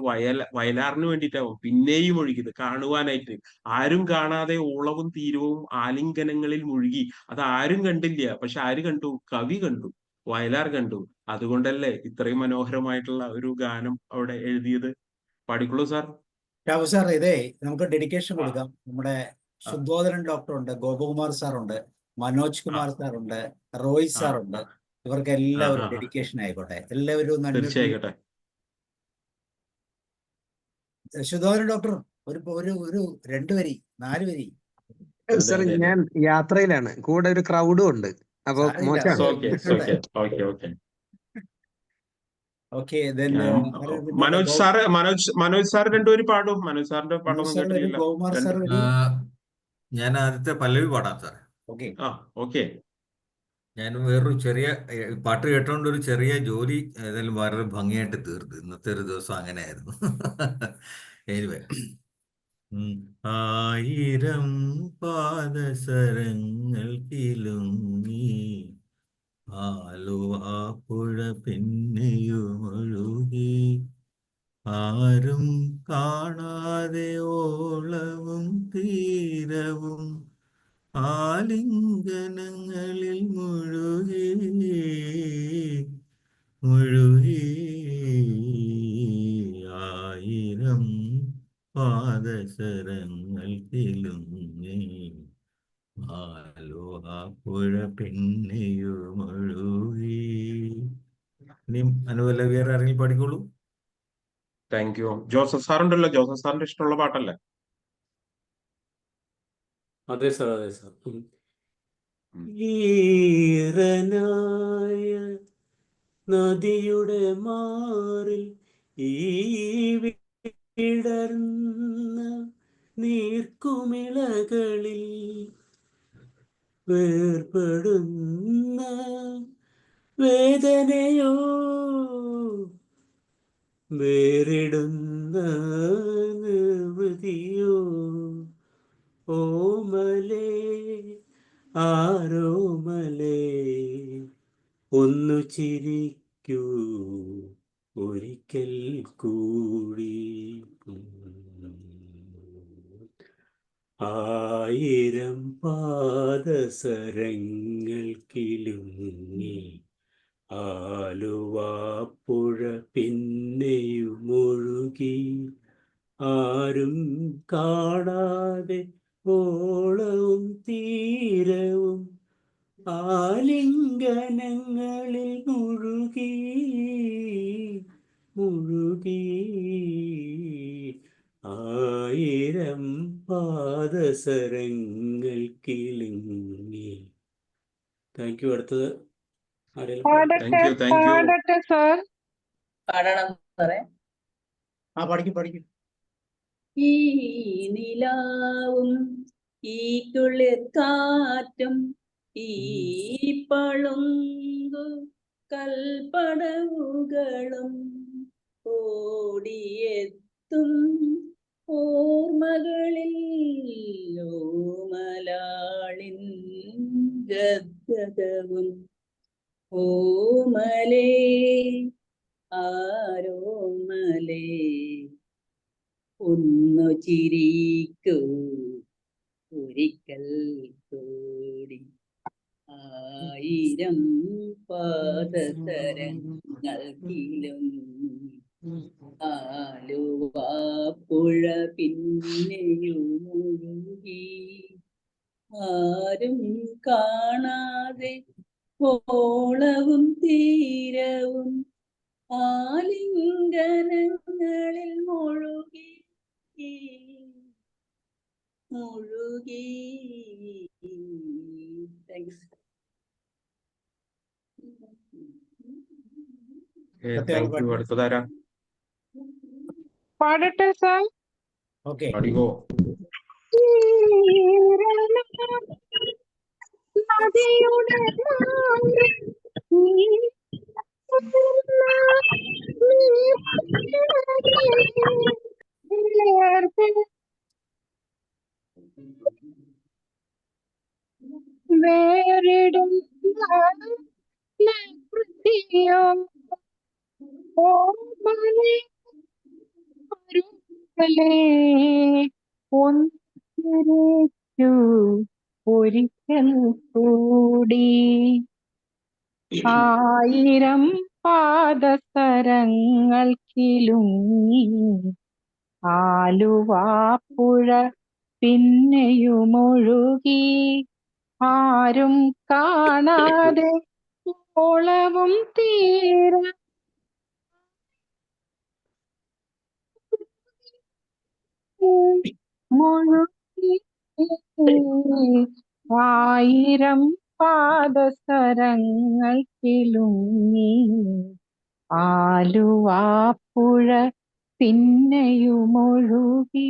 വയലാറിന് വേണ്ടിയിട്ടാവും പിന്നെയും ഒഴുകിയത് കാണുവാനായിട്ട്. ആരും കാണാതെ ഓളവും തീരവും ആലിംഗനങ്ങളിൽ മുഴുകി. അത് ആരും കണ്ടില്ല, പക്ഷെ ആര് കണ്ടു? കവി കണ്ടു, വയലാർ കണ്ടു. അതുകൊണ്ടല്ലേ ഇത്രയും മനോഹരമായിട്ടുള്ള ഒരു ഗാനം അവിടെ എഴുതിയത്. പാടിക്കുള്ളൂ സാർ. ഷാബു സാർ, ഇതേ നമുക്ക് ഡെഡിക്കേഷൻ ആ കൊടുക്കാം. നമ്മുടെ ആ ശുദ്ധോദരൻ ഡോക്ടറുണ്ട്, ഗോപകുമാർ സാറുണ്ട്, മനോജ് ആ കുമാർ സാറുണ്ട്, റോയ് ആ സാറുണ്ട്. ആ ഇവർക്ക് ആ എല്ലാവരും ആ ഡെഡിക്കേഷൻ ആയിക്കോട്ടെ. എല്ലാവരും ഒന്ന് അൺമ്യൂട്ട് തീർച്ചയായിക്കോട്ടെ. ശുദ്ധോദരൻ ഡോക്ടർ ഒരു 2 വരി 4 വരി. അതെ സർ, അതെ അതെ. ഞാൻ യാത്രയിലാണ്, കൂടെ ഒരു ക്രൗഡും ഉണ്ട്, അപ്പൊ സാരമില്ല, മോശമാണ്. അത് ഓക്കെ കിട്ടട്ടെ. Okay okay okay. Okay, then Manoj sir Manoj sir രണ്ടുപേരും പാടും. മനോജ് സാറിന്റെ മനോജ് പാട്ടൊന്നും സാർ വരും, കേട്ടിട്ടില്ല. ഗോകുമാർ സാർ രണ്ട് വരും. ഞാൻ ആദ്യത്തെ പല്ലവി പാടാം സാർ. Okay, okay. ഞാൻ വേറൊരു ചെറിയ പാട്ട് കേട്ടോണ്ട് ഒരു ചെറിയ ജോലി ഏതായാലും വളരെ ഭംഗിയായിട്ട് തീർന്നു. ഇന്നത്തെ ഒരു ദിവസം അങ്ങനെയായിരുന്നു. എനിവേ, 1000 പാദസരങ്ങൾ കിലുങ്ങി ആലുവ പുഴ പിന്നെയുമൊഴുകി, ആരും കാണാതെ ഓളവും തീരവും ആലിംഗനങ്ങളിൽ മുഴുകി 1000 പാദസരങ്ങൾ കിലുങ്ങി ആലുവ പുഴ പിന്നെയുമൊഴുകി. ഇനി അനുവല്ല വേറെ ആരെങ്കിലും പാടിക്കോളൂ. Thank you. ജോസഫ് സാറുണ്ടല്ലോ, ജോസഫ് സാറിന്റെ ഇഷ്ടമുള്ള പാട്ടല്ലേ? അതെ സാർ, അതെ സാർ. ഈറനായ നദിയുടെ മാറിൽ ഈ വിടർന്ന നീർക്കുമിളകളിൽ വേർപെടുന്ന വേദനയോ വേറിടുന്ന നിർവൃതിയോ ഓമലേ ആരോമലേ ഒന്നു ചിരിക്കൂ ഒരിക്കൽ കൂടി. 1000 പാദസരങ്ങൾ കിലുങ്ങി ആലുവ പുഴ പിന്നെയുമൊഴുകി, ആരും കാണാതെ ഓളവും തീരവും ആലിംഗനങ്ങളിൽ മുഴുകി 1000 പാദസരങ്ങൾ കിലുങ്ങി. Thank you. അടുത്തത് ആരെങ്കിലും പാടട്ടെ താങ്ക് യു. പാടട്ടെ സാർ. പാടണം സാറേ. പഠിക്കും. ഈ നിലാവും ഈ കുളിർ കാറ്റും ഈ പളുങ്കു കൽപ്പടവുകളും ഓടിയെത്തും ഓർമ്മകളിൽ ഓമലാളിൻ ഗദ്ഗതവും ഓമലേ ആരോമലേ ഒന്നു ചിരിക്കൂ ഒരിക്കൽ കൂടി. ആയിരം പാദസരങ്ങൾക്കിലും ആലുവാപ്പുഴ പിന്നെയും ഒഴുകി. ആരും കാണാതെ ഓളവും തീരവും ആലിംഗനങ്ങളിൽ മുഴുകി മുഴുകി. താങ്ക്സ്. Thank you. അടുത്തതാരാ? പാടട്ടെ സാർ. ഓക്കെ, അടികോ. നദിയുടെ വേറിടും കൃതിയോ ഓർമ്മലേ ഒന്നിച്ചു ഒരിക്കൽ കൂടി. ആയിരം പാദസരങ്ങൾക്കിലുങ്ങി ആലുവാപ്പുഴ പിന്നെയുമൊഴുകി. ആരും കാണാതെ ഓളവും തീര മുഴുകി. ആയിരം പാദസരങ്ങൾക്കിലുങ്ങി ആലുവാപ്പുഴ പിന്നെയുമൊഴുകി.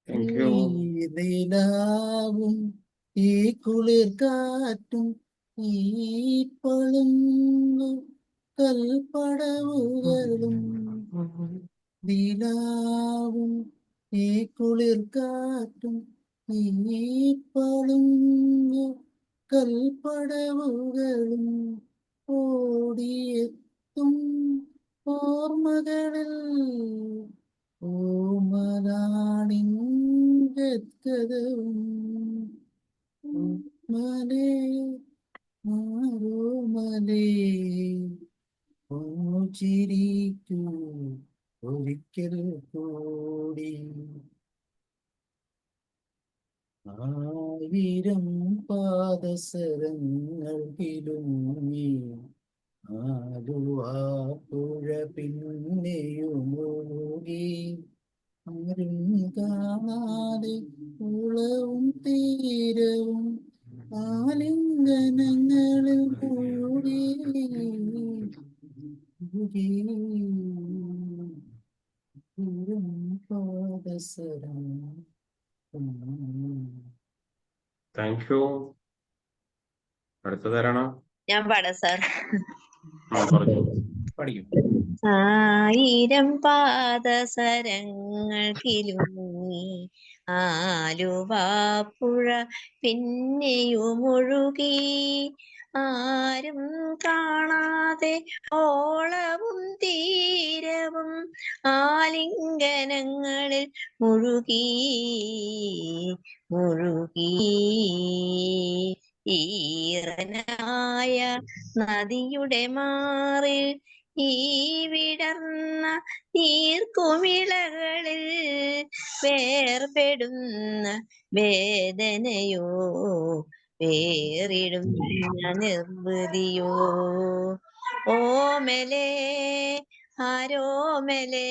Thank you. ഈ നിലാവും ഈ കുളിർ കാറ്റും ഈ പളുങ്ങു കൽപ്പടവുകളും. നിലാവും ഈ കുളിർ കാറ്റും ഈ പളുങ്ങു കൽപ്പടവുകളും ഓടിയെത്തും ഓർമ്മകളിൽ ഓമലാണിങ്കതവും. മലേ മാറോമലേ ഒന്നു ചിരിക്കൂ ഒരിക്കൽ കൂടി. ആയിരം പാദസരങ്ങൾക്കിലുങ്ങി ആലുവാപ്പുഴ പിന്നെയുമൊഴുകി. ആരും കാണാതെ കുളവും തീരവും ആലിംഗനങ്ങളിൽ മുഴുകി മുഴുകി. ആയിരം പാദസരം. Thank you. അടുത്തതാരാണ്? ഞാൻ പാടാം സാർ. പറഞ്ഞു. പഠിക്കും. ആയിരം പാദസരങ്ങൾക്കിലുങ്ങി ആലുവാപ്പുഴ പിന്നെയുമൊഴുകി. ആരും കാണാതെ ഓളവും തീരവും ആലിംഗനങ്ങളിൽ മുഴുകി മുഴുകി. ഈറനായ നദിയുടെ മാറിൽ ഈ വിടർന്ന നീർക്കുമിളകളിൽ വേർപെടുന്ന വേദനയോ വേറിടുന്ന നിർവൃതിയോ. ഓമലേ ആരോമലേ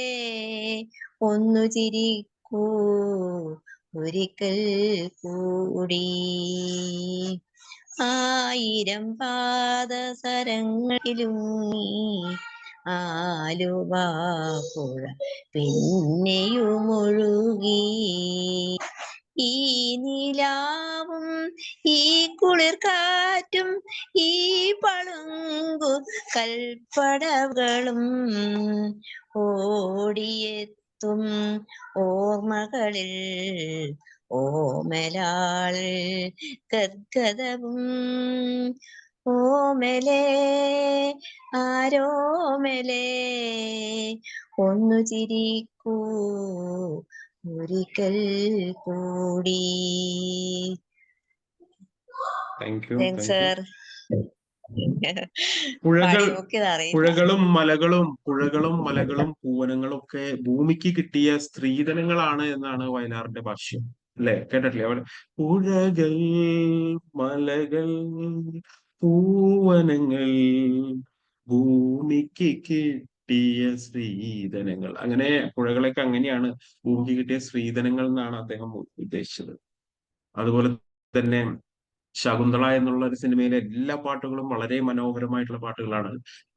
ഒന്നു ചിരിക്കൂ ഒരിക്കൽ കൂടി. ആയിരം പാദസരങ്ങളിലുങ്ങി ആലുവാപ്പുഴ പിന്നെയുമൊഴുകി. ഈ നിലാവും ഈ കുളിർ കാറ്റും ഈ പളുങ്കു കൽപ്പടകളും ഓടിയെത്തും ഓർമ്മകളിൽ ഓമലാൾ ഗദ്ഗതവും. ഓമലേ ആരോമലേ ഒന്നു ചിരിക്കൂ ഒരിക്കൽ കൂടി. Thank you. Thanks sir. പുഴകൾ അറിയില്ല. പുഴകളും മലകളും പൂവനങ്ങളും ഒക്കെ ഭൂമിക്ക് കിട്ടിയ സ്ത്രീധനങ്ങളാണ് എന്നാണ് വയലാറിന്റെ ഭാഷ്യം. അല്ലെ, കേട്ടിട്ടില്ലേ? അവിടെ പുഴകൾ, മലകൾ, പൂവനങ്ങൾ ഭൂമിക്ക് കിട്ടിയ സ്ത്രീധനങ്ങൾ. അങ്ങനെ പുഴകളൊക്കെ അങ്ങനെയാണ് ഭൂമിക്ക് കിട്ടിയ സ്ത്രീധനങ്ങൾ എന്നാണ് അദ്ദേഹം ഉദ്ദേശിച്ചത്. അതുപോലെ തന്നെ ശകുന്തള എന്നുള്ള ഒരു സിനിമയിലെ എല്ലാ പാട്ടുകളും വളരെ മനോഹരമായിട്ടുള്ള പാട്ടുകളാണ്.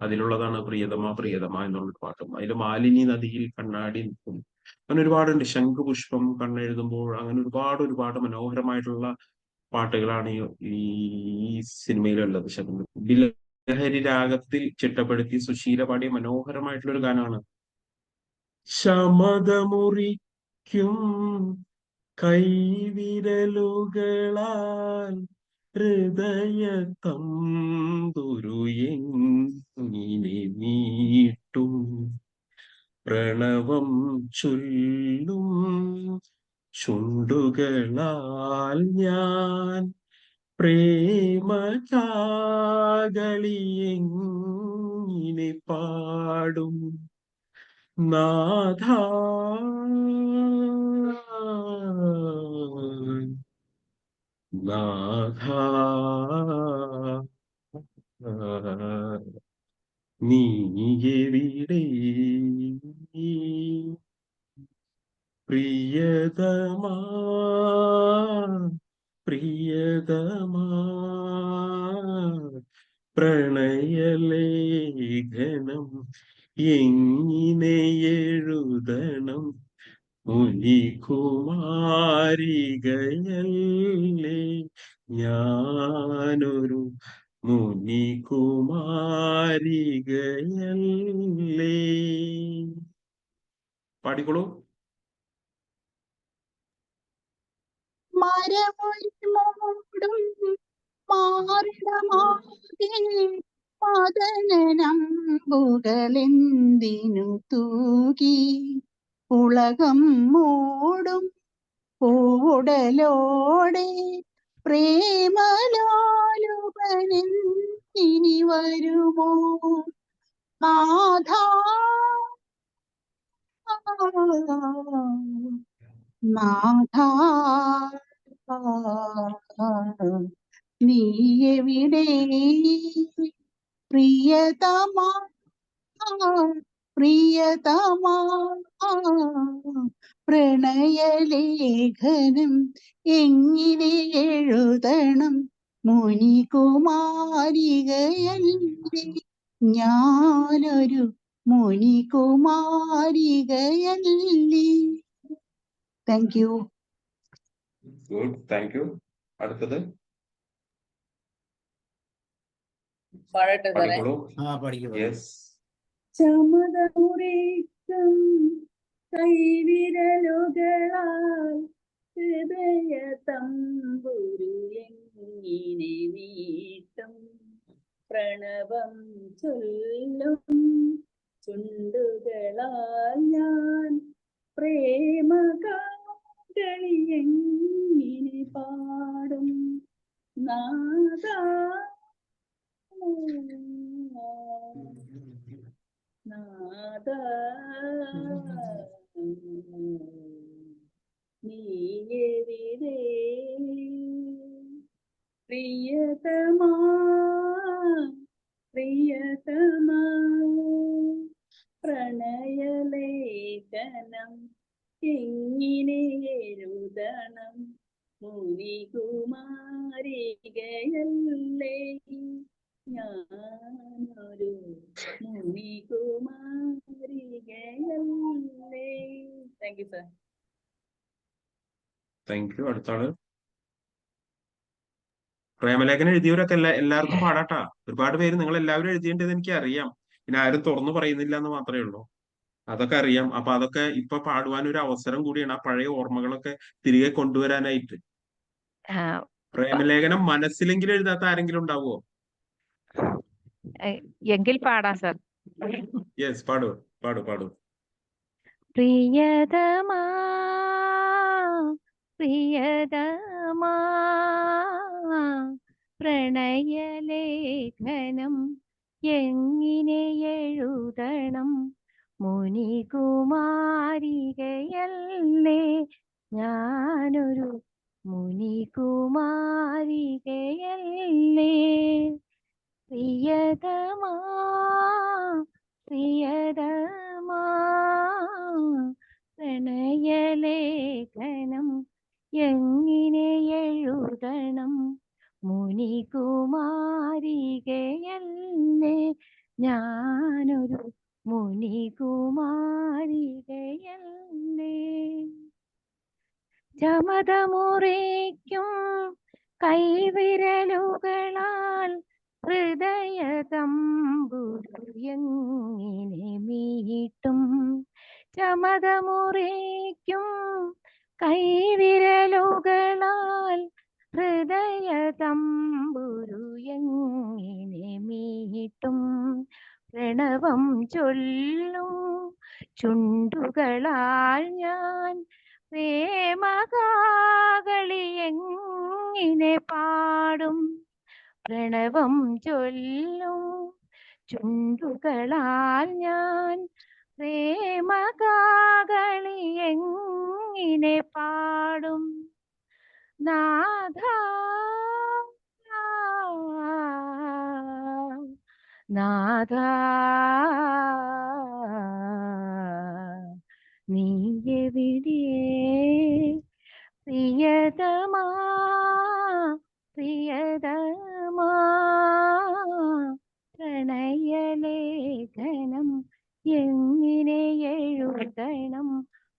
അതിലുള്ളതാണ് പ്രിയതമ പ്രിയതമ എന്നുള്ളൊരു പാട്ടും. അതിൽ മാലിനി നദിയിൽ കണ്ണാടി നിൽക്കും, അങ്ങനെ ഒരുപാടുണ്ട്. ശംഖുപുഷ്പം കണ്ണെഴുതുമ്പോൾ, അങ്ങനെ ഒരുപാട് മനോഹരമായിട്ടുള്ള പാട്ടുകളാണ് ഈ സിനിമയിലുള്ളത്. ബിലഹരി രാഗത്തിൽ ചിട്ടപ്പെടുത്തി സുശീല പാടിയ മനോഹരമായിട്ടുള്ള ഒരു ഗാനമാണ്. ശമതമുറിക്കും കൈവിരലുകളാൽ ഹൃദയ തമ്പുരു എങ്ങിനെ നീട്ടും, പ്രണവം ചൊല്ലും ചുണ്ടുകളാൽ ഞാൻ പ്രേമചാകളിയെങ്ങിനെ പാടും നാഥ. നാഥ നീ എവിടെ പ്രിയതമാ പ്രിയതമാ പ്രണയലേഖനം എങ്ങിനെ എഴുതണം, മുനികുമാരികയല്ലേ ഞാനൊരു മുനികുമാരികയല്ലേ. പാടിക്കോളൂ. മരമൊഴിമൂടും മാറിടമാകെ മദനനമ്പുകളെന്തിനു തൂകി, ഉലകം മൂടും പൂവുടലോടെ പ്രേമലോലുപനിനി വരുമോ നാഥ. നാഥ നീ എവിടെ പ്രിയതമാ പ്രിയതമാ പ്രണയലേഖനം എങ്ങനെ എഴുതണം, മുനികുമാരികയല്ലേ ഞാനൊരു മുനികുമാരികയല്ലേ. Thank you. Good, thank you. അടുത്തത് പാടട്ടെ സാറേ? പാടിക്കോളൂ. പഠിക്കും. യെസ്. ചമതമുറിക്കും കൈവിരലുകളാൽ ഹൃദയ തമ്പുരു എങ്ങിനെ നീട്ടും, പ്രണവം ചൊല്ലും ചുണ്ടുകളാൽ ഞാൻ പ്രേമകാകളി എങ്ങിനെ പാടും നാദ. നാദ നീ എവിടെ പ്രിയതമാ പ്രിയതമാ പ്രണയലേഖനം എങ്ങിനെ എഴുതണം, മുനികുമാരികയല്ലേ ഞാനൊരു മുനികുമാരികയല്ലേ. Thank you sir. Thank you. അടുത്ത ആള് പ്രേമലേഖനം എഴുതിയവരൊക്കെ എല്ലാവർക്കും പാടാട്ടാ. ഒരുപാട് പേര് നിങ്ങൾ എല്ലാവരും എഴുതിയേണ്ടത് എനിക്ക് അറിയാം. പിന്നെ ആരും തുറന്നു പറയുന്നില്ല എന്ന് മാത്രമേ ഉള്ളൂ. അതൊക്കെ അറിയാം. അപ്പൊ അതൊക്കെ ഇപ്പൊ പാടുവാൻ ഒരു അവസരം കൂടിയാണ്, ആ പഴയ ഓർമ്മകളൊക്കെ തിരികെ കൊണ്ടുവരാനായിട്ട്. പ്രേമലേഖനം മനസ്സിലെങ്കിലും എഴുതാത്ത ആരെങ്കിലും ഉണ്ടാവുമോ? എങ്കിൽ പാടാം സർ. യെസ്, പാടൂ പാടൂ പാടൂ. പ്രിയതമാ പ്രിയതമാ പ്രണയലേഖനം എങ്ങനെ എഴുതണം, മുനികുമാരികയല്ലേ ഞാനൊരു മുനികുമാരികയല്ലേ. പ്രിയതമാ പ്രിയതമാ പ്രണയലേഖനം എങ്ങനെ എഴുതണം, മുനികുമാരികയല്ലേ ഞാനൊരു മുനികുമാരികയല്ലേ. ചമതമുറിക്കും കൈവിരലുകളാൽ ഹൃദയതമ്പുരു എങ്ങനെ മീട്ടും, ചമതമുറിക്കും കൈവിരലുകളാൽ ഹൃദയതമ്പുരു എങ്ങനെ മീട്ടും, പ്രണവം ചൊല്ലും ചുണ്ടുകളാൽ ഞാൻ പ്രേമകാകളി എങ്ങനെ പാടും, പ്രണവം ചൊല്ലും ചുണ്ടുകളാൽ ഞാൻ പ്രേമകാകളി എങ്ങനെ പാടും. നാഥ നാഥ നീ എവിടെ. പ്രിയതമാ പ്രിയതമാ പ്രണയലേഖനം എങ്ങനെ എഴുതണം,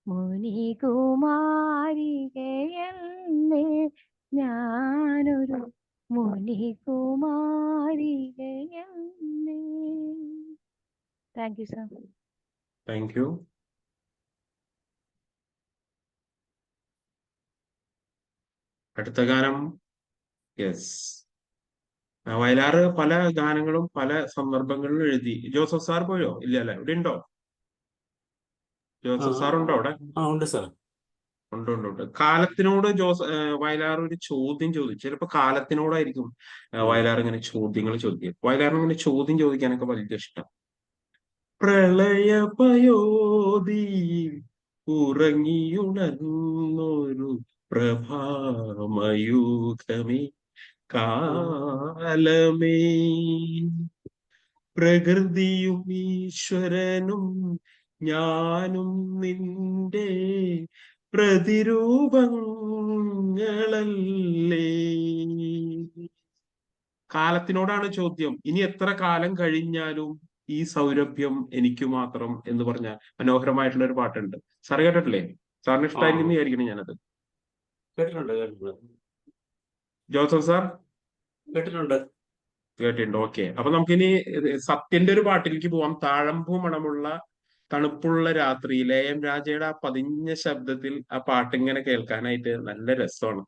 മുനികുമാരികയല്ലേ ഞാനൊരു മുനികുമാരികയല്ലേ. Thank you sir. Thank you. അടുത്ത ഗാനം. യെസ്, വയലാറ് പല ഗാനങ്ങളും പല സന്ദർഭങ്ങളിലും എഴുതി. ജോസഫ് സാർ പോയോ? ഇല്ല അല്ലെ, ഇവിടെ ഉണ്ടോ? ജോസഫ് സാർ ഉണ്ടോ അവിടെ? ഉണ്ട് സാർ. ഉണ്ട് ഉണ്ട് ഉണ്ട്. കാലത്തിനോട് വയലാർ ഒരു ചോദ്യം ചോദിച്ചു. ചിലപ്പോ കാലത്തിനോടായിരിക്കും വയലാർ ഇങ്ങനെ ചോദ്യങ്ങൾ ചോദിക്കുക. വയലാറിന് ഇങ്ങനെ ചോദ്യം ചോദിക്കാനൊക്കെ വലിയ ഇഷ്ടം. പ്രളയപയോധിയിൽ ഉറങ്ങിയുണർന്നൊരു പ്രഭാമയൂഖമേ കാലമേ, പ്രകൃതിയും ഈശ്വരനും ഞാനും നിന്റെ പ്രതിരൂപങ്ങളല്ലേ. കാലത്തിനോടാണ് ചോദ്യം. ഇനി എത്ര കാലം കഴിഞ്ഞാലും ഈ സൗരഭ്യം എനിക്ക് മാത്രം എന്ന് പറഞ്ഞ മനോഹരമായിട്ടുള്ള ഒരു പാട്ടുണ്ട്. സാർ കേട്ടിട്ടില്ലേ? സാറിന് ഇഷ്ടമായിരിക്കും വിചാരിക്കണം ഞാനത്. കേട്ടിട്ടുണ്ട് കേട്ടിട്ടുണ്ട്. ജോസഫ് സാർ കേട്ടിട്ടുണ്ട്. കേട്ടിട്ടുണ്ട്. ഓക്കെ, അപ്പൊ നമുക്കിനി സത്യന്റെ ഒരു പാട്ടിലേക്ക് പോവാം. താഴമ്പൂ മണമുള്ള തണുപ്പുള്ള രാത്രിയിൽ AM രാജയുടെ ആ പതിഞ്ഞ ശബ്ദത്തിൽ ആ പാട്ടിങ്ങനെ കേൾക്കാനായിട്ട് നല്ല രസമാണ്.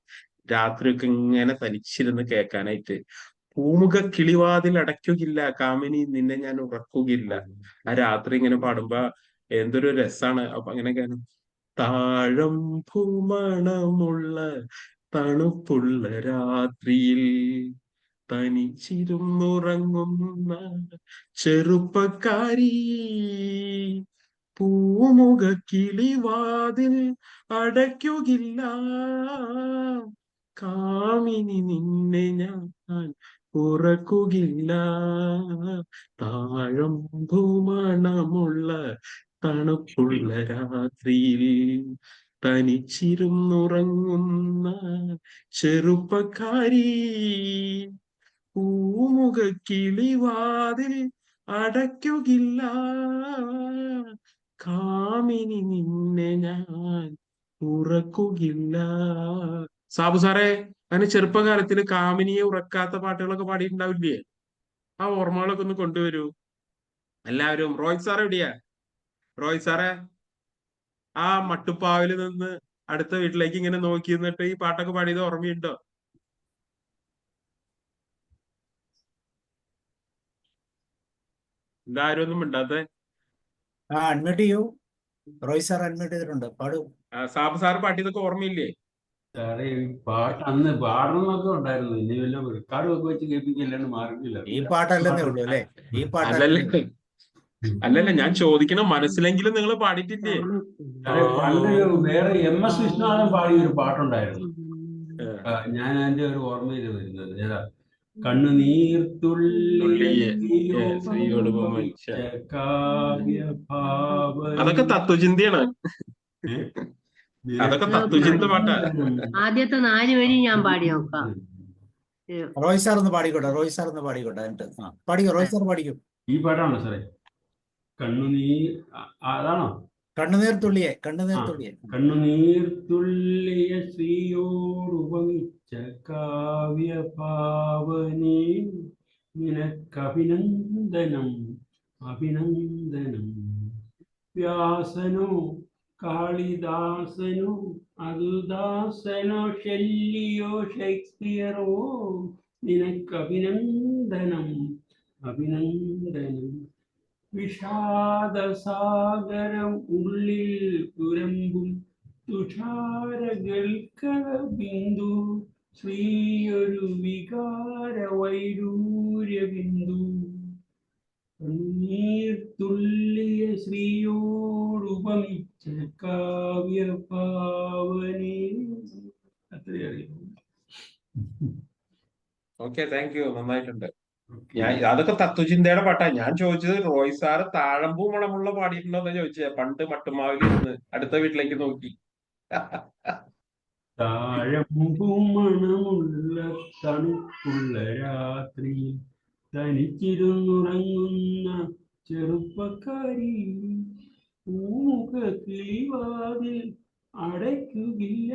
രാത്രിയൊക്കെ ഇങ്ങനെ തനിച്ചിരുന്ന് കേൾക്കാനായിട്ട്. പൂമുഖ കിളിവാതിൽ അടയ്ക്കുകയില്ല കാമിനി നിന്നെ ഞാൻ ഉറക്കുകയില്ല. ആ രാത്രി ഇങ്ങനെ പാടുമ്പോ എന്തൊരു രസാണ്. അപ്പൊ അങ്ങനെ താഴമ്പൂ മണമുള്ള തണുപ്പുള്ള രാത്രിയിൽ തനിച്ചിരുന്നുറങ്ങുന്ന ചെറുപ്പക്കാരി, പൂമുഖ കിളിവാതിൽ അടയ്ക്കുകയില്ല കാമിനി നിന്നെ ഞാൻ ഉറക്കുകയില്ല. താഴമ്പൂ മണമുള്ള തണുപ്പുള്ള രാത്രിയിൽ തനിച്ചിരുന്നുറങ്ങുന്ന ചെറുപ്പക്കാരി, പൂമുഖ കിളിവാതിൽ അടയ്ക്കുകയില്ല കാമിനി നിന്നെ ഞാൻ ഉറക്കുകയില്ല. സാബു സാറേ, അങ്ങനെ ചെറുപ്പകാലത്തിൽ കാമിനിയെ ഉറക്കാത്ത പാട്ടുകളൊക്കെ പാടിയിട്ടുണ്ടാവില്ലേ? ആ ഓർമ്മകളൊക്കെ ഒന്ന് കൊണ്ടുവരൂ എല്ലാവരും. റോയ് സാർ എവിടെയാ? റോയ് സാറേ, ആ മട്ടുപ്പാവിൽ നിന്ന് അടുത്ത വീട്ടിലേക്ക് ഇങ്ങനെ നോക്കി നിന്നിട്ട് ഈ പാട്ടൊക്കെ പാടിയത് ഓർമ്മയുണ്ടോ? ഇതാരും ഒന്നും മിണ്ടാത്തെ? അൺമ്യൂട്ട് ചെയ്യൂ. റോയ് സാർ അൺമ്യൂട്ട് ചെയ്തിട്ടുണ്ട്, പാടൂ. സാബ് സാറ് പാട്ടിയതൊക്കെ ഓർമ്മയില്ലേ? സാറേ ഈ പാട്ട് അന്ന് പാടണമെന്നൊക്കെ ഉണ്ടായിരുന്നു. ഇനി വല്ല റെക്കോർഡ് ഒക്കെ വെച്ച് കേൾപ്പിക്കില്ലാണ്ട് മാർഗമില്ല. ഈ പാട്ടല്ലെന്നേ ഉള്ളൂ അല്ലേ? ഈ അല്ലല്ലേ പാട്ടല്ലേ? അല്ലല്ല, ഞാൻ ചോദിക്കണം, മനസ്സിലെങ്കിലും നിങ്ങൾ പാടിയിട്ടില്ലേ? സാറേ പണ്ട് വേറെ MS വിഷ്ണുനാഥൻ പാടിയ ഒരു പാട്ടുണ്ടായിരുന്നു. ഞാൻ അതിന്റെ ഒരു ഓർമ്മയിൽ വരുന്നത് ഏതാ, തുള്ളിയെ അതൊക്കെ തത്വചിന്തയാണ്. അതൊക്കെ തത്വചിന്ത പാട്ടാ. ആദ്യത്തെ 4 വരി ഞാൻ പാടി നോക്കാം. റോയ് സാർ ഒന്ന് പാടിക്കോട്ടെ, റോയ് സാർ ഒന്ന് പാടിക്കോട്ടെ. എന്നിട്ട് പാടിക്കോ, റോയ് സാർ പാടിക്കോ. ഈ പാട്ടാണോ സാറേ? കണ്ണുനീർ, അതാണോ? കണ്ണുനീർ തുള്ളിയെ, കണ്ണുനീർ തുള്ളിയെ. കണ്ണുനീർ തുള്ളിയ ശ്രീയോടുപമിച്ച കാവ്യ പാവനേ, നിനക്കഭിനന്ദനം അഭിനന്ദനം. വ്യാസനോ കാളിദാസനോ അതുദാസനോ ഷെല്ലിയോ ഷേക്സ്പിയറോ, നിനക്കഭിനന്ദനം അഭിനന്ദനം. വിഷാദസാഗരം ഉള്ളിൽ തുരമ്പും തുഷാരകൽക്കര ബിന്ദു, ശ്രീയൊരു വികാര വൈഡൂര്യ ബിന്ദു. നീർ തുള്ളിയ ശ്രീയോടുപമിച്ച കാവ്യ പാവനേ. അത്രയും അറിയാം. ഓക്കെ, താങ്ക് യു, നന്നായിട്ടുണ്ട്. അതൊക്കെ തത്വചിന്തയുടെ പാട്ടാ. ഞാൻ ചോദിച്ചത് റോയ് സാറ് താഴമ്പൂ മണമുള്ള പാടിയിട്ടുണ്ടോന്ന് ചോദിച്ചേ. പണ്ട് മട്ടുമാവിൽ ഇരുന്ന് അടുത്ത വീട്ടിലേക്ക് നോക്കി. താഴമ്പൂ മണമുള്ള തണുപ്പുള്ള രാത്രിയിൽ തനിച്ചിരുന്നുറങ്ങുന്ന ചെറുപ്പക്കാരി, പൂമുഖ കിളിവാതിൽ അടയ്ക്കുകില്ല,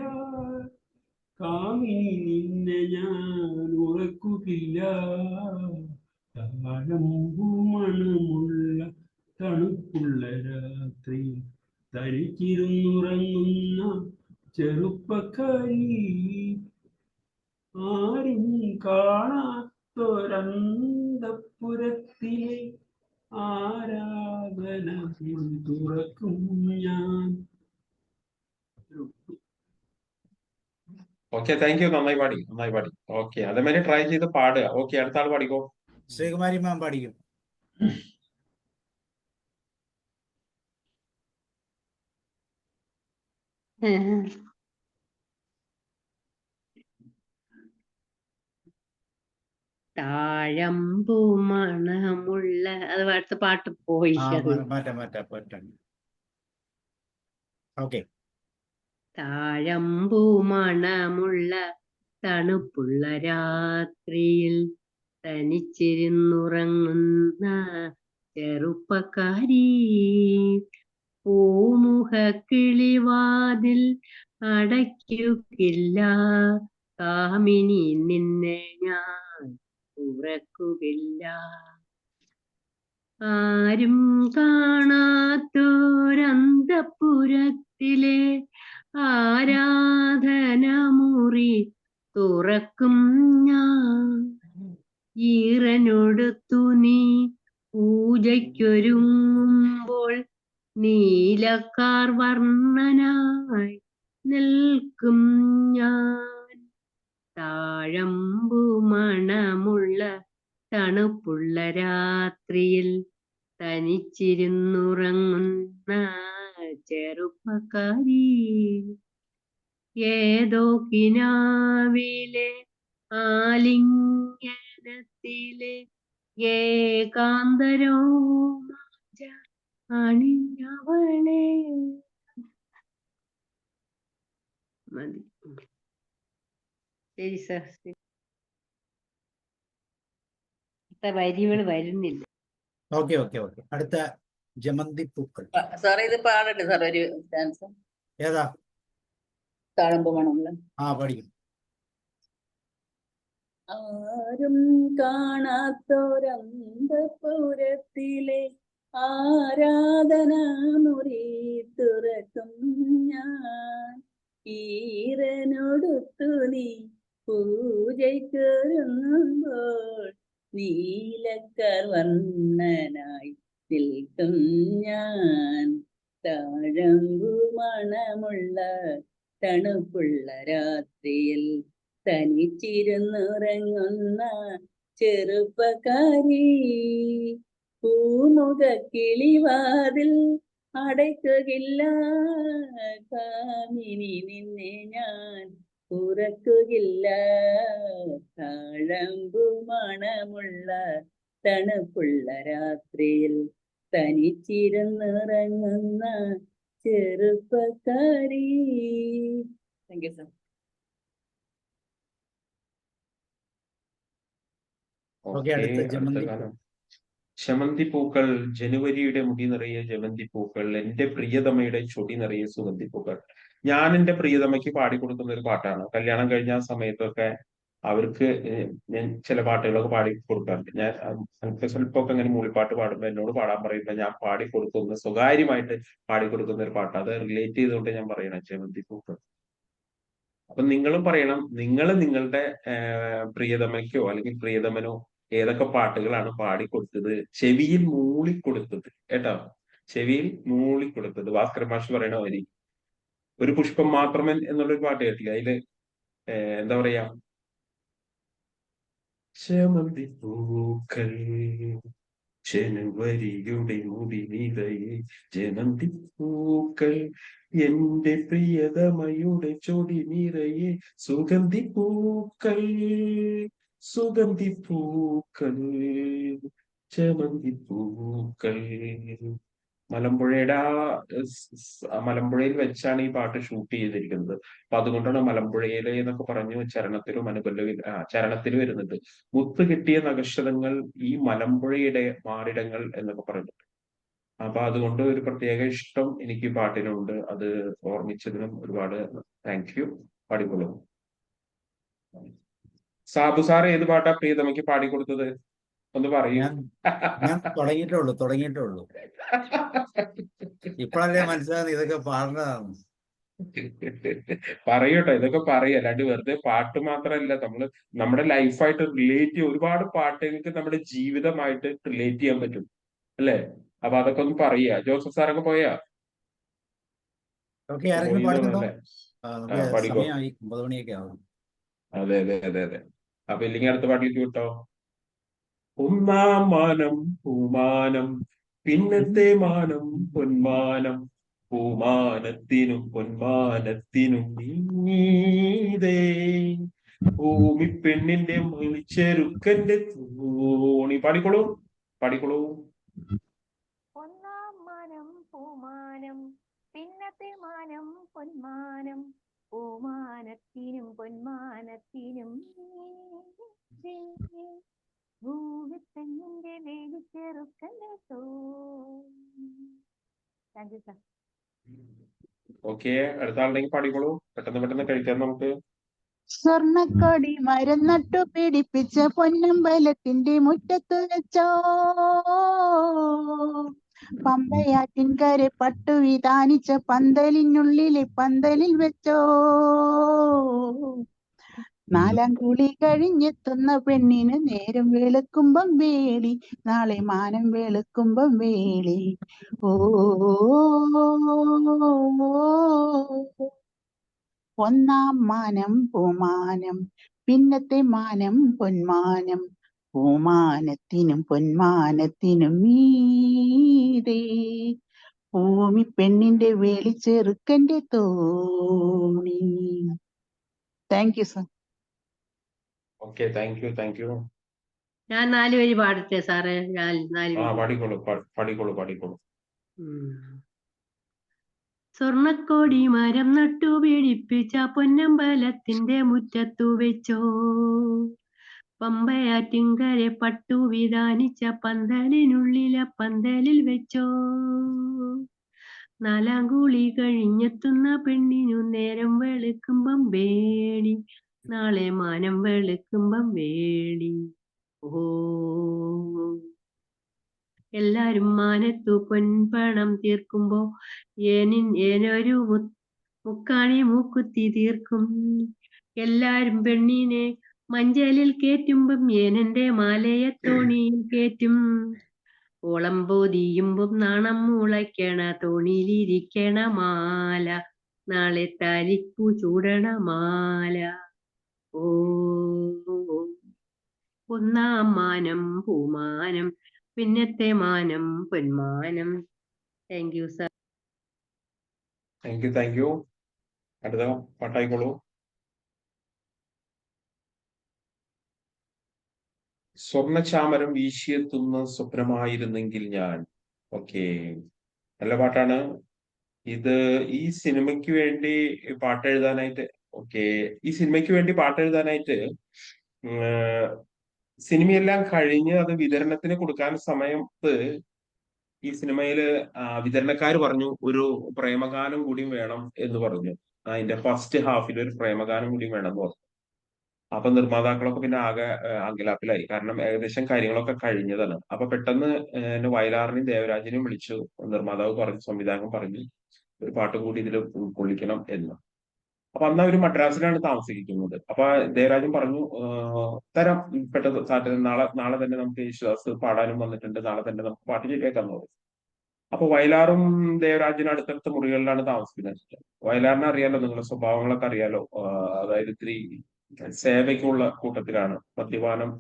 കാമിനി നിന്നെ ഞാൻ ഉറക്കുകില്ല. താഴമ്പൂ മണമുള്ള തണുപ്പുള്ള രാത്രി തനിച്ചിരുന്നുറങ്ങുന്ന ചെറുപ്പക്കാരി, ആരും കാണാത്തൊരന്തപുരത്തിലെ ആരാധന തുറക്കും ഞാൻ. ഓക്കെ, താങ്ക് യു, നന്നായി പാടി, നന്നായി പാടി. ഓക്കെ, അതേമാതിരി ട്രൈ ചെയ്ത് പാടുക. ഓക്കെ, അടുത്ത ആൾ പാടിക്കോ. ശ്രീകുമാരി മാം പാടിക്കും. താഴമ്പൂ മണമുള്ള, അത് അടുത്ത പാട്ട് പോയി. മാറ്റാം. ഓക്കെ. താഴമ്പൂ മണമുള്ള തണുപ്പുള്ള രാത്രിയിൽ തനിച്ചിരുന്നുറങ്ങുന്ന ചെറുപ്പക്കാരി, പൂമുഖ കിളിവാതിൽ അടയ്ക്കുകില്ല, കാമിനി നിന്നെ ഞാൻ ഉറക്കുകില്ല. ആരും കാണാത്തോരന്തപുരത്തിലെ ആരാധനമുറി തുറക്കും ഞാൻ. ഈറനൊടുത്തു നീ പൂജയ്ക്കൊരുങ്ങുമ്പോൾ നീലക്കാർ വർണ്ണനായി നിൽക്കും ഞാൻ. താഴമ്പൂ മണമുള്ള തണുപ്പുള്ള രാത്രിയിൽ തനിച്ചിരുന്നുറങ്ങുന്ന ചെറുപ്പക്കാരി, ഏതോ കിനാവിലെ ആലിംഗനത്തിലെ ഏകാന്തരോമാഞ്ച അണിഞ്ഞവളെ. മതി. ശരി സർ. വരികൾ വരുന്നില്ല. ഓക്കെ. അടുത്ത ജമന്തി പൂക്കൾ. സാറേ ഇത് പാടട്ടെ സാർ ഒരു ഡാൻസ്? ഏതാ? താഴമ്പൂ മണമുള്ള. പഠിക്കും. ആരും കാണാത്തോരന്തപുരത്തിലെ ആരാധന മുറി തുറക്കും ഞാൻ. ഈറനൊടുത്തു നീ പൂജയ്ക്കൊരുങ്ങുമ്പോൾ നീലക്കാർ വർണ്ണനായി നിൽക്കും ഞാൻ താഴമ്പു മണമുള്ള തണുപ്പുള്ള രാത്രിയിൽ തനിച്ചിരുന്നുറങ്ങുന്ന ചെറുപ്പക്കാരി പൂമുഖ കിളിവാതിൽ അടയ്ക്കുകയില്ല കാമിനി നിന്നെ ഞാൻ ഉറക്കുകയില്ല താഴമ്പു മണമുള്ള തണുപ്പുള്ള രാത്രിയിൽ തനിച്ചിരുന്നിറങ്ങുന്ന ചെറുപ്പക്കാരി. Thank you sir. ഓക്കെ, അടുത്ത അടുത്ത ജമന്തി. ഗാനം ശമന്തി പൂക്കൾ, ജനുവരിയുടെ മുടി നിറയെ ജമന്തി പൂക്കൾ, എന്റെ പ്രിയതമയുടെ ചൊടി നിറയെ സുഗന്ധി പൂക്കൾ. ഞാൻ എന്റെ പ്രിയതമയ്ക്ക് പാടിക്കൊടുക്കുന്ന ഒരു പാട്ടാണ്. കല്യാണം കഴിഞ്ഞ ആ സമയത്തൊക്കെ അവർക്ക് ഞാൻ ചില പാട്ടുകളൊക്കെ പാടി കൊടുക്കാറുണ്ട്. ഞാൻ സ്വല്പമൊക്കെ അങ്ങനെ മൂളിപ്പാട്ട് പാടുമ്പോൾ എന്നോട് പാടാൻ പറയുമ്പോൾ ഞാൻ പാടിക്കൊടുക്കുന്ന, സ്വകാര്യമായിട്ട് പാടിക്കൊടുക്കുന്ന ഒരു പാട്ട്. അത് റിലേറ്റ് ചെയ്തുകൊണ്ട് ഞാൻ പറയണം ജമന്തി പൂക്കൾ. അപ്പൊ നിങ്ങളും പറയണം, നിങ്ങൾ നിങ്ങളുടെ പ്രിയതമയ്ക്കോ അല്ലെങ്കിൽ പ്രിയതമനോ ഏതൊക്കെ പാട്ടുകളാണ് പാടിക്കൊടുത്തത്, ചെവിയിൽ മൂളിക്കൊടുത്തത്. കേട്ടോ, ചെവിയിൽ മൂളിക്കൊടുത്തത്. ഭാസ്കരൻ മാഷ് പറയണ വരി, ഒരു പുഷ്പം മാത്രമൻ എന്നുള്ളൊരു പാട്ട് കേട്ടില്ല, അതില് എന്താ പറയാ, ശമന്തി പൂക്കൾ ജനുവരിയുടെ മുടി നിറയെ ജമന്തി പൂക്കൾ, എന്റെ പ്രിയതമയുടെ ചൊടി നിറയെ സുഗന്ധി പൂക്കൾ, സുഗന്ധി പൂക്കൾ, ജമന്തി പൂക്കൾ. മലമ്പുഴയുടെ മലമ്പുഴയിൽ വെച്ചാണ് ഈ പാട്ട് ഷൂട്ട് ചെയ്തിരിക്കുന്നത്. അപ്പൊ അതുകൊണ്ടാണ് മലമ്പുഴയിലെ എന്നൊക്കെ പറഞ്ഞു ചരണത്തിലും ചരണത്തിലും വരുന്നത്. മുത്ത് കിട്ടിയ നക്ഷതങ്ങൾ ഈ മലമ്പുഴയുടെ മാറിടങ്ങൾ എന്നൊക്കെ പറഞ്ഞിട്ട്. അപ്പൊ അതുകൊണ്ട് ഒരു പ്രത്യേക ഇഷ്ടം എനിക്ക് ഈ പാട്ടിനുണ്ട്. അത് ഓർമ്മിച്ചതിനും ഒരുപാട് താങ്ക് യു. പാടിക്കൊള്ളൂ. സാബു സാർ ഏത് പാട്ടാ പ്രിയതമയ്ക്ക് പാടിക്കൊടുത്തത് ഒന്ന് പറയൂ. ഞാൻ തുടങ്ങിയിട്ടുള്ളൂ. ഇപ്പോഴല്ലേ മനസ്സിലാകുന്നത് ഇതൊക്കെ പാടുന്നതാണ്. പറയൂട്ടോ, ഇതൊക്കെ പറയും. അല്ലാണ്ട് വെറുതെ പാട്ട് മാത്രമല്ല, നമ്മുടെ ലൈഫായിട്ട് റിലേറ്റ് ചെയ്യും. ഒരുപാട് പാട്ടുകൾക്ക് നമ്മുടെ ജീവിതമായിട്ട് റിലേറ്റ് ചെയ്യാൻ പറ്റും അല്ലേ? അപ്പൊ അതൊക്കെ ഒന്ന് പറയാ. ജോസഫ് സാറൊക്കെ പോയാ? ഓക്കെ, ആരെങ്കിലും പാടുന്നുണ്ടോ? പാടിക്കോ. സമയമായി, 9 മണിയൊക്കെ ആവും. അതെ. അപ്പൊ ഇല്ലെങ്കിൽ അടുത്ത പാട്ടിലേക്ക് വിട്ടോ. ഒന്നാം മാനം പൂമാനം, പിന്നത്തെ മാനം പൊന്മാനം, പൂമാനത്തിനും പൊന്മാനത്തിനും നീതേ, ഭൂമി പെണ്ണിന്റെ മണിച്ചെറുക്കന്റെ തോണി. പാടിക്കോളൂ. ഒന്നാം മാനം പൂമാനം, പിന്നത്തെ മാനം പൊന്മാനം, പൂമാനത്തിനും പൊന്മാനത്തിനും ഭൂമിപ്പെണ്ണിന്റെ വേലിച്ചെറുക്കന്റെ താങ്ക് യു സർ. ഓക്കെ, അടുത്ത ആളുണ്ടെങ്കിൽ പാടിക്കോളൂ. പെട്ടെന്ന് കഴിക്കാം നമുക്ക്. സ്വർണ്ണക്കൊടി മരം നട്ടു പിടിപ്പിച്ച പൊന്നമ്പലത്തിന്റെ മുറ്റത്തു വെച്ചോ, പമ്പയാറ്റിൻകരെ പട്ടു വിധാനിച്ച പന്തലിനുള്ളിലെ പന്തലിൽ വെച്ചോ, 4 കുളി കഴിഞ്ഞെത്തുന്ന പെണ്ണിന് നേരം വെളുക്കുമ്പം വേളി, നാളെ മാനം വെളുക്കുമ്പം വേളി. ഓ ഒന്നാം മാനം പൂമാനം, പിന്നത്തെ മാനം പൊന്മാനം, പൂമാനത്തിനും പൊന്മാനത്തിനും മീതേ, ഭൂമി പെണ്ണിന്റെ വേളിച്ചെറുക്കന്റെ തോണി. Thank you sir. Okay, thank you. ഞാൻ 4 വരി പാടട്ടെ സാറേ? 4 വരി പാടിക്കോളൂ. സ്വർണ്ണക്കോടി മരം നട്ടു പിടിപ്പിച്ച പൊന്നമ്പലത്തിന്റെ മുറ്റത്തു വെച്ചോ, പമ്പയാറ്റിൻകരെ പട്ടു വിധാനിച്ച പന്തലിനുള്ളിലെ പന്തലിൽ വെച്ചോ, 4 കുളി കഴിഞ്ഞെത്തുന്ന പെണ്ണിനു നേരം വെളുക്കുമ്പം വേളി, നാളെ മാനം വെളുക്കുമ്പം വേളി. ഓ എല്ലാരും മാനത്തു പൊൻപണം തീർക്കുമ്പോ ഏനൊരു മുക്കാണി മൂക്കുത്തി തീർക്കും, എല്ലാരും പെണ്ണിനെ മഞ്ചലിൽ കേറ്റുമ്പം ഏനന്റെ മാലയെ തോണിയിൽ കേറ്റും, ഓളമ്പൊതിയുമ്പും നാണം മുളയ്ക്കണ തോണിയിലിരിക്കണ മാല, നാളെ താലിപ്പൂ ചൂടണ മാല. ഓ ഒന്നാം മാനം പൂമാനം, പിന്നത്തെ മാനം പൊന്മാനം. Thank you sir. Thank you. അടുത്ത പാട്ടായിക്കോളൂ. സ്വർണ്ണചാമരം വീശിയെത്തുന്ന സ്വപ്നമായിരുന്നെങ്കിൽ ഞാൻ. ഓക്കെ, നല്ല പാട്ടാണ് ഇത്. ഈ സിനിമയ്ക്ക് വേണ്ടി പാട്ട് എഴുതാനായിട്ട് ഈ സിനിമയ്ക്ക് വേണ്ടി പാട്ട് എഴുതാനായിട്ട് സിനിമയെല്ലാം കഴിഞ്ഞ് അത് വിതരണത്തിന് കൊടുക്കാൻ സമയത്ത് ഈ സിനിമയില് വിതരണക്കാർ പറഞ്ഞു ഒരു പ്രേമഗാനം കൂടിയും വേണം എന്ന് പറഞ്ഞു. അതിന്റെ ഫസ്റ്റ് ഹാഫിൽ ഒരു പ്രേമഗാനം കൂടിയും വേണം എന്ന് പറഞ്ഞു. അപ്പൊ നിർമ്മാതാക്കളൊക്കെ പിന്നെ ആകെ അങ്കലാപ്പിലായി. കാരണം ഏകദേശം കാര്യങ്ങളൊക്കെ കഴിഞ്ഞതാണ്. അപ്പൊ പെട്ടെന്ന് വയലാറിനെയും ദേവരാജനെയും വിളിച്ചു നിർമ്മാതാവ് പറഞ്ഞു, സംവിധായകൻ പറഞ്ഞു ഒരു പാട്ട് കൂടി ഇതിൽ ഉൾക്കൊള്ളിക്കണം എന്ന്. അപ്പൊ അന്ന് അവര് മദ്രാസിലാണ് താമസിക്കുന്നത്. അപ്പൊ ദേവരാജൻ പറഞ്ഞു തരാം, പെട്ടെന്ന് നാളെ തന്നെ നമുക്ക് യേശുദാസ് പാടാനും വന്നിട്ടുണ്ട്, നാളെ തന്നെ നമുക്ക് പാട്ട് കേൾക്കാന്ന് പറഞ്ഞു. അപ്പൊ വയലാറും ദേവരാജനും അടുത്തടുത്ത മുറികളിലാണ് താമസിക്കുന്നത്. വയലാറിനെ അറിയാലോ, നിങ്ങളുടെ സ്വഭാവങ്ങളൊക്കെ അറിയാലോ. അതായത് ഇത്തിരി സേവയ്ക്കുള്ള കൂട്ടത്തിലാണ്. മദ്യപാനം,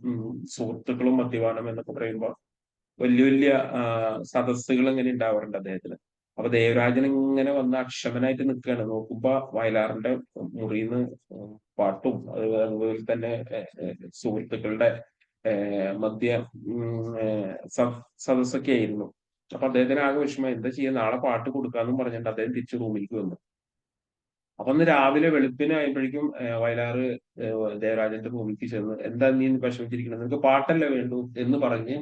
സുഹൃത്തുക്കളും മദ്യപാനം എന്നൊക്കെ പറയുമ്പോൾ വലിയ വലിയ സദസ്സുകൾ ഇങ്ങനെ ഉണ്ടാവാറുണ്ട് അദ്ദേഹത്തിന്. അപ്പൊ ദേവരാജൻ ഇങ്ങനെ വന്ന് അക്ഷമനായിട്ട് നിൽക്കുകയാണ്. നോക്കുമ്പോ വയലാറിന്റെ മുറിയിൽ നിന്ന് പാട്ടും അതുപോലെ തന്നെ സുഹൃത്തുക്കളുടെ മദ്യ സദസ്സൊക്കെ ആയിരുന്നു. അപ്പൊ അദ്ദേഹത്തിന് ആകെ വിഷമം, എന്താ ചെയ്യാ, നാളെ പാട്ട് കൊടുക്കാന്നും പറഞ്ഞിട്ട് അദ്ദേഹം തിരിച്ചു റൂമിലേക്ക് വന്നു. അപ്പൊ അന്ന് രാവിലെ വെളുപ്പിനായപ്പോഴേക്കും വയലാറ് ദേവരാജന്റെ റൂമിലേക്ക് ചെന്ന്, എന്താ നീ വിഷമിച്ചിരിക്കുന്നത്, നിനക്ക് പാട്ടല്ലേ വേണ്ടു എന്ന് പറഞ്ഞ്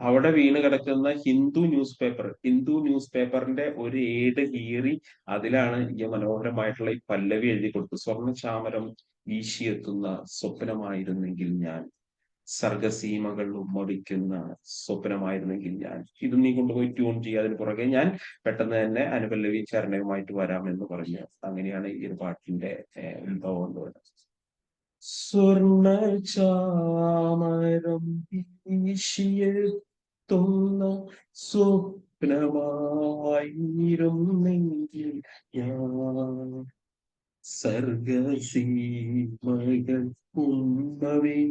അവിടെ വീണ് കിടക്കുന്ന ഹിന്ദു ന്യൂസ് പേപ്പറിന്റെ ഒരു ഏട് കീറി അതിലാണ് ഈ മനോഹരമായിട്ടുള്ള ഈ പല്ലവി എഴുതി കൊടുത്തു. സ്വർണ്ണചാമരം വീശിയെത്തുന്ന സ്വപ്നമായിരുന്നെങ്കിൽ ഞാൻ, സർഗസീമകൾ ഉമ്മടിക്കുന്ന സ്വപ്നമായിരുന്നെങ്കിൽ ഞാൻ. ഇത് നീ കൊണ്ടുപോയി ട്യൂൺ ചെയ്യുക, അതിന് പുറകെ ഞാൻ പെട്ടെന്ന് തന്നെ അനുപല്ലവി ചരണവുമായിട്ട് വരാമെന്ന് പറഞ്ഞു. അങ്ങനെയാണ് ഈ ഒരു പാട്ടിന്റെ ഉത്ഭവം എന്ന് പറയുന്നത്. സ്വർണ്ണചാമരം വീശിയെത്തുന്ന സ്വപ്നമായിരുന്നെങ്കിൽ ഞാൻ, സർഗസീമകൾ ഉമ്മവേ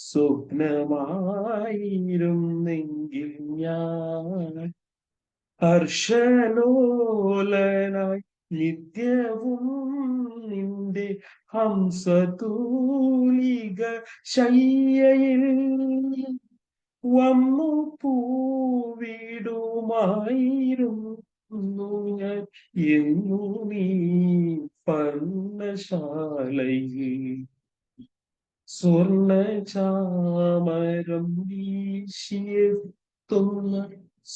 സ്വപ്നമായിരുന്നെങ്കിൽ ഞാൻ, ഹർഷലോലനായി നിത്യവും നിന്റെ ഹംസതൂലിക ശയ്യയിൽ വന്നു പൂവിടുമായിരുന്നു ഞാൻ എന്നു നീ പർണശാലയിൽ. സ്വർണ്ണചാമരം വീശിയെത്തുന്ന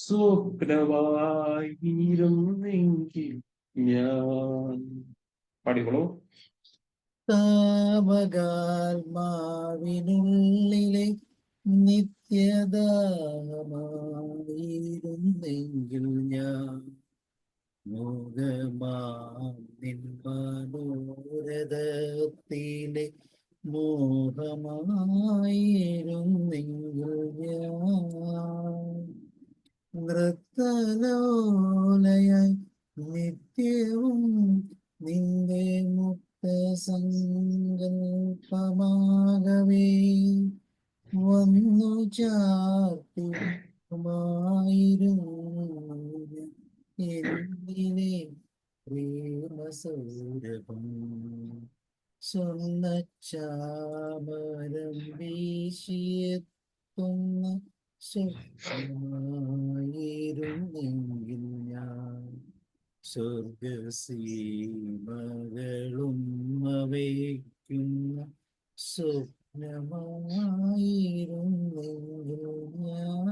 സ്വപ്നമായിരുന്നെങ്കിൽ ഞാൻ. പാടിക്കോളൂ. താമകാത്മാവിനുള്ളിലെ നിത്യദാഹമായിരുന്നെങ്കിൽ ഞാൻ, മോഹമാനോരഥത്തിലെ മോഹമായിരുന്നെങ്കിൽ ഞാൻ, നൃത്തലോലയായി നിത്യവും നിന്റെ മുക്തസങ്കൽപ്പമാകവേ വന്നു ചാർത്തുമായിരുന്നു എന്നിലെ പ്രേമസൗരഭം. സ്വർണ്ണചാമരം വീശിയെത്തുന്ന സ്വപ്നമായിരുന്നെങ്കിൽ ഞാൻ, സ്വർഗസീമകളും അവയ്ക്കുന്ന സ്വപ്നമായിരുന്നെങ്കിൽ ഞാൻ.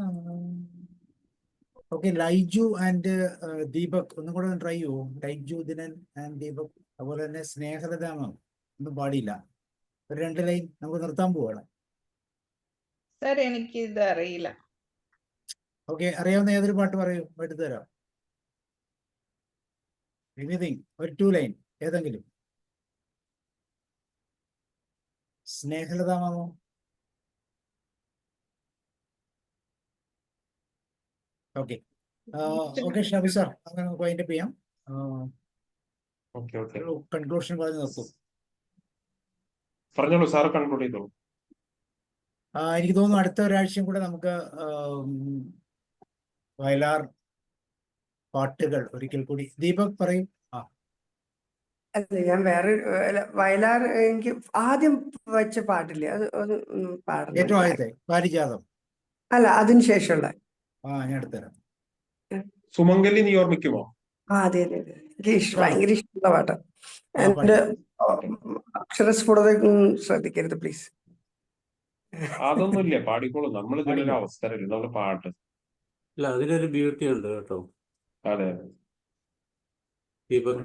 ഓക്കെ, ലൈജു ആൻഡ് ദീപക് ഒന്നും കൂടെ ട്രൈ ചെയ്യുമോ? ലൈജു, ദിനൻ ആൻഡ് ദീപക്, അതുപോലെ തന്നെ സ്നേഹലതാമം ഒന്നും പാടിയില്ല. ഒരു 2 ലൈൻ നമുക്ക് നിർത്താൻ പോവാണ്. സർ, എനിക്ക് ഇത് അറിയില്ല. ഓക്കെ, അറിയാവുന്ന ഏതൊരു പാട്ട് പറയൂ, എടുത്തു തരാം. എനിത്തിങ്, ഒരു 2 ലൈൻ ഏതെങ്കിലും. സ്നേഹലതാമോ? ഓക്കെ ഓക്കെ ഷാബി സാർ, അങ്ങനെ നമുക്ക് വൈൻഡപ്പ് ചെയ്യാം. ഓക്കെ ഓക്കെ ഒരു കൺക്ലൂഷൻ പറഞ്ഞ് നിർത്തും. പറഞ്ഞോളൂ സാറ്, കൺക്ലൂഡ് ചെയ്തോളൂ. എനിക്ക് തോന്നുന്നു അടുത്ത ഒരാഴ്ചയും കൂടെ നമുക്ക് വയലാർ പാട്ടുകൾ ഒരിക്കൽ കൂടി. ദീപക് പറയും. അല്ല, ഞാൻ വേറെ വയലാർ എനിക്ക് ആദ്യം വെച്ച പാട്ടില്ലേ, അത് ഒന്ന് പാടണം. ഏറ്റവും ആദ്യത്തെ പാരിജാതം. അല്ല, അതിന് ശേഷമുള്ള. ഞാൻ എടുത്തുതരാം. സുമംഗലി നീ ഓർമ്മിക്കുമോ? അതെ അതെ അതെ, എനിക്ക് ഭയങ്കര ഇഷ്ടമുള്ള പാട്ടാണ്. എന്റെ അക്ഷരസ്ഫുടത ശ്രദ്ധിക്കരുത് പ്ലീസ്. അതൊന്നുമില്ല, പാടിക്കോളൂ. നമ്മൾ ഇതിനൊരു അവസരമില്ല, നമ്മുടെ പാട്ട്. അല്ല, അതിനൊരു ബ്യൂട്ടി ഉണ്ട് കേട്ടോ. അതെ, ദീപക്.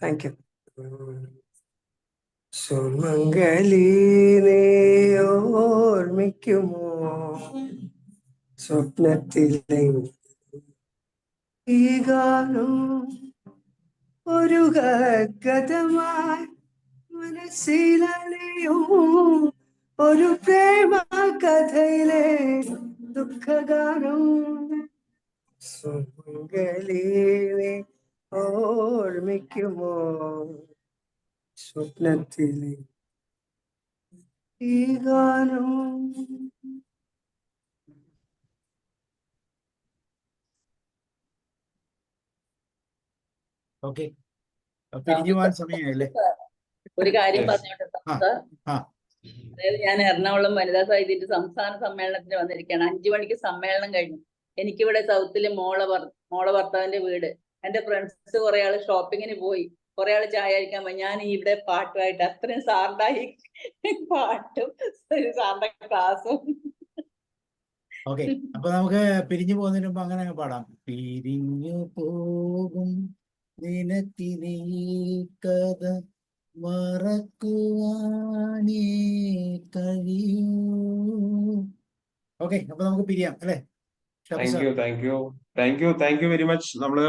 Thank you. സുമംഗലി നീ ഓർമ്മിക്കുമോ സ്വപ്നത്തിലെ ഈ ഗാനം ഒരു ഗതമായി മനസ്സിലലിയും ഒരു പ്രേമ കഥയിലെ ദുഃഖഗാനം. സുമംഗലി നീ ഓർമ്മിക്കുമോ സ്വപ്നത്തിലെ ഈ ഗാനം. ഓക്കെ, പിരിഞ്ഞു പോകാൻ സമയമായില്ലേ? ഒരു കാര്യം പറഞ്ഞോട്ടെ സാർ. അതായത് ഞാൻ എറണാകുളം വനിതാ സാഹിത്യത്തിന്റെ സംസ്ഥാന സമ്മേളനത്തിന് വന്നിരിക്കുകയാണ്. 5 മണിക്ക് സമ്മേളനം കഴിഞ്ഞു. എനിക്കിവിടെ സൗത്തില് മോളെ ഭർത്താവിന്റെ വീട്. എന്റെ ഫ്രണ്ട്സ് കുറെ ആള് ഷോപ്പിങ്ങിന് പോയി, കുറെ ആള് ചായ കഴിക്കാൻ പോയി. ഞാൻ ഇവിടെ പാട്ടുമായിട്ട് അത്രയും സാറിന്റെ പാട്ടും സാറിന്റെ ക്ലാസ്സും. ഓക്കെ, അപ്പൊ നമുക്ക് പിരിഞ്ഞു പോകുന്നതിന് മുമ്പ് അങ്ങനെ അങ്ങ് പാടാം. പിരിഞ്ഞു പോകും നിനക്കിനി കഥ മറക്കുവാനേ കഴിയൂ. ഓക്കെ, അപ്പൊ നമുക്ക് പിരിയാം അല്ലേ? Thank you very much. നമ്മള്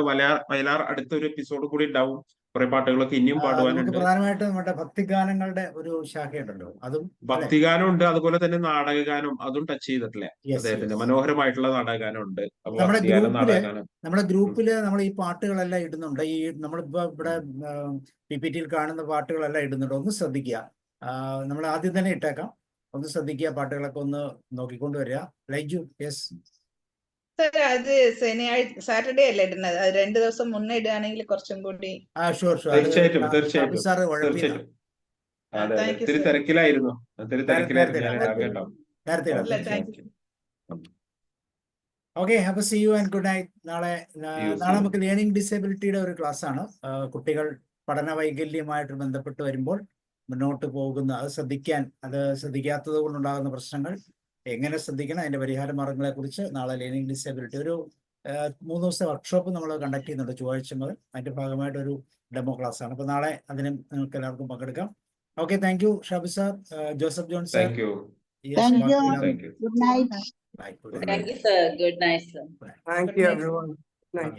വയലാർ അടുത്തൊരു എപ്പിസോഡ് കൂടി ഉണ്ടാവും. കുറെ പാട്ടുകളൊക്കെ ഇനിയും പാടുവാനുണ്ട്. പ്രധാനമായിട്ടും നമ്മുടെ ഭക്തിഗാനങ്ങളുടെ ഒരു ശാഖയുണ്ടല്ലോ, അതും ഭക്തിഗാനം ഉണ്ട്. അതുപോലെ തന്നെ നാടകഗാനം, അതും ടച്ച് ചെയ്തിട്ടില്ലേ അദ്ദേഹത്തിന്റെ? മനോഹരമായിട്ടുള്ള നാടകഗാനം ഉണ്ട്. നമ്മുടെ ഗ്രൂപ്പില് നമ്മൾ ഈ പാട്ടുകളെല്ലാം ഇടുന്നുണ്ട്. ഈ നമ്മളിപ്പോ ഇവിടെ PPT-യിൽ കാണുന്ന പാട്ടുകളെല്ലാം ഇടുന്നുണ്ട്. ഒന്ന് ശ്രദ്ധിക്കുക. നമ്മൾ ആദ്യം തന്നെ ഇട്ടേക്കാം. ഒന്ന് ശ്രദ്ധിക്കുക, പാട്ടുകളൊക്കെ ഒന്ന് നോക്കിക്കൊണ്ട് വരിക. ലൈജു, യെസ് സാർ, അത് ശനിയാഴ്ച സാറ്റർഡേ അല്ലേ ഇടുന്നത്? അത് 2 ദിവസം മുന്നേ ഇടുകയാണെങ്കിൽ കുറച്ചും കൂടി. തീർച്ചയായിട്ടും. തിരക്കിലായിരുന്നു. ഓക്കെ, അപ്പൊ see you and good night. നാളെ നമുക്ക് ലേണിംഗ് ഡിസേബിലിറ്റിയുടെ ഒരു ക്ലാസ് ആണ്. കുട്ടികൾ പഠന വൈകല്യമായിട്ട് ബന്ധപ്പെട്ട് വരുമ്പോൾ മുന്നോട്ട് പോകുന്ന, അത് ശ്രദ്ധിക്കാത്തത് കൊണ്ടുണ്ടാകുന്ന പ്രശ്നങ്ങൾ എങ്ങനെ ശ്രദ്ധിക്കണം, അതിന്റെ പരിഹാര മാർഗങ്ങളെ കുറിച്ച് നാളെ ലേണിംഗ് ഡിസേബിലിറ്റി ഒരു 3 ദിവസത്തെ വർക്ക്ഷോപ്പ് നമ്മൾ കണ്ടക്ട് ചെയ്യുന്നുണ്ട് ചൊവ്വാഴ്ച മുതൽ. അതിന്റെ ഭാഗമായിട്ട് ഒരു ഡെമോ ക്ലാസ് ആണ്. അപ്പൊ നാളെ അതിനും നിങ്ങൾക്ക് എല്ലാവർക്കും പങ്കെടുക്കാം. Okay, thank you Shabi sir, Joseph John sir. Thank you. Good night. Thank you, sir. Good night, sir. Thank you, everyone. Good night.